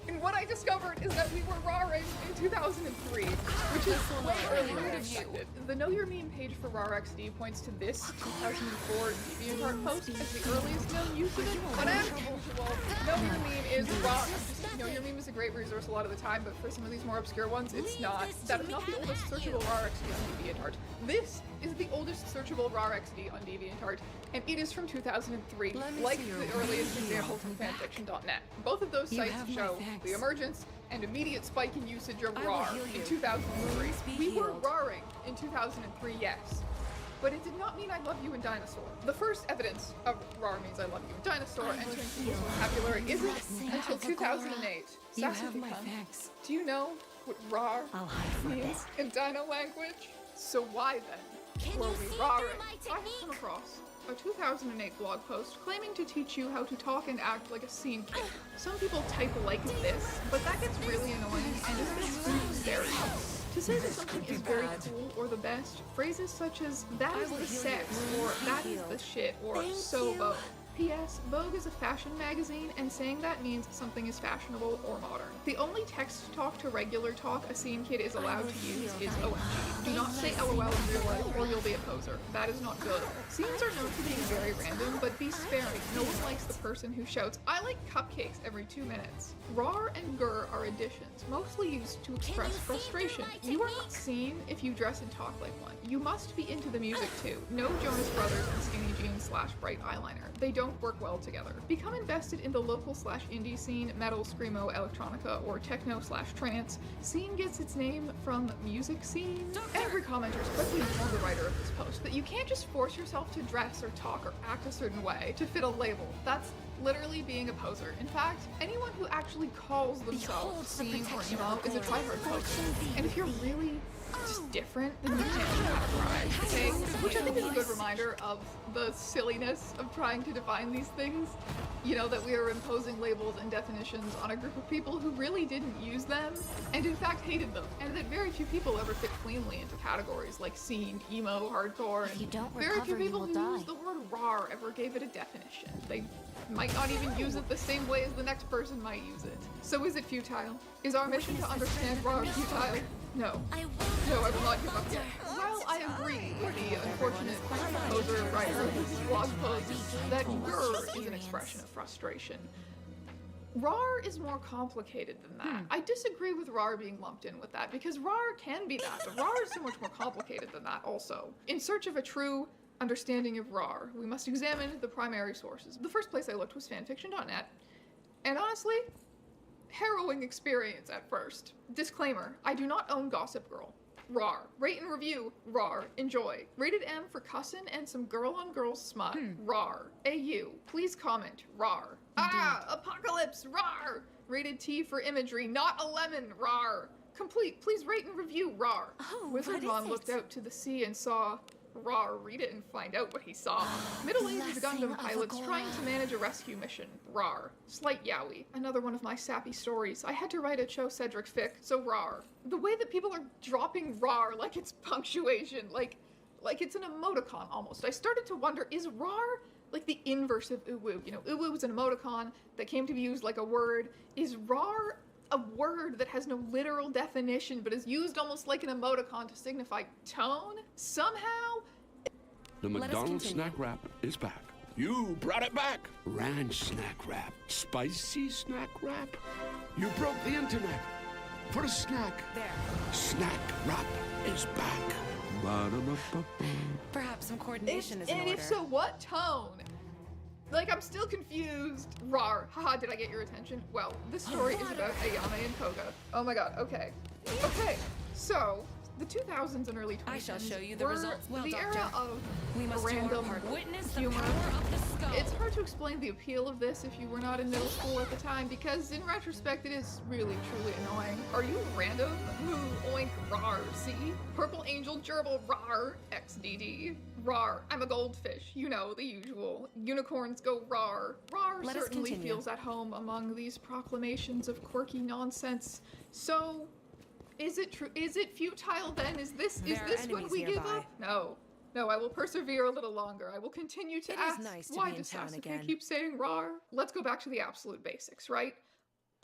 And what I discovered is that we were RARing in 2003, which is way earlier than expected. The Know Your Meme page for RARXD points to this 2004 DeviantArt post as the earliest known use of it, but as usual, Know Your Meme is wrong. Know Your Meme is a great resource a lot of the time, but for some of these more obscure ones, it's not. That is not the oldest searchable RARXD on DeviantArt. This is the oldest searchable RAR XD on DeviantArt, and it is from 2003, like the earliest example from fanfiction.net. Both of those sites show the emergence and immediate spike in usage of RAR in 2003. We were RARing in 2003, yes. But it did not mean I love you in Dinosaur. The first evidence of RAR means I love you in Dinosaur entering people's vocabulary isn't until 2008. Sassy Pecan, do you know what RAR means in Dino language? So why then were we RARing? I have come across a 2008 blog post claiming to teach you how to talk and act like a scene kid. Some people type like this, but that gets really annoying and is a bit stereotypes. To say that something is very cool or the best, phrases such as that is the sex or that is the shit or so Vogue. P.S. Vogue is a fashion magazine, and saying that means something is fashionable or modern. The only text talk to regular talk a scene kid is allowed to use is OMG. Do not say LOL in real life or you'll be a poser. That is not good. Scenes are known for being very random, but be sparing. No one likes the person who shouts, I like cupcakes every 2 minutes. RAR and GR are additions, mostly used to express frustration. You are not seen if you dress and talk like one. You must be into the music too. No Jonas Brothers and skinny jeans / bright eyeliner. They don't work well together. Become invested in the local / indie scene, metal, screamo, electronica, or techno / trance. Scene gets its name from music scene. Every commenter quickly informed the writer of this post that you can't just force yourself to dress or talk or act a certain way to fit a label. That's literally being a poser. In fact, anyone who actually calls themselves scene or emo is a tryhard poser. And if you're really just different, then you can't categorize, okay? Which I think is a good reminder of the silliness of trying to define these things. You know, that we are imposing labels and definitions on a group of people who really didn't use them, and in fact hated them. And that very few people ever fit cleanly into categories like scene, emo, hardcore, and very few people who use the word RAR ever gave it a definition. They might not even use it the same way as the next person might use it. So is it futile? Is our mission to understand RAR futile? No. No, I will not give up yet. While I agree with the unfortunate poser writer of this blog post that GR is an expression of frustration, RAR is more complicated than that. I disagree with RAR being lumped in with that, because RAR can be that, but RAR is so much more complicated than that also. In search of a true understanding of RAR, we must examine the primary sources. The first place I looked was fanfiction.net, and honestly, harrowing experience at first. Disclaimer, I do not own Gossip Girl. RAR. Rate and review. RAR. Enjoy. Rated M for cussin' and some girl-on-girl smut. RAR. AU. Please comment. RAR. Ah! Apocalypse. RAR. Rated T for imagery, not a lemon. RAR. Complete. Please rate and review. RAR. Wizardmon looked out to the sea and saw... RAR, read it and find out what he saw. Middle-aged Gundam pilots trying to manage a rescue mission. RAR. Slight yaoi. Another one of my sappy stories. I had to write a Cho Cedric fic, so RAR. The way that people are dropping RAR like it's punctuation, like it's an emoticon almost. I started to wonder, is RAR like the inverse of uwu? You know, uwu was an emoticon that came to be used like a word. Is RAR a word that has no literal definition but is used almost like an emoticon to signify tone? Somehow? The McDonald's snack wrap is back. You brought it back! Ranch snack wrap. Spicy snack wrap. You broke the internet. For a snack. There. Snack wrap is back. Ba-da-ba-ba-ba. Perhaps some coordination is in order. And if so, what tone? Like, I'm still confused. RAR. Haha, did I get your attention? Well, this story is about Ayame and Koga. Oh my god, okay. Okay, so, the 2000s and early 2010s I shall show you the results. Well, the era of we must random witness humor. The power of the skull. It's hard to explain the appeal of this if you were not in middle school at the time, because in retrospect it is really truly annoying. Are you random? Moo, oink, rar, see? Purple angel, gerbil, rar, XDD. Rar, I'm a goldfish, you know, the usual. Unicorns go rar. Rar certainly feels at home among these proclamations of quirky nonsense. So, is it true? Is it futile then? Is this when we give up? No. No, I will persevere a little longer. I will continue to ask, why does Sasuke keep saying rar? Let's go back to the absolute basics, right?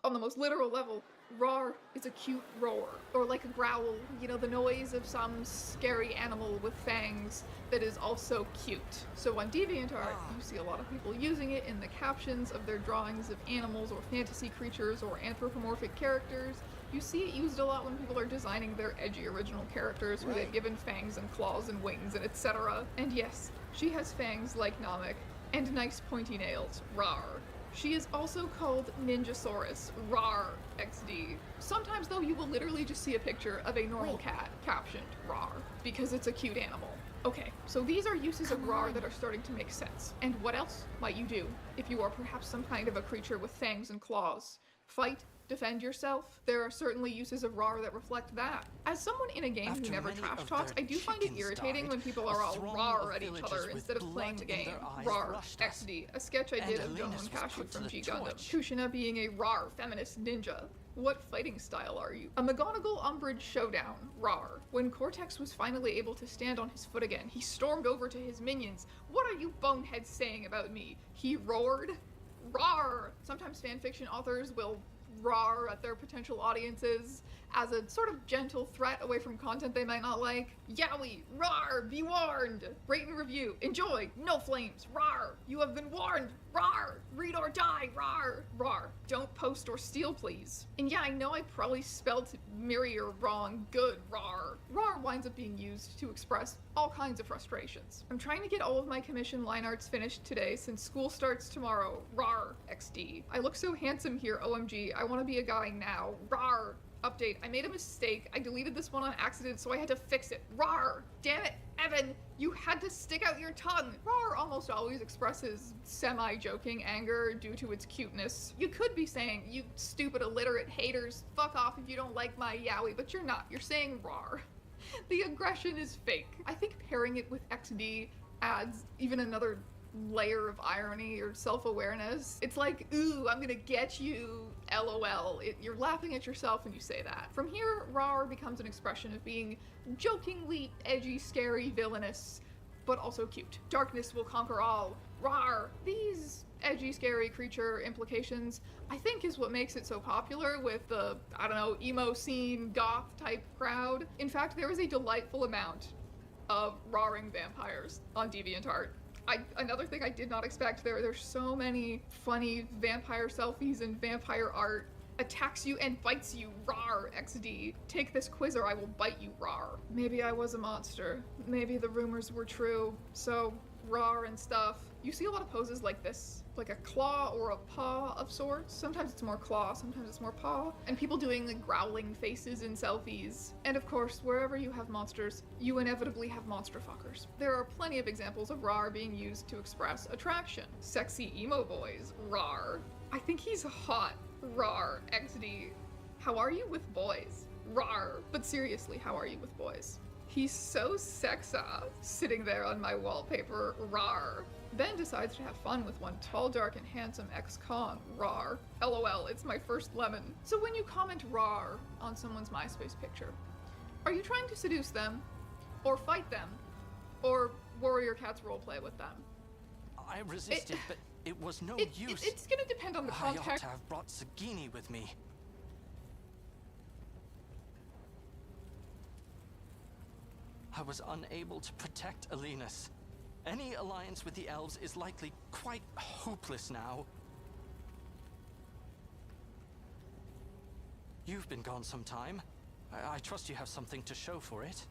On the most literal level, rar is a cute roar, or like a growl, you know, the noise of some scary animal with fangs that is also cute. So on DeviantArt, you see a lot of people using it in the captions of their drawings of animals or fantasy creatures or anthropomorphic characters, You see it used a lot when people are designing their edgy original characters who they've given fangs and claws and wings and etc. And yes, she has fangs like Namek, and nice pointy nails, rar. She is also called Ninjasaurus, rar, XD. Sometimes though you will literally just see a picture of a normal cat captioned rar, because it's a cute animal. Okay, so these are uses of rar that are starting to make sense. And what else might you do if you are perhaps some kind of a creature with fangs and claws? Fight? Defend yourself? There are certainly uses of rar that reflect that. As someone in a game who never trash talks, I do find it irritating when people are all rar at each other instead of playing the game. Rar, XD, a sketch I did of Jono and Cashew from G Gundam. Kushina being a rar feminist ninja. What fighting style are you? A McGonagall Umbridge showdown, rar. When Cortex was finally able to stand on his foot again, he stormed over to his minions. What are you boneheads saying about me? He roared, rar. Sometimes fanfiction authors will rar at their potential audiences as a sort of gentle threat away from content they might not like. Yowie, rar, be warned. Rate and review, enjoy, no flames, rar. You have been warned, rar. Read or die, rar. Rar, don't post or steal please. And yeah, I know I probably spelled Mirier wrong, good, rar. Rar winds up being used to express all kinds of frustrations. I'm trying to get all of my commission line arts finished today since school starts tomorrow, rar, XD. I look so handsome here, OMG, I want to be a guy now, rar. Update, I made a mistake. I deleted this one on accident, so I had to fix it. Rar! Damn it, Evan! You had to stick out your tongue! Rar almost always expresses semi-joking anger due to its cuteness. You could be saying, you stupid illiterate haters, fuck off if you don't like my yaoi, but you're not. You're saying rar. The aggression is fake. I think pairing it with XD adds even another layer of irony or self-awareness. It's like, ooh, I'm gonna get you, LOL. You're laughing at yourself when you say that. From here, rar becomes an expression of being jokingly edgy, scary, villainous, but also cute. Darkness will conquer all, rar. These edgy, scary creature implications, I think, is what makes it so popular with the, I don't know, emo scene, goth type crowd. In fact, there is a delightful amount of raring vampires on DeviantArt. Another thing I did not expect, there's so many funny vampire selfies and vampire art. Attacks you and bites you, rar, XD. Take this quiz or I will bite you, rar. Maybe I was a monster. Maybe the rumors were true. So, rar and stuff. You see a lot of poses like this, like a claw or a paw of sorts. Sometimes it's more claw, sometimes it's more paw. And people doing like growling faces in selfies. And of course, wherever you have monsters, you inevitably have monster fuckers. There are plenty of examples of rar being used to express attraction. Sexy emo boys, rar. I think he's hot, rar, XD. How are you with boys? Rar. But seriously, how are you with boys? He's so sexa, sitting there on my wallpaper, rar. Ben decides to have fun with one tall, dark, and handsome ex-con, rar. LOL, it's my first lemon. So when you comment rar on someone's MySpace picture, are you trying to seduce them, or fight them, or warrior cats roleplay with them? I resisted, but it was no use. It's gonna depend on the context. I ought to have brought Sagini with me. I was unable to protect Alinus. Any alliance with the elves is likely quite hopeless now. You've been gone some time. I trust you have something to show for it.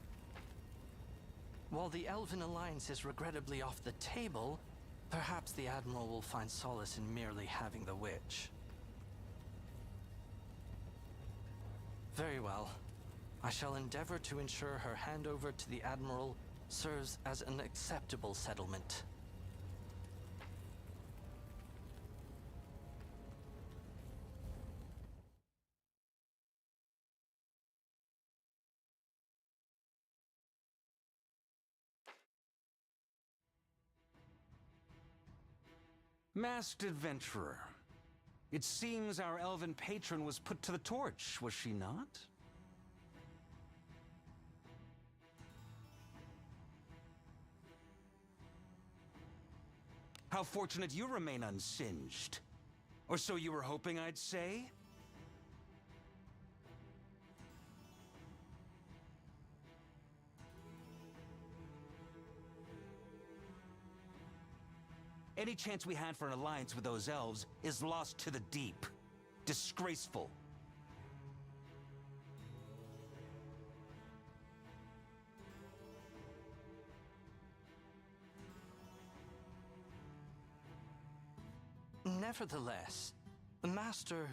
While the Elven Alliance is regrettably off the table, perhaps the Admiral will find solace in merely having the witch. Very well. I shall endeavor to ensure her handover to the Admiral serves as an acceptable settlement. Masked adventurer. It seems our elven patron was put to the torch, was she not? How fortunate you remain unsinged. Or so you were hoping I'd say? Any chance we had for an alliance with those elves is lost to the deep. Disgraceful. Nevertheless, the Master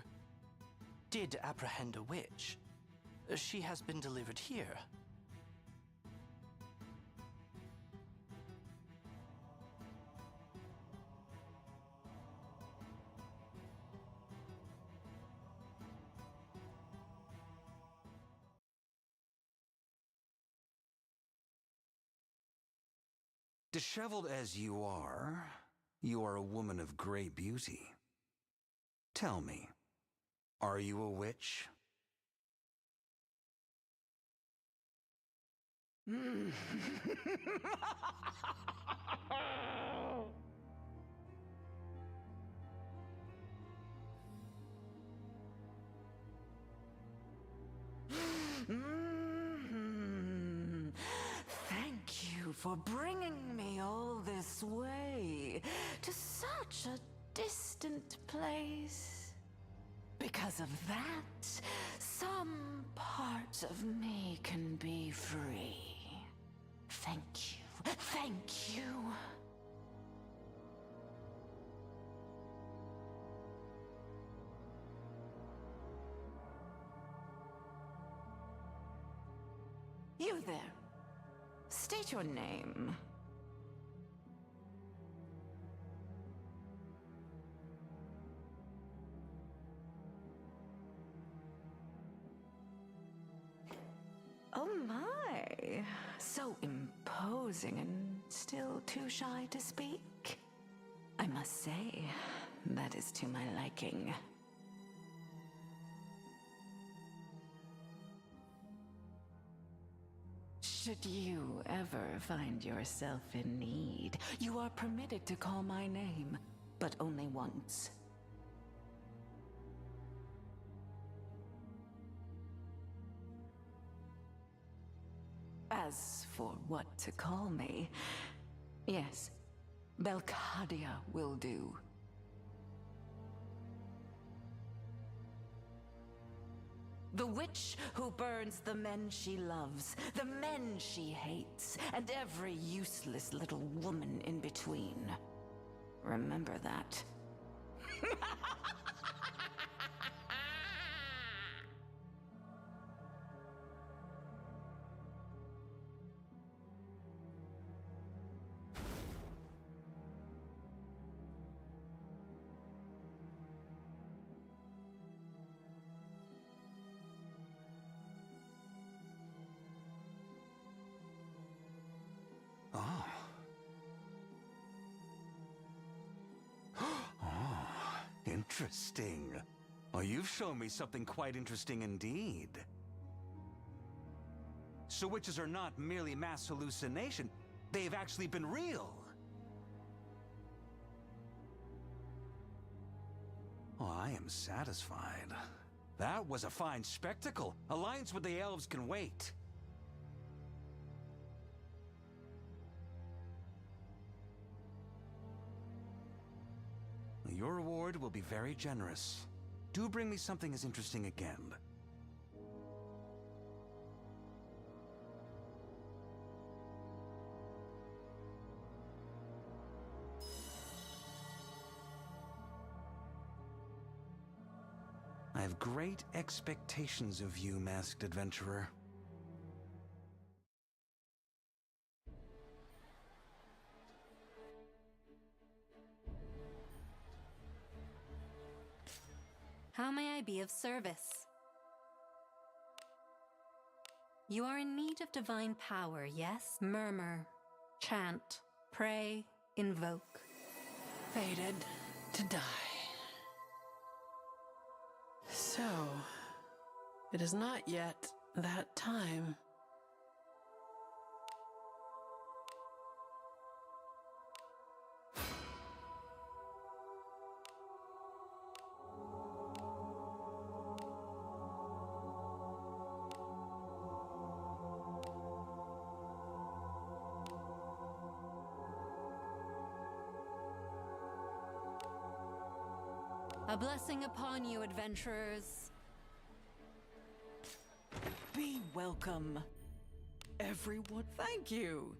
did apprehend a witch. She has been delivered here. Disheveled as you are a woman of great beauty. Tell me, are you a witch? Thank you for bringing me all this way to such a distant place. Because of that, some parts of me can be free. Thank you. Thank you. You there. State your name. Oh my. So imposing and still too shy to speak. I must say, that is to my liking. Should you ever find yourself in need, you are permitted to call my name, but only once. As for what to call me, yes, Belcadia will do. The witch who burns the men she loves, the men she hates, and every useless little woman in between. Remember that. Interesting. Well, you've shown me something quite interesting indeed. So witches are not merely mass hallucination. They've actually been real. Oh, I am satisfied. That was a fine spectacle. Alliance with the elves can wait. Your reward will be very generous. Do bring me something as interesting again. I have great expectations of you, masked adventurer. How may I be of service? You are in need of divine power, yes? Murmur, chant, pray, invoke. Fated to die. So, it is not yet that time. A blessing upon you, adventurers. Be welcome, everyone. Thank you.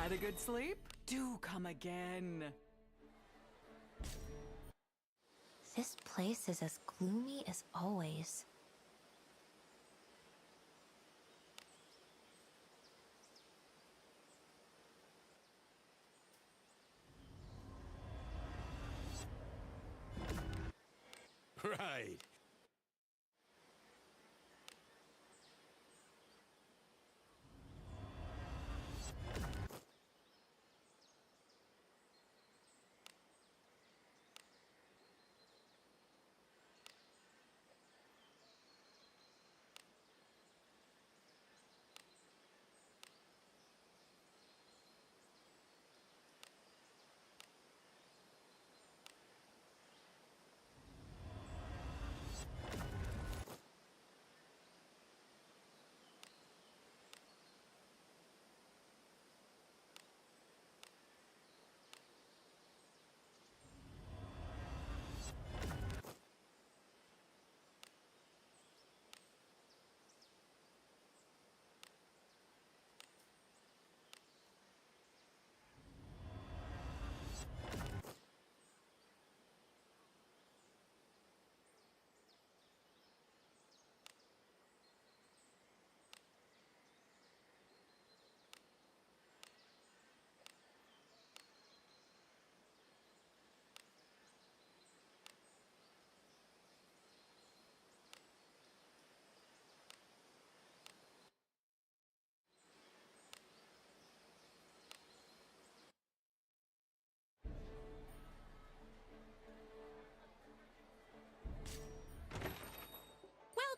Had a good sleep? Do come again. This place is as gloomy as always. Right.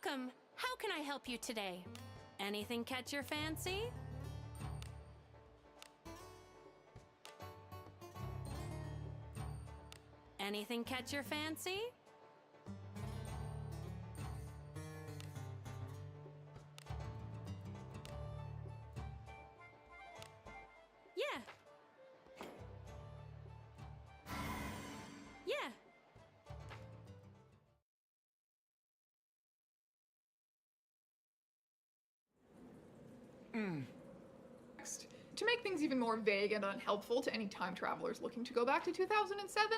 Welcome. How can I help you today? Anything catch your fancy? Anything catch your fancy? Yeah. Yeah. Next, to make things even more vague and unhelpful to any time travelers looking to go back to 2007,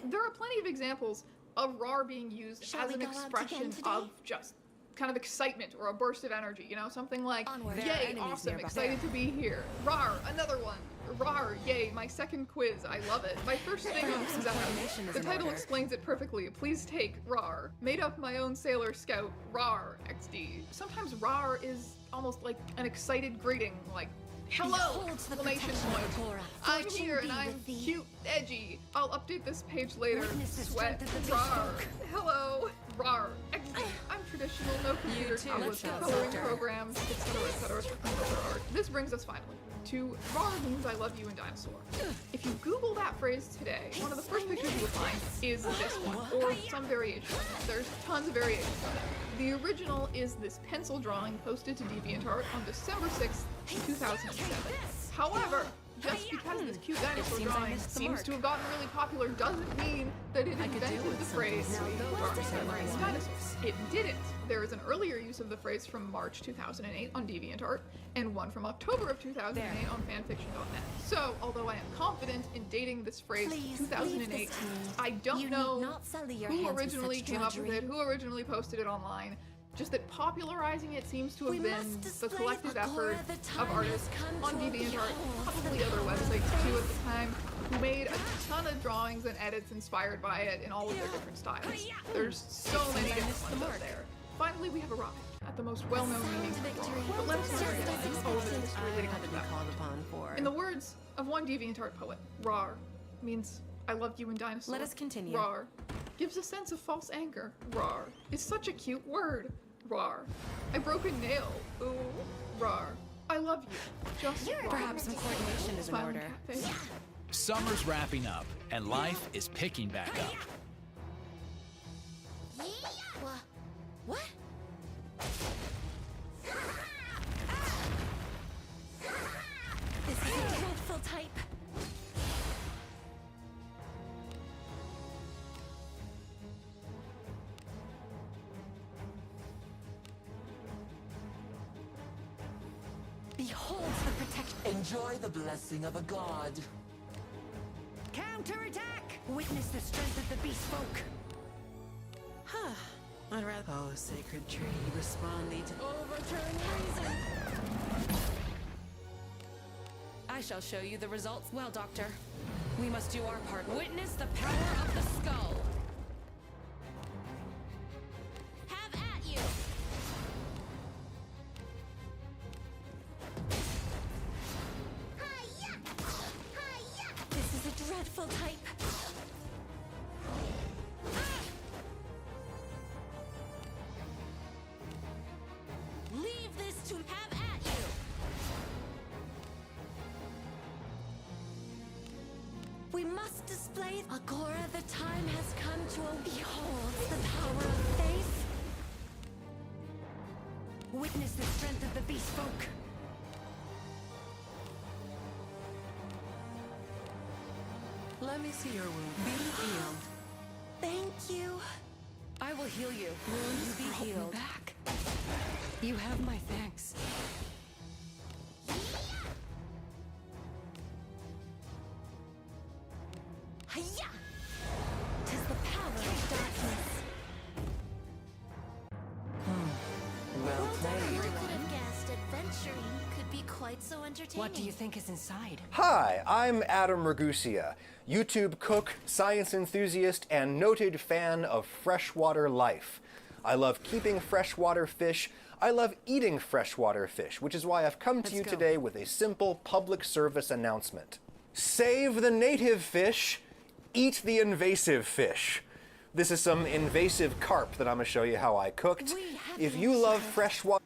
there are plenty of examples of RAR being used as an expression of just kind of excitement or a burst of energy, you know? Something like, yay, awesome, excited to be here. RAR, another one. RAR, yay, my second quiz, I love it. My first thing on quiz out. The title explains it perfectly. Please take RAR. Made up my own Sailor Scout, RAR, XD. Sometimes RAR is almost like an excited greeting, like, hello! Exclamation point. I'm here and I'm cute, edgy. I'll update this page later. Sweat. RAR. Hello. RAR. XD. I'm traditional, no computer tablets, coloring programs, etc. This brings us finally to RAR means I love you in dinosaur. If you Google that phrase today, one of the first pictures you will find is this one, or some variation. There's tons of variations of it. The original is this pencil drawing posted to DeviantArt on December 6th, 2007. However, just because this cute dinosaur drawing seems to have gotten really popular doesn't mean that it invented the phrase dinosaurs. It didn't. There is an earlier use of the phrase from March 2008 on DeviantArt, and one from October of 2008 on fanfiction.net. So, although I am confident in dating this phrase 2008, I don't know who originally came up with it, who originally posted it online. Just that popularizing it seems to have been the collective effort of artists on DeviantArt, probably other websites too at the time, who made a ton of drawings and edits inspired by it in all of their different styles. There's so many different ones out there. Finally, we have arrived at the most well-known meaning of RAR, but let's not forget all of the history leading up to that. In the words of one DeviantArt poet, RAR means I love you in dinosaur. Let us continue. RAR gives a sense of false anger. RAR is such a cute word. RAR. I broke a nail. Ooh. RAR. I love you. Just RAR. Perhaps some coordination is in order. Summer's wrapping up, and life is picking back up. What? This is a helpful type. beholds the protection. Enjoy the blessing of a god. Counterattack! Witness the strength of the beast folk. Huh. I'd rather. Oh, sacred tree, respond thee to overturn reason. I shall show you the results. Well, Doctor, we must do our part. Witness the power of the skull. Have at you! This is a dreadful type. Leave this to have at you! We must display Agora. The time has come to behold the power of faith. Witness the strength of the beast folk. Let me see your wound. Be healed. Thank you. I will heal you. Wounds be healed. Back. You have my thanks. Hiya! 'Tis the power of darkness. Well played. Never could have guessed adventuring could be quite so entertaining. What do you think is inside? Hi, I'm Adam Ragusia, YouTube cook, science enthusiast, and noted fan of freshwater life. I love keeping freshwater fish. I love eating freshwater fish, which is why I've come to you today with a simple public service announcement. Save the native fish, eat the invasive fish. This is some invasive carp that I'm going to show you how I cooked. If you love freshwater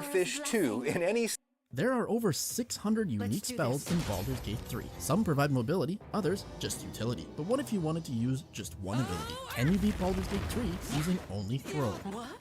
fish too, in any... There are over 600 unique spells in Baldur's Gate 3. Some provide mobility, others just utility. But what if you wanted to use just one ability? Can you beat Baldur's Gate 3 using only throw?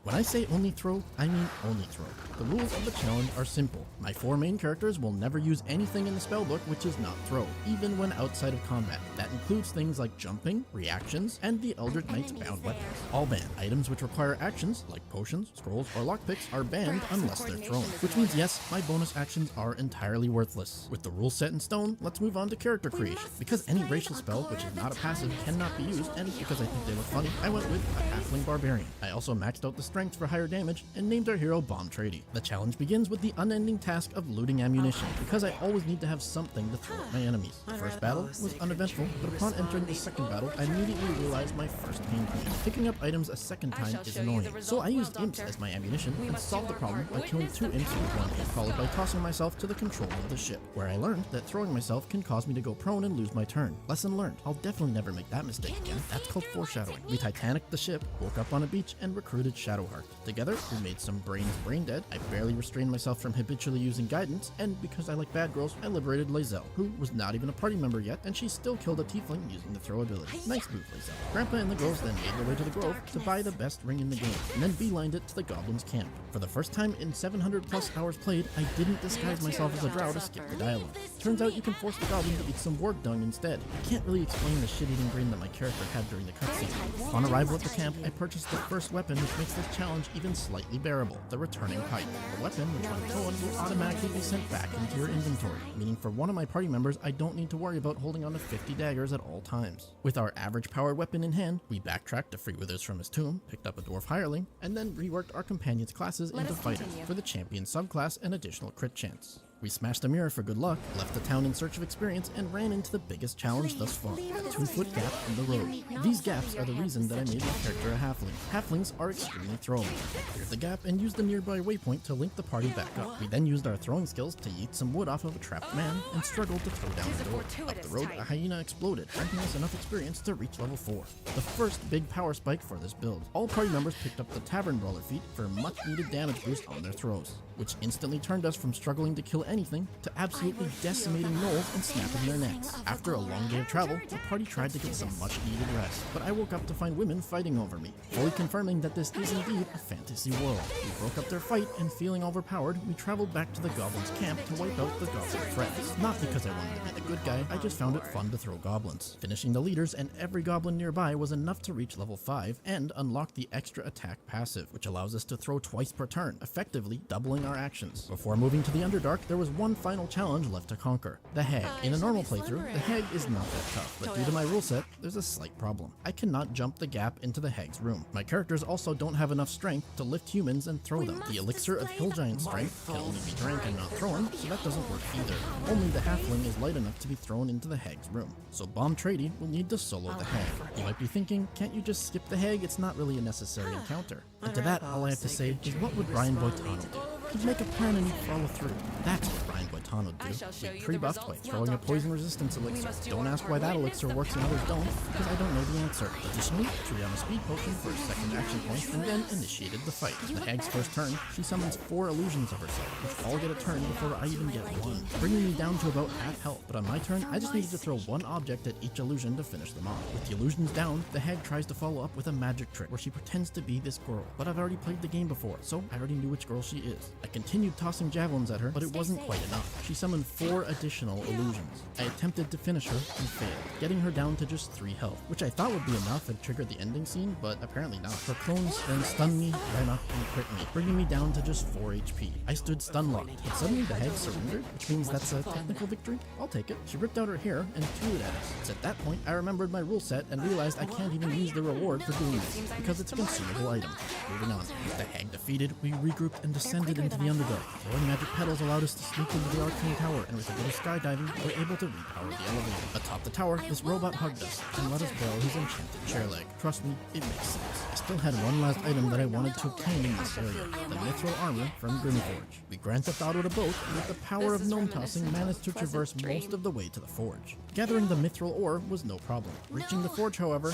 When I say only throw, I mean only throw. The rules of the challenge are simple. My 4 main characters will never use anything in the spellbook which is not throw, even when outside of combat. That includes things like jumping, reactions, and the Eldritch Knight's bound weapons. All banned. Items which require actions, like potions, scrolls, or lockpicks, are banned unless they're thrown. Which means yes, my bonus actions are entirely worthless. With the rules set in stone, let's move on to character creation. Because any racial spell which is not a passive cannot be used, and because I think they look funny, I went with a halfling barbarian. I also maxed out the strength for higher damage and named our hero Bomb Trady. The challenge begins with the unending task of looting ammunition, because I always need to have something to throw at my enemies. The first battle was uneventful, but upon entering the second battle, I immediately realized my first pain point. Picking up items a second time is annoying, so I used imps as my ammunition and solved the problem by killing 2 imps with 1 hit, followed by tossing myself to the control of the ship, where I learned that throwing myself can cause me to go prone and lose my turn. Lesson learned. I'll definitely never make that mistake again. That's called foreshadowing. We Titanicked the ship, woke up on a beach, and recruited Shadowheart. Together, we made some brains brain dead. I barely restrained myself from habitually using guidance, and because I like bad girls, I liberated Lae'zel, who was not even a party member yet, and she still killed a tiefling using the throw ability. Nice move, Lae'zel. Grandpa and the girls then made their way to the grove to buy the best ring in the game, and then beelined it to the goblins' camp. For the first time in 700 plus hours played, I didn't disguise myself as a drow to skip the dialogue. Turns out you can force the goblin to eat some warg dung instead. I can't really explain the shit-eating brain that my character had during the cutscene. On arrival at the camp, I purchased the first weapon which makes this challenge even slightly bearable, the returning pike. The weapon, which when thrown, will automatically be sent back into your inventory, meaning for one of my party members, I don't need to worry about holding on to 50 daggers at all times. With our average power weapon in hand, we backtracked to free Withers from his tomb, picked up a dwarf hireling, and then reworked our companions' classes into fighters for the champion subclass and additional crit chance. We smashed a mirror for good luck, left the town in search of experience, and ran into the biggest challenge thus far, a 2-foot gap in the road. These gaps are the reason that I made my character a halfling. Halflings are extremely throwing. I cleared the gap and used the nearby waypoint to link the party back up. We then used our throwing skills to yeet some wood off of a trapped man and struggled to throw down the door. Up the road, a hyena exploded, granting us enough experience to reach level 4. The first big power spike for this build. All party members picked up the Tavern Brawler feat for a much needed damage boost on their throws, which instantly turned us from struggling to kill anything to absolutely decimating gnolls and snapping their necks. After a long day of travel, the party tried to get some much needed rest, but I woke up to find women fighting over me, fully confirming that this is indeed a fantasy world. We broke up their fight, and feeling overpowered, we traveled back to the goblins' camp to wipe out the goblin threats. Not because I wanted to be the good guy, I just found it fun to throw goblins. Finishing the leaders and every goblin nearby was enough to reach level 5 and unlock the extra attack passive, which allows us to throw twice per turn, effectively doubling our actions. Before moving to the Underdark, there was one final challenge left to conquer: the Hag. In a normal playthrough, the Hag is not that tough, but due to my rule set, there's a slight problem. I cannot jump the gap into the Hag's room. My characters also don't have enough strength to lift humans and throw them. The elixir of Hill Giant strength can only be drank and not thrown, so that doesn't work either. Only the halfling is light enough to be thrown into the Hag's room, so Bomb Trady will need to solo the Hag. You might be thinking, can't you just skip the Hag? It's not really a necessary encounter. And to that, all I have to say is, what would Brian Boitano do? He'd make a plan and he'd follow through. That's what Brian Boitano would do. We pre-buffed by throwing a poison resistance elixir. Don't ask why that elixir works and others don't, because I don't know the answer. Additionally, threw down a speed potion for a second action point, and then initiated the fight. The Hag's first turn, she summons 4 illusions of herself, which all get a turn before I even get one, bringing me down to about half health. But on my turn, I just needed to throw one object at each illusion to finish them off. With the illusions down, the Hag tries to follow up with a magic trick where she pretends to be this girl. But I've already played the game before, so I already knew which girl she is. I continued tossing javelins at her, but it wasn't quite enough. She summoned 4 additional illusions. I attempted to finish her and failed, getting her down to just 3 health, which I thought would be enough and trigger the ending scene, but apparently not. Her clones then stunned me, ran up, and crit me, bringing me down to just 4 HP. I stood stun locked, but suddenly the Hag surrendered, which means that's a technical victory. I'll take it. She ripped out her hair and threw it at us. It's at that point I remembered my rule set and realized I can't even use the reward for doing this, because it's a consumable item. Moving on. With the Hag defeated, we regrouped and descended into the Underdark. Throwing magic petals allowed us to sneak into the Arcane Tower, and with a bit of skydiving, we were able to repower the elevator. Atop the tower, this robot hugged us and let us borrow his enchanted chair leg. Trust me, it makes sense. I still had one last item that I wanted to obtain in this area, the Mithril armor from Grimforge. We Grand Theft Auto'd a boat, and with the power of gnome tossing, managed to traverse most of the way to the forge. Gathering the Mithril ore was no problem. Reaching the forge, however,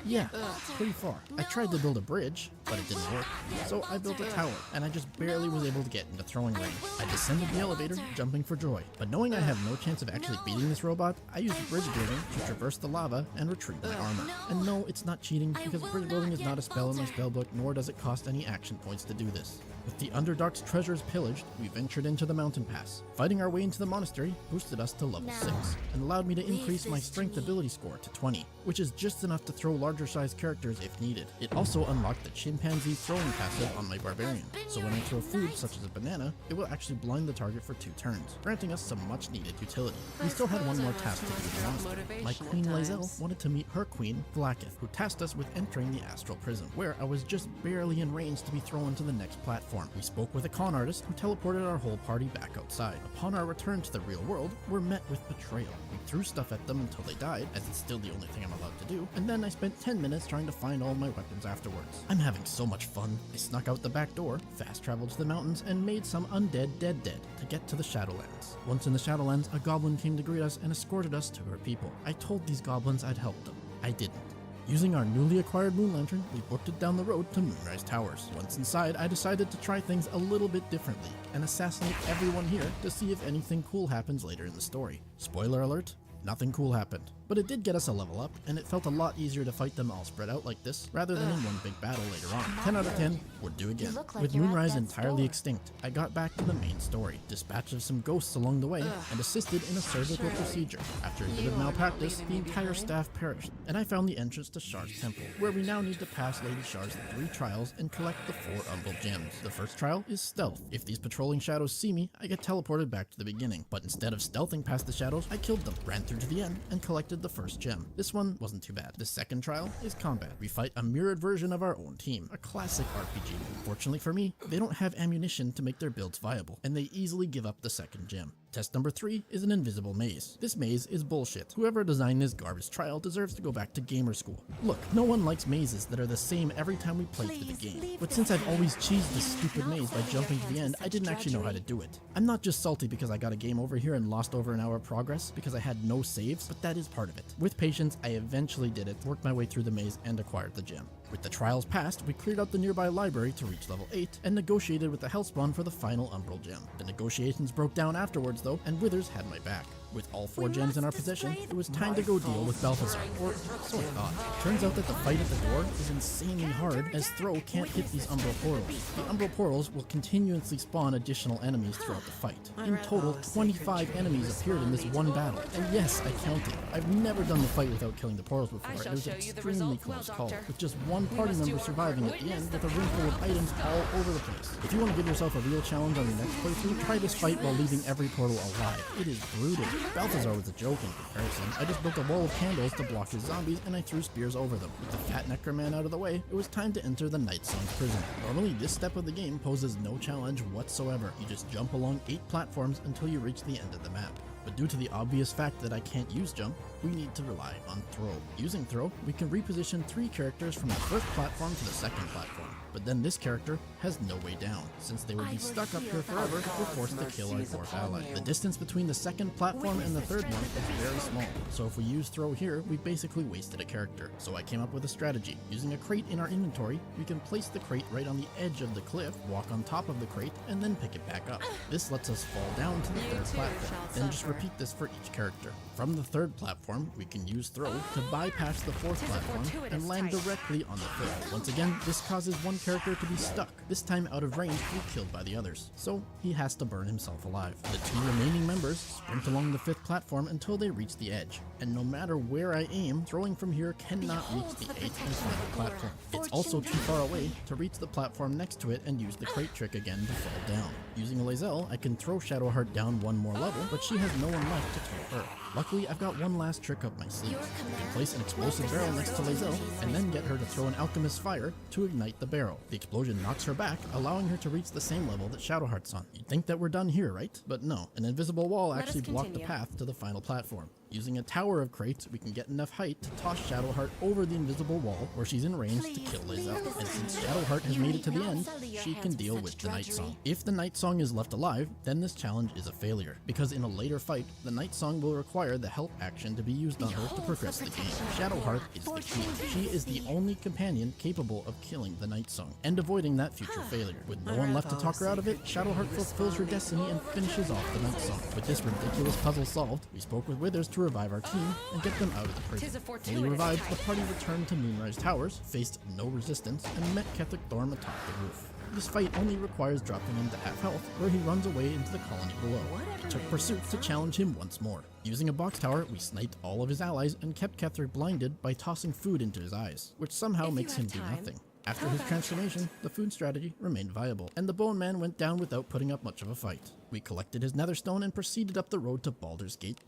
yeah, pretty far. I tried to build a bridge, but it didn't work. So I built a tower, and I just barely was able to get into throwing range. I descended the elevator, jumping for joy. But knowing I have no chance of actually beating this robot, I used bridge building to traverse the lava and retrieve my armor. And no, it's not cheating, because bridge building is not a spell in my spellbook, nor does it cost any action points to do this. With the Underdark's treasures pillaged, we ventured into the mountain pass. Fighting our way into the monastery boosted us to level 6, and allowed me to increase my strength ability score to 20, which is just enough to throw larger sized characters if needed. It also unlocked the chimpanzee throwing passive on my barbarian, so when I throw food such as a banana, it will actually blind the target for 2 turns, granting us some much needed utility. We still had one more task to do in the monastery. My Queen Lizelle wanted to meet her queen, Blacketh, who tasked us with entering the astral prison, where I was just barely in range to be thrown to the next platform. We spoke with a con artist who teleported our whole party back outside. Upon our return to the real world, we're met with betrayal. We threw stuff at them until they died, as it's still the only thing I'm allowed to do, and then I spent 10 minutes trying to find all my weapons afterwards. I'm having so much fun. I snuck out the back door, fast traveled to the mountains, and made some undead dead to get to the Shadowlands. Once in the Shadowlands, a goblin came to greet us and escorted us to her people. I told these goblins I'd help them. I didn't. Using our newly acquired moon lantern, we booked it down the road to Moonrise Towers. Once inside, I decided to try things a little bit differently and assassinate everyone here to see if anything cool happens later in the story. Spoiler alert, nothing cool happened. But it did get us a level up, and it felt a lot easier to fight them all spread out like this, rather than in one big battle later on. 10 out of 10 would do again. With Moonrise entirely extinct, I got back to the main story, dispatched of some ghosts along the way, and assisted in a surgical procedure. After a bit of malpractice, the entire staff perished, and I found the entrance to Shard's temple, where we now need to pass Lady Shard's 3 trials and collect the 4 Umbral gems. The first trial is stealth. If these patrolling shadows see me, I get teleported back to the beginning, but instead of stealthing past the shadows, I killed them, ran through to the end, and collected the first gem. This one wasn't too bad. The second trial is combat. We fight a mirrored version of our own team, a classic RPG. Fortunately for me, they don't have ammunition to make their builds viable, and they easily give up the second gem. Test number 3 is an invisible maze. This maze is bullshit. Whoever designed this garbage trial deserves to go back to gamer school. Look, no one likes mazes that are the same every time we play through the game. But since I've always cheesed this stupid maze by jumping to the end, I didn't actually know how to do it. I'm not just salty because I got a game over here and lost over an hour of progress because I had no saves, but that is part of it. With patience, I eventually did it, worked my way through the maze, and acquired the gem. With the trials passed, we cleared out the nearby library to reach level 8 and negotiated with the Hellspawn for the final Umbral gem. The negotiations broke down afterwards though, and Withers had my back. With all 4 gems in our possession, it was time to go deal with Balthazar, or so I thought. Turns out that the fight at the door is insanely hard, as Throw can't hit these Umbral portals. The Umbral portals will continuously spawn additional enemies throughout the fight. In total, 25 enemies appeared in this one battle, and yes, I counted. I've never done the fight without killing the portals before. It was an extremely close call, with just one party member surviving at the end with a room full of items all over the place. If you want to give yourself a real challenge on your next playthrough, try this fight while leaving every portal alive. It is brutal. Balthazar was a joke in comparison. I just built a wall of candles to block his zombies and I threw spears over them. With the fat necroman out of the way, it was time to enter the Night Song's prison. Normally this step of the game poses no challenge whatsoever. You just jump along 8 platforms until you reach the end of the map. But due to the obvious fact that I can't use jump, we need to rely on throw. Using throw, we can reposition 3 characters from the first platform to the second platform. But then this character has no way down. Since they would be stuck up here forever, we're forced to kill our 4th ally. The distance between the second platform and the third one is very small, so if we use throw here, we basically wasted a character. So I came up with a strategy. Using a crate in our inventory, we can place the crate right on the edge of the cliff, walk on top of the crate, and then pick it back up. This lets us fall down to the third platform, then just repeat this for each character. From the third platform, we can use throw to bypass the 4th platform and land directly on the 5th. Once again, this causes one character to be stuck, this time out of range to be killed by the others, so he has to burn himself alive. The 2 remaining members sprint along the 5th platform until they reach the edge, and no matter where I aim, throwing from here cannot reach the 8th and final platform. It's also too far away to reach the platform next to it and use the crate trick again to fall down. Using a Lae'zel, I can throw Shadowheart down 1 more level, but she has no one left to throw her. Luckily, I've got one last trick up my sleeve. I can place an explosive barrel next to Lae'zel, and then get her to throw an Alchemist's Fire to ignite the barrel. The explosion knocks her back, allowing her to reach the same level that Shadowheart's on. You'd think that we're done here, right? But no, an invisible wall actually blocked the path to the final platform. Using a tower of crates, we can get enough height to toss Shadowheart over the invisible wall where she's in range to kill Lae'zel. And since Shadowheart has made it to the end, she can deal with the Night Song. If the Night Song is left alive, then this challenge is a failure, because in a later fight, the Night Song will require the help action to be used on her to progress the game. Shadowheart is the key. She is the only companion capable of killing the Night Song and avoiding that future failure. With no one left to talk her out of it, Shadowheart fulfills her destiny and finishes off the Night Song. With this ridiculous puzzle solved, we spoke with Withers to revive our team and get them out of the prison. Fully revived, the party returned to Moonrise Towers, faced no resistance, and met Ketheric Thorm atop the roof. This fight only requires dropping him to half health, where he runs away into the colony below. It took Pursuit to challenge him once more. Using a box tower, we sniped all of his allies and kept Ketheric blinded by tossing food into his eyes, which somehow makes him do nothing. After his transformation, the food strategy remained viable, and the Bone Man went down without putting up much of a fight. We collected his netherstone and proceeded up the road to Baldur's Gate.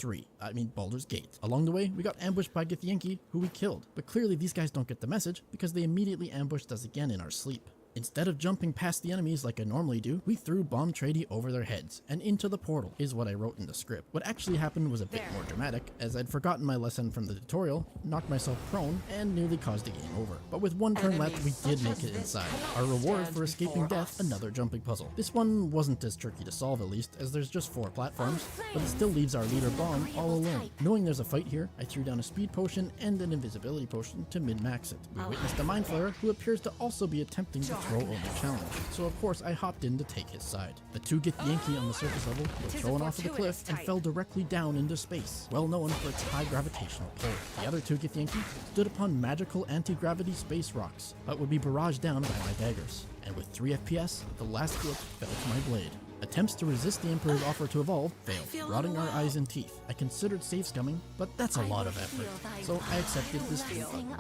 Along the way, we got ambushed by Githyanki, who we killed, but clearly these guys don't get the message because they immediately ambushed us again in our sleep. Instead of jumping past the enemies like I normally do, we threw Bomb Trady over their heads and into the portal, is what I wrote in the script. What actually happened was a bit more dramatic, as I'd forgotten my lesson from the tutorial, knocked myself prone, and nearly caused the game over. But with 1 turn left, we did make it inside. Our reward for escaping death, another jumping puzzle. This one wasn't as tricky to solve at least, as there's just 4 platforms, but it still leaves our leader Bomb all alone. Knowing there's a fight here, I threw down a speed potion and an invisibility potion to min-max it. We witnessed a Mind Flayer, who appears to also be attempting to throw only challenge, so of course I hopped in to take his side. The 2 Githyanki on the surface level were thrown off of the cliff and fell directly down into space, well known for its high gravitational pull. The other 2 Githyanki stood upon magical anti-gravity space rocks, but would be barraged down by my daggers. And with 3 FPS, the last glitch fell to my blade. Attempts to resist the Emperor's offer to evolve failed, rotting our eyes and teeth. I considered save scumming, but that's a lot of effort, so I accepted this form.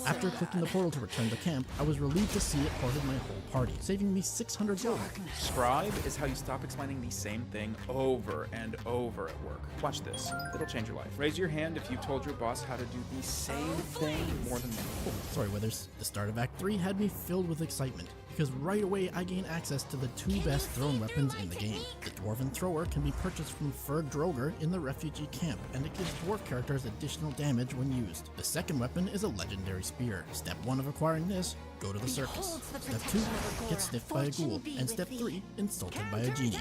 After clicking the portal to return to camp, I was relieved to see it ported my whole party, saving me 600 gold. Scribe is how you stop explaining the same thing over and over at work. Watch this. It'll change your life. Raise your hand if you told your boss how to do the same thing more than once. Oh, sorry, Withers. The start of Act 3 had me filled with excitement, because right away I gain access to the 2 best thrown weapons in the game. The Dwarven Thrower can be purchased from Fer Droger in the refugee camp, and it gives dwarf characters additional damage when used. The second weapon is a legendary spear. Step 1 of acquiring this, go to the circus. Step 2, get sniffed by a ghoul. And step 3, insulted by a genie.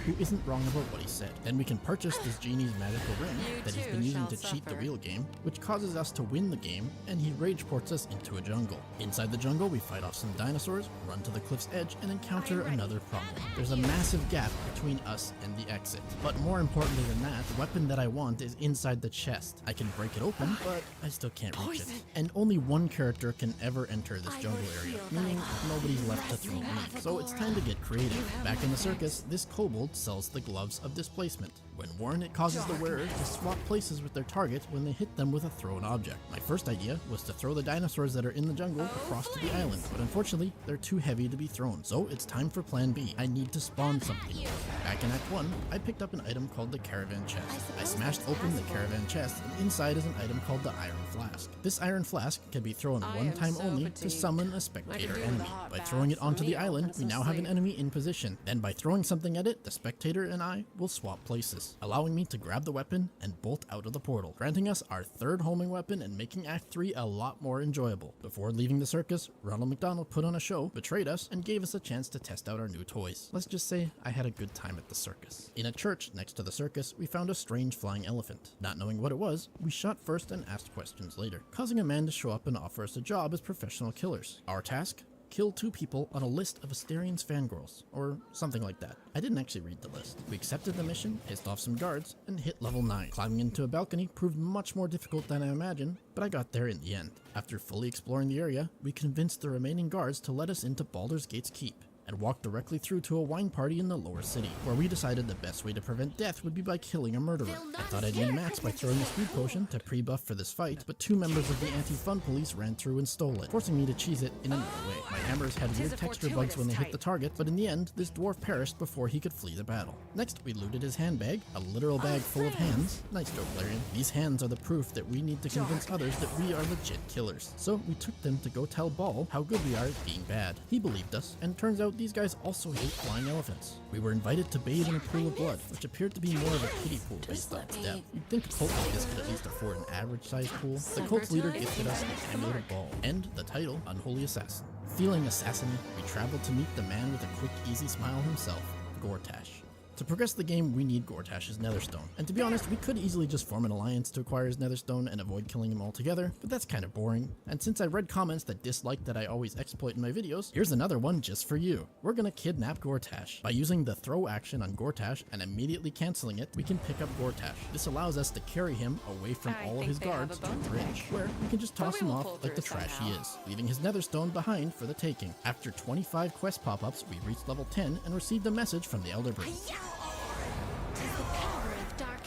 Who isn't wrong about what he said. Then we can purchase this genie's magical ring that he's been using to cheat the real game, which causes us to win the game, and he rage ports us into a jungle. Inside the jungle, we fight off some dinosaurs, run to the cliff's edge, and encounter another problem. There's a massive gap between us and the exit. But more importantly than that, the weapon that I want is inside the chest. I can break it open, but I still can't reach it. And only one character can ever enter this jungle area, meaning nobody's left to throw me. So it's time to get creative. Back in the circus, this kobold sells the gloves of displacement. When worn, it causes the wearer to swap places with their target when they hit them with a thrown object. My first idea was to throw the dinosaurs that are in the jungle across to the island, but unfortunately, they're too heavy to be thrown. So it's time for plan B. I need to spawn something. Back in Act 1, I picked up an item called the Caravan Chest. I smashed open the Caravan Chest, and inside is an item called the Iron Flask. This Iron Flask can be thrown one time only to summon a spectator enemy. By throwing it onto the island, we now have an enemy in position. Then by throwing something at it, the spectator and I will swap places, allowing me to grab the weapon and bolt out of the portal, granting us our third homing weapon and making Act 3 a lot more enjoyable. Before leaving the circus, Ronald McDonald put on a show, betrayed us, and gave us a chance to test out our new toys. Let's just say I had a good time at the circus. In a church next to the circus, we found a strange flying elephant. Not knowing what it was, we shot first and asked questions later, causing a man to show up and offer us a job as professional killers. Our task? Kill 2 people on a list of Asterian's fangirls, or something like that. I didn't actually read the list. We accepted the mission, pissed off some guards, and hit level 9. Climbing into a balcony proved much more difficult than I imagined, but I got there in the end. After fully exploring the area, we convinced the remaining guards to let us into Baldur's Gate's keep, and walked directly through to a wine party in the lower city, where we decided the best way to prevent death would be by killing a murderer. I thought I'd win max by throwing a speed potion to pre-buff for this fight, but 2 members of the anti-fun police ran through and stole it, forcing me to cheese it in another way. My hammers had weird texture bugs when they hit the target, but in the end, this dwarf perished before he could flee the battle. Next, we looted his handbag, a literal bag full of hands. Nice joke, Larian. These hands are the proof that we need to convince others that we are legit killers. So we took them to go tell Ball how good we are at being bad. He believed us, and turns out these guys also hate flying elephants. We were invited to bathe in a pool of blood, which appeared to be more of a kiddie pool based on its depth. You'd think a cult like this could at least afford an average-sized pool. The cult's leader gifted us the Amulet of Ball, and the title, Unholy Assassin. Feeling assassin, we traveled to meet the man with a quick, easy smile himself, Gortash. To progress the game, we need Gortash's Netherstone, and to be honest, we could easily just form an alliance to acquire his Netherstone and avoid killing him altogether, but that's kind of boring. And since I read comments that disliked that I always exploit in my videos, here's another one just for you. We're gonna kidnap Gortash. By using the throw action on Gortash and immediately canceling it, we can pick up Gortash. This allows us to carry him away from all of his guards to the bridge, where we can just toss him off like the trash he is, leaving his Netherstone behind for the taking. After 25 quest pop-ups, we reached level 10 and received a message from the Elder Brain.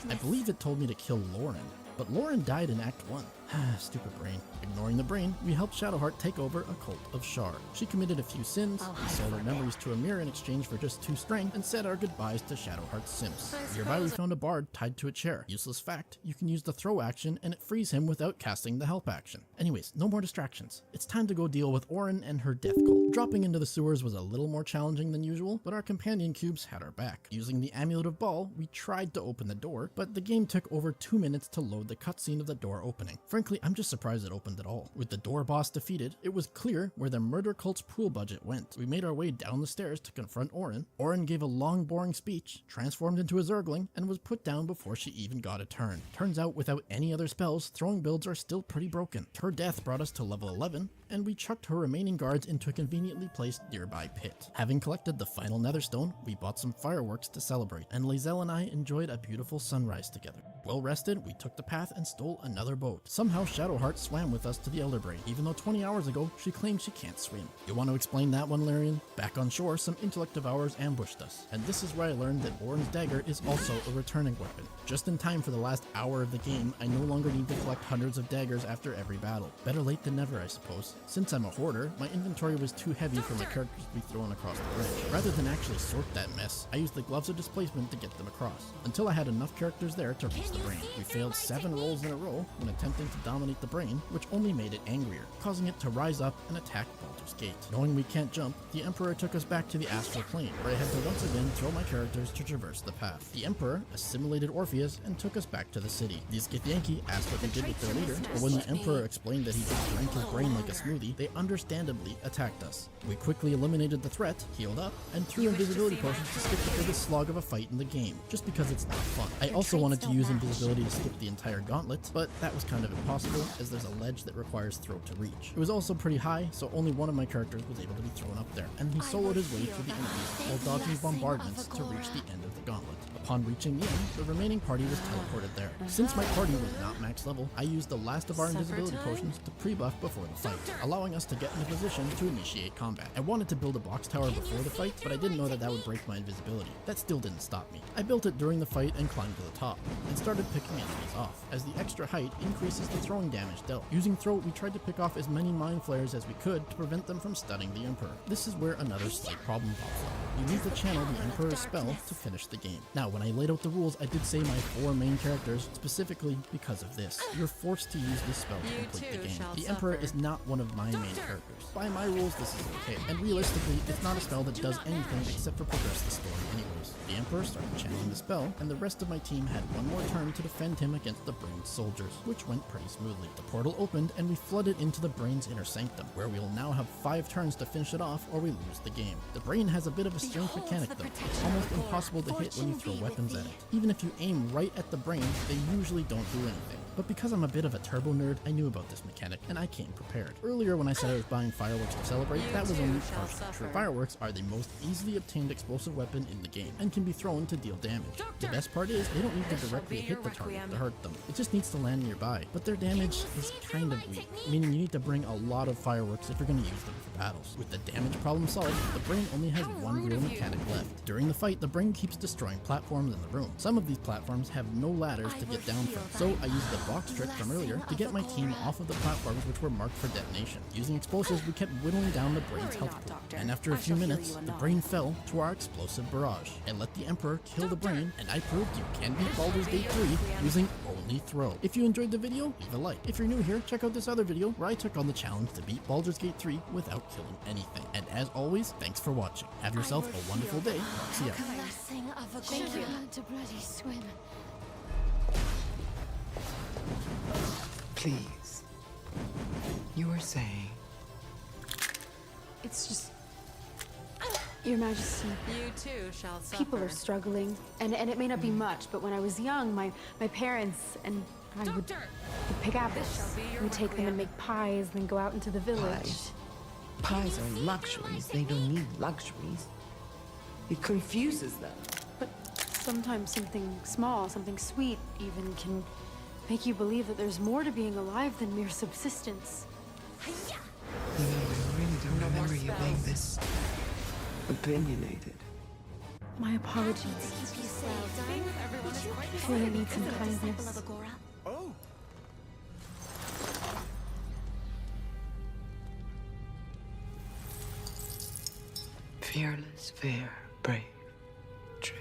I believe it told me to kill Lauren, but Lauren died in Act 1. Stupid brain. Ignoring the brain, we helped Shadowheart take over a cult of Shar. She committed a few sins, we sold our memories to Amir in exchange for just 2 strength, and said our goodbyes to Shadowheart's Sims. Nearby we found a bard tied to a chair. Useless fact, you can use the throw action and it frees him without casting the help action. Anyways, no more distractions. It's time to go deal with Orin and her death cult. Dropping into the sewers was a little more challenging than usual, but our companion cubes had our back. Using the Amulet of Ball, we tried to open the door, but the game took over 2 minutes to load the cutscene of the door opening. Frankly, I'm just surprised it opened at all. With the door boss defeated, it was clear where the murder cult's pool budget went. We made our way down the stairs to confront Orin. Orin gave a long, boring speech, transformed into a Zergling, and was put down before she even got a turn. Turns out, without any other spells, throwing builds are still pretty broken. Her death brought us to level 11, and we chucked her remaining guards into a conveniently placed nearby pit. Having collected the final Netherstone, we bought some fireworks to celebrate, and Lae'zel and I enjoyed a beautiful sunrise together. Well rested, we took the path and stole another boat. Somehow Shadowheart swam with us to the Elder Brain, even though 20 hours ago she claimed she can't swim. You want to explain that one, Larian? Back on shore, some intellect of ours ambushed us, and this is where I learned that Orin's dagger is also a returning weapon. Just in time for the last hour of the game, I no longer need to collect hundreds of daggers after every battle. Better late than never, I suppose. Since I'm a hoarder, my inventory was too heavy for my characters to be thrown across the bridge. Rather than actually sort that mess, I used the gloves of displacement to get them across, until I had enough characters there to reach the brain. We failed 7 rolls in a row when attempting to dominate the brain, which only made it angrier, causing it to rise up and attack Baldur's Gate. Knowing we can't jump, the Emperor took us back to the Astral Plane, where I had to once again throw my characters to traverse the path. The Emperor assimilated Orpheus and took us back to the city. The Skithyanki asked what we did with their leader, but when the Emperor explained that he just drank his brain like a smoothie, they understandably attacked us. We quickly eliminated the threat, healed up, and threw invisibility potions to skip the biggest slog of a fight in the game, just because it's not fun. I also wanted to use invisibility to skip the entire gauntlet, but that was kind of impossible as there's a ledge that requires throw to reach. It was also pretty high, so only one of my characters was able to be thrown up there, and he soloed his way through the enemies while dodging bombardments to reach the end of the gauntlet. Upon reaching the end, the remaining party was teleported there. Since my party was not max level, I used the last of our invisibility potions to pre-buff before the fight, allowing us to get into position to initiate combat. I wanted to build a box tower before the fight, but I didn't know that that would break my invisibility. That still didn't stop me. I built it during the fight and climbed to the top, and started picking enemies off, as the extra height increases the throwing damage dealt. Using throw, we tried to pick off as many mind flares as we could to prevent them from stunning the Emperor. This is where another slight problem pops up. You need to channel the Emperor's spell to finish the game. Now, when I laid out the rules, I did say my 4 main characters, specifically because of this. You're forced to use this spell to complete the game. The Emperor is not one of my main characters. By my rules, this is okay, and realistically, it's not a spell that does anything except for progress the story anyways. The Emperor started channeling the spell, and the rest of my team had one more turn to defend him against the Brain's soldiers, which went pretty smoothly. The portal opened, and we flooded into the Brain's inner sanctum, where we will now have 5 turns to finish it off or we lose the game. The Brain has a bit of a strange mechanic though. It's almost impossible to hit when you throw weapons at it. Even if you aim right at the Brain, they usually don't do anything. But because I'm a bit of a turbo nerd, I knew about this mechanic, and I came prepared. Earlier when I said I was buying fireworks to celebrate, that was only partially true. Fireworks are the most easily obtained explosive weapon in the game, and can be thrown to deal damage. The best part is, they don't need to directly hit the target to hurt them. It just needs to land nearby. But their damage is kind of weak, meaning you need to bring a lot of fireworks if you're going to use them for battles. With the damage problem solved, the Brain only has one real mechanic left. During the fight, the Brain keeps destroying platforms in the room. Some of these platforms have no ladders to get down from, so I used the box trick from earlier to get my team off of the platforms which were marked for detonation. Using explosives, we kept whittling down the Brain's health pool, and after a few minutes, the Brain fell to our explosive barrage. I let the Emperor kill the Brain, and I proved you can beat Baldur's Gate 3 using only throw. If you enjoyed the video, leave a like. If you're new here, check out this other video where I took on the challenge to beat Baldur's Gate 3 without killing anything. And as always, thanks for watching. Have yourself a wonderful day. See ya. Thank you. To bloody swim. Please. You were saying. It's just. Your Majesty. You too shall suffer. People are struggling, and it may not be much, but when I was young, my parents and I would pick apples. We'd take them and make pies, then go out into the village. Pies are luxuries. They don't need luxuries. It confuses them. But sometimes something small, something sweet even, can make you believe that there's more to being alive than mere subsistence. You know, I really don't remember you being this opinionated. My apologies. I really need some kindness. Oh. Fearless, fair, brave, true.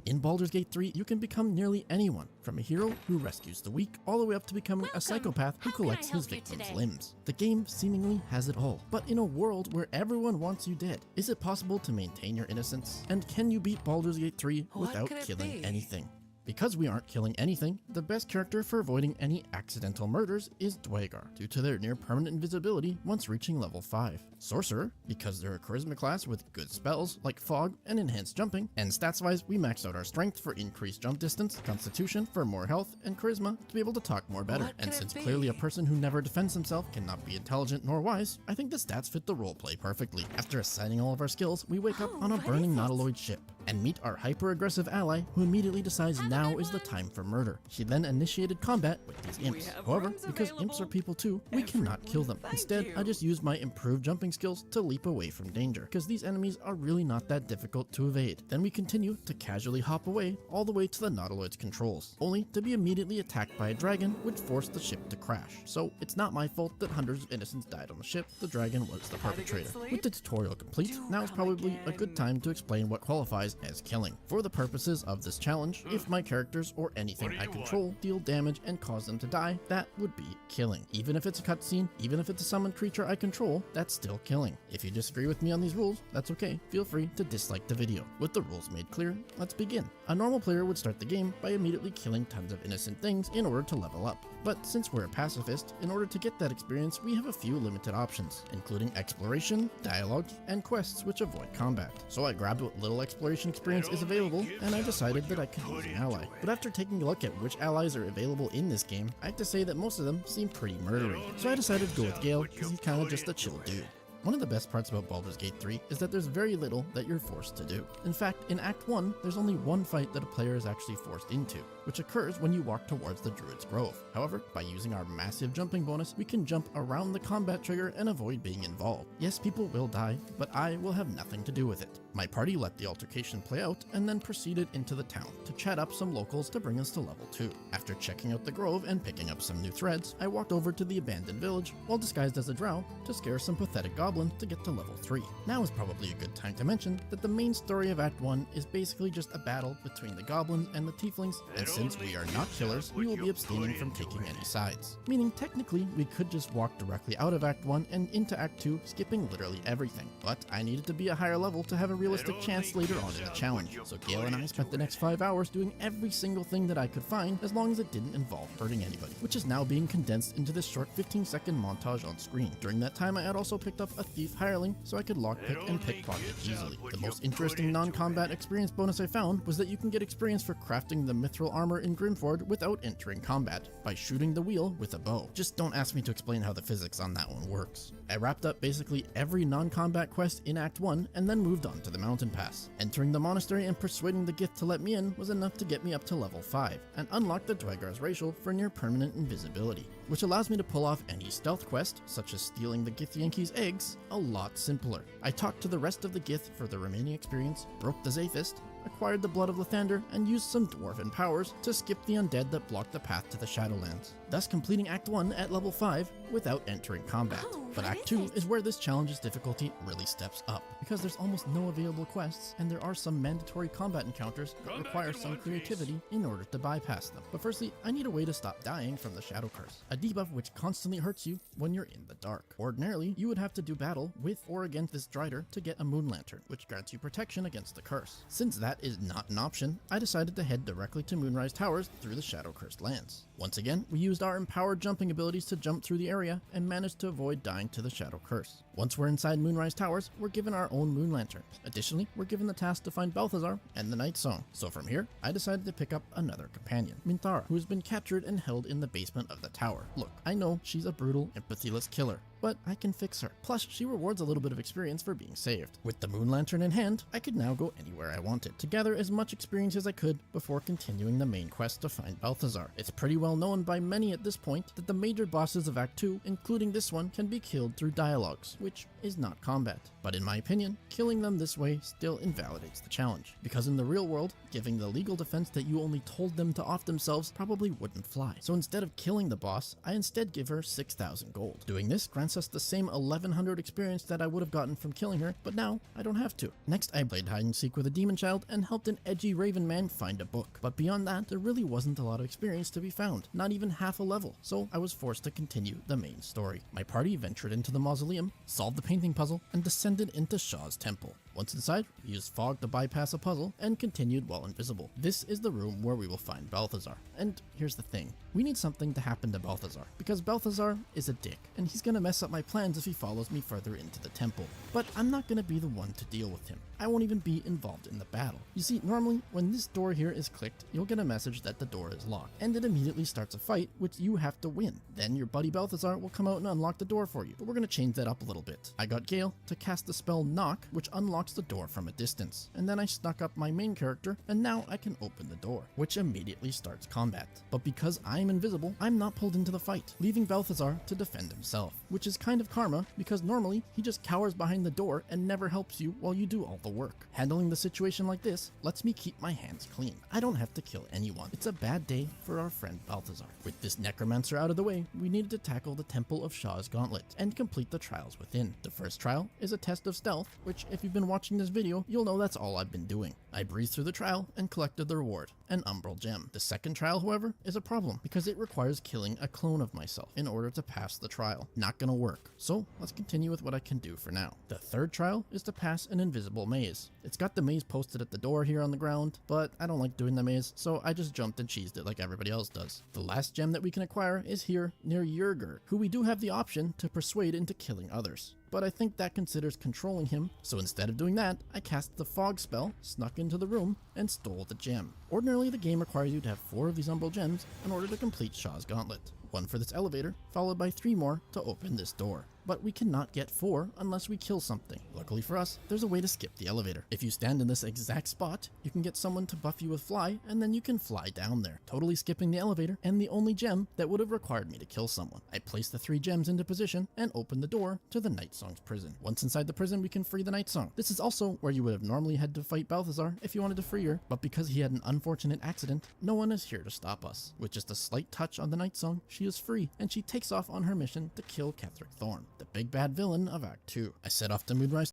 In Baldur's Gate 3, you can become nearly anyone, from a hero who rescues the weak, all the way up to becoming a psychopath who collects his victims' limbs. The game seemingly has it all, but in a world where everyone wants you dead, is it possible to maintain your innocence? And can you beat Baldur's Gate 3 without killing anything? Because we aren't killing anything, the best character for avoiding any accidental murders is Dwagar, due to their near-permanent invisibility once reaching level 5. Sorcerer, because they're a charisma class with good spells like Fog and enhanced jumping, and stats-wise we maxed out our strength for increased jump distance, constitution for more health, and charisma to be able to talk more better. And since clearly a person who never defends himself cannot be intelligent nor wise, I think the stats fit the roleplay perfectly. After assigning all of our skills, we wake up on a burning nautiloid ship, and meet our hyper-aggressive ally who immediately decides now is the time for murder. She then initiated combat with these imps. However, because imps are people too, we cannot kill them. Instead, I just used my improved jumping skills to leap away from danger, because these enemies are really not that difficult to evade. Then we continue to casually hop away all the way to the nautiloid's controls, only to be immediately attacked by a dragon which forced the ship to crash. So it's not my fault that hundreds of innocents died on the ship, the dragon was the perpetrator. With the tutorial complete, now is probably a good time to explain what qualifies as killing. For the purposes of this challenge, if my characters or anything I control deal damage and cause them to die, that would be killing. Even if it's a cutscene, even if it's a summoned creature I control, that's still killing. If you disagree with me on these rules, that's okay. Feel free to dislike the video. With the rules made clear, let's begin. A normal player would start the game by immediately killing tons of innocent things in order to level up. But since we're a pacifist, in order to get that experience, we have a few limited options, including exploration, dialogues, and quests which avoid combat. So I grabbed what little exploration experience is available, and I decided that I could use an ally. But after taking a look at which allies are available in this game, I have to say that most of them seem pretty murdery. So I decided to go with Gale, because he's kinda just a chill dude. One of the best parts about Baldur's Gate 3 is that there's very little that you're forced to do. In fact, in Act 1, there's only one fight that a player is actually forced into, which occurs when you walk towards the Druid's Grove. However, by using our massive jumping bonus, we can jump around the combat trigger and avoid being involved. Yes, people will die, but I will have nothing to do with it. My party let the altercation play out and then proceeded into the town to chat up some locals to bring us to level 2. After checking out the grove and picking up some new threads, I walked over to the abandoned village while disguised as a drow to scare some pathetic goblins to get to level 3. Now is probably a good time to mention that the main story of Act 1 is basically just a battle between the goblins and the tieflings, and since we are not killers, we will be abstaining from taking any sides. Meaning technically we could just walk directly out of Act 1 and into Act 2, skipping literally everything. But I needed to be a higher level to have a realistic chance later on in the challenge, so Gale and I spent the next 5 hours doing every single thing that I could find as long as it didn't involve hurting anybody, which is now being condensed into this short 15-second montage on screen. During that time I had also picked up a thief hireling so I could lockpick and pickpocket easily. The most interesting non-combat experience bonus I found was that you can get experience for crafting the mithril armor in Grimford without entering combat, by shooting the wheel with a bow. Just don't ask me to explain how the physics on that one works. I wrapped up basically every non-combat quest in Act 1 and then moved on to the mountain pass. Entering the monastery and persuading the Gith to let me in was enough to get me up to level 5 and unlock the Dwegar's Racial for near permanent invisibility, which allows me to pull off any stealth quest, such as stealing the Githyanki's eggs, a lot simpler. I talked to the rest of the Gith for the remaining experience, broke the Zaphist, acquired the Blood of Lathander, and used some dwarven powers to skip the undead that blocked the path to the Shadowlands, thus completing Act 1 at level 5 without entering combat. But Act 2 is where this challenge's difficulty really steps up, because there's almost no available quests, and there are some mandatory combat encounters that require some creativity in order to bypass them. But firstly, I need a way to stop dying from the Shadow Curse, a debuff which constantly hurts you when you're in the dark. Ordinarily, you would have to do battle with or against this Drider to get a Moon Lantern, which grants you protection against the curse. Since that is not an option, I decided to head directly to Moonrise Towers through the Shadow Cursed lands. Once again, we used our empowered jumping abilities to jump through the area and managed to avoid dying to the Shadow Curse. Once we're inside Moonrise Towers, we're given our own Moon Lantern. Additionally, we're given the task to find Balthazar and the Night Song. So from here, I decided to pick up another companion, Minthara, who has been captured and held in the basement of the tower. Look, I know she's a brutal, empathyless killer, but I can fix her. Plus, she rewards a little bit of experience for being saved. With the Moon Lantern in hand, I could now go anywhere I wanted to gather as much experience as I could before continuing the main quest to find Balthazar. It's pretty well known by many at this point that the major bosses of Act 2, including this one, can be killed through dialogues, which is not combat. But in my opinion, killing them this way still invalidates the challenge, because in the real world, giving the legal defense that you only told them to off themselves probably wouldn't fly. So instead of killing the boss, I instead give her 6,000 gold. Doing this grants us the same 1100 experience that I would have gotten from killing her, but now I don't have to. Next, I played hide and seek with a demon child and helped an edgy raven man find a book. But beyond that, there really wasn't a lot of experience to be found, not even half a level, so I was forced to continue the main story. My party ventured into the mausoleum, solved the painting puzzle, and descended into Shaw's temple. Once inside, we used fog to bypass a puzzle and continued while invisible. This is the room where we will find Balthazar. And here's the thing, we need something to happen to Balthazar, because Balthazar is a dick, and he's gonna mess up my plans if he follows me further into the temple. But I'm not gonna be the one to deal with him. I won't even be involved in the battle. You see, normally, when this door here is clicked, you'll get a message that the door is locked, and it immediately starts a fight, which you have to win. Then your buddy Balthazar will come out and unlock the door for you, but we're gonna change that up a little bit. I got Gale to cast the spell Knock, which unlocks the door from a distance, and then I snuck up my main character, and now I can open the door, which immediately starts combat. But because I'm invisible, I'm not pulled into the fight, leaving Balthazar to defend himself, which is kind of karma, because normally he just cowers behind the door and never helps you while you do all the work. Handling the situation like this lets me keep my hands clean. I don't have to kill anyone. It's a bad day for our friend Balthazar. With this necromancer out of the way, we needed to tackle the Temple of Shaw's Gauntlet and complete the trials within. The first trial is a test of stealth, which, if you've been watching this video, you'll know that's all I've been doing. I breezed through the trial and collected the reward, an Umbral Gem. The second trial, however, is a problem because it requires killing a clone of myself in order to pass the trial. Not gonna work. So let's continue with what I can do for now. The third trial is to pass an invisible maze. It's got the maze posted at the door here on the ground, but I don't like doing the maze, so I just jumped and cheesed it like everybody else does. The last gem that we can acquire is here near Yurgir, who we do have the option to persuade into killing others. But I think that considers controlling him, so instead of doing that, I cast the fog spell, snuck into the room, and stole the gem. Ordinarily, the game requires you to have 4 of these Umbral Gems in order to complete Shaw's Gauntlet. 1 for this elevator, followed by 3 more to open this door. But we cannot get 4 unless we kill something. Luckily for us, there's a way to skip the elevator. If you stand in this exact spot, you can get someone to buff you with fly, and then you can fly down there, totally skipping the elevator and the only gem that would have required me to kill someone. I placed the 3 gems into position and opened the door to the Night Song's prison. Once inside the prison, we can free the Night Song. This is also where you would have normally had to fight Balthazar if you wanted to free her, but because he had an unfortunate accident, no one is here to stop us. With just a slight touch on the Night Song, she is free, and she takes off on her mission to kill Ketheric Thorn, the big bad villain of Act 2. I set off to Moonrise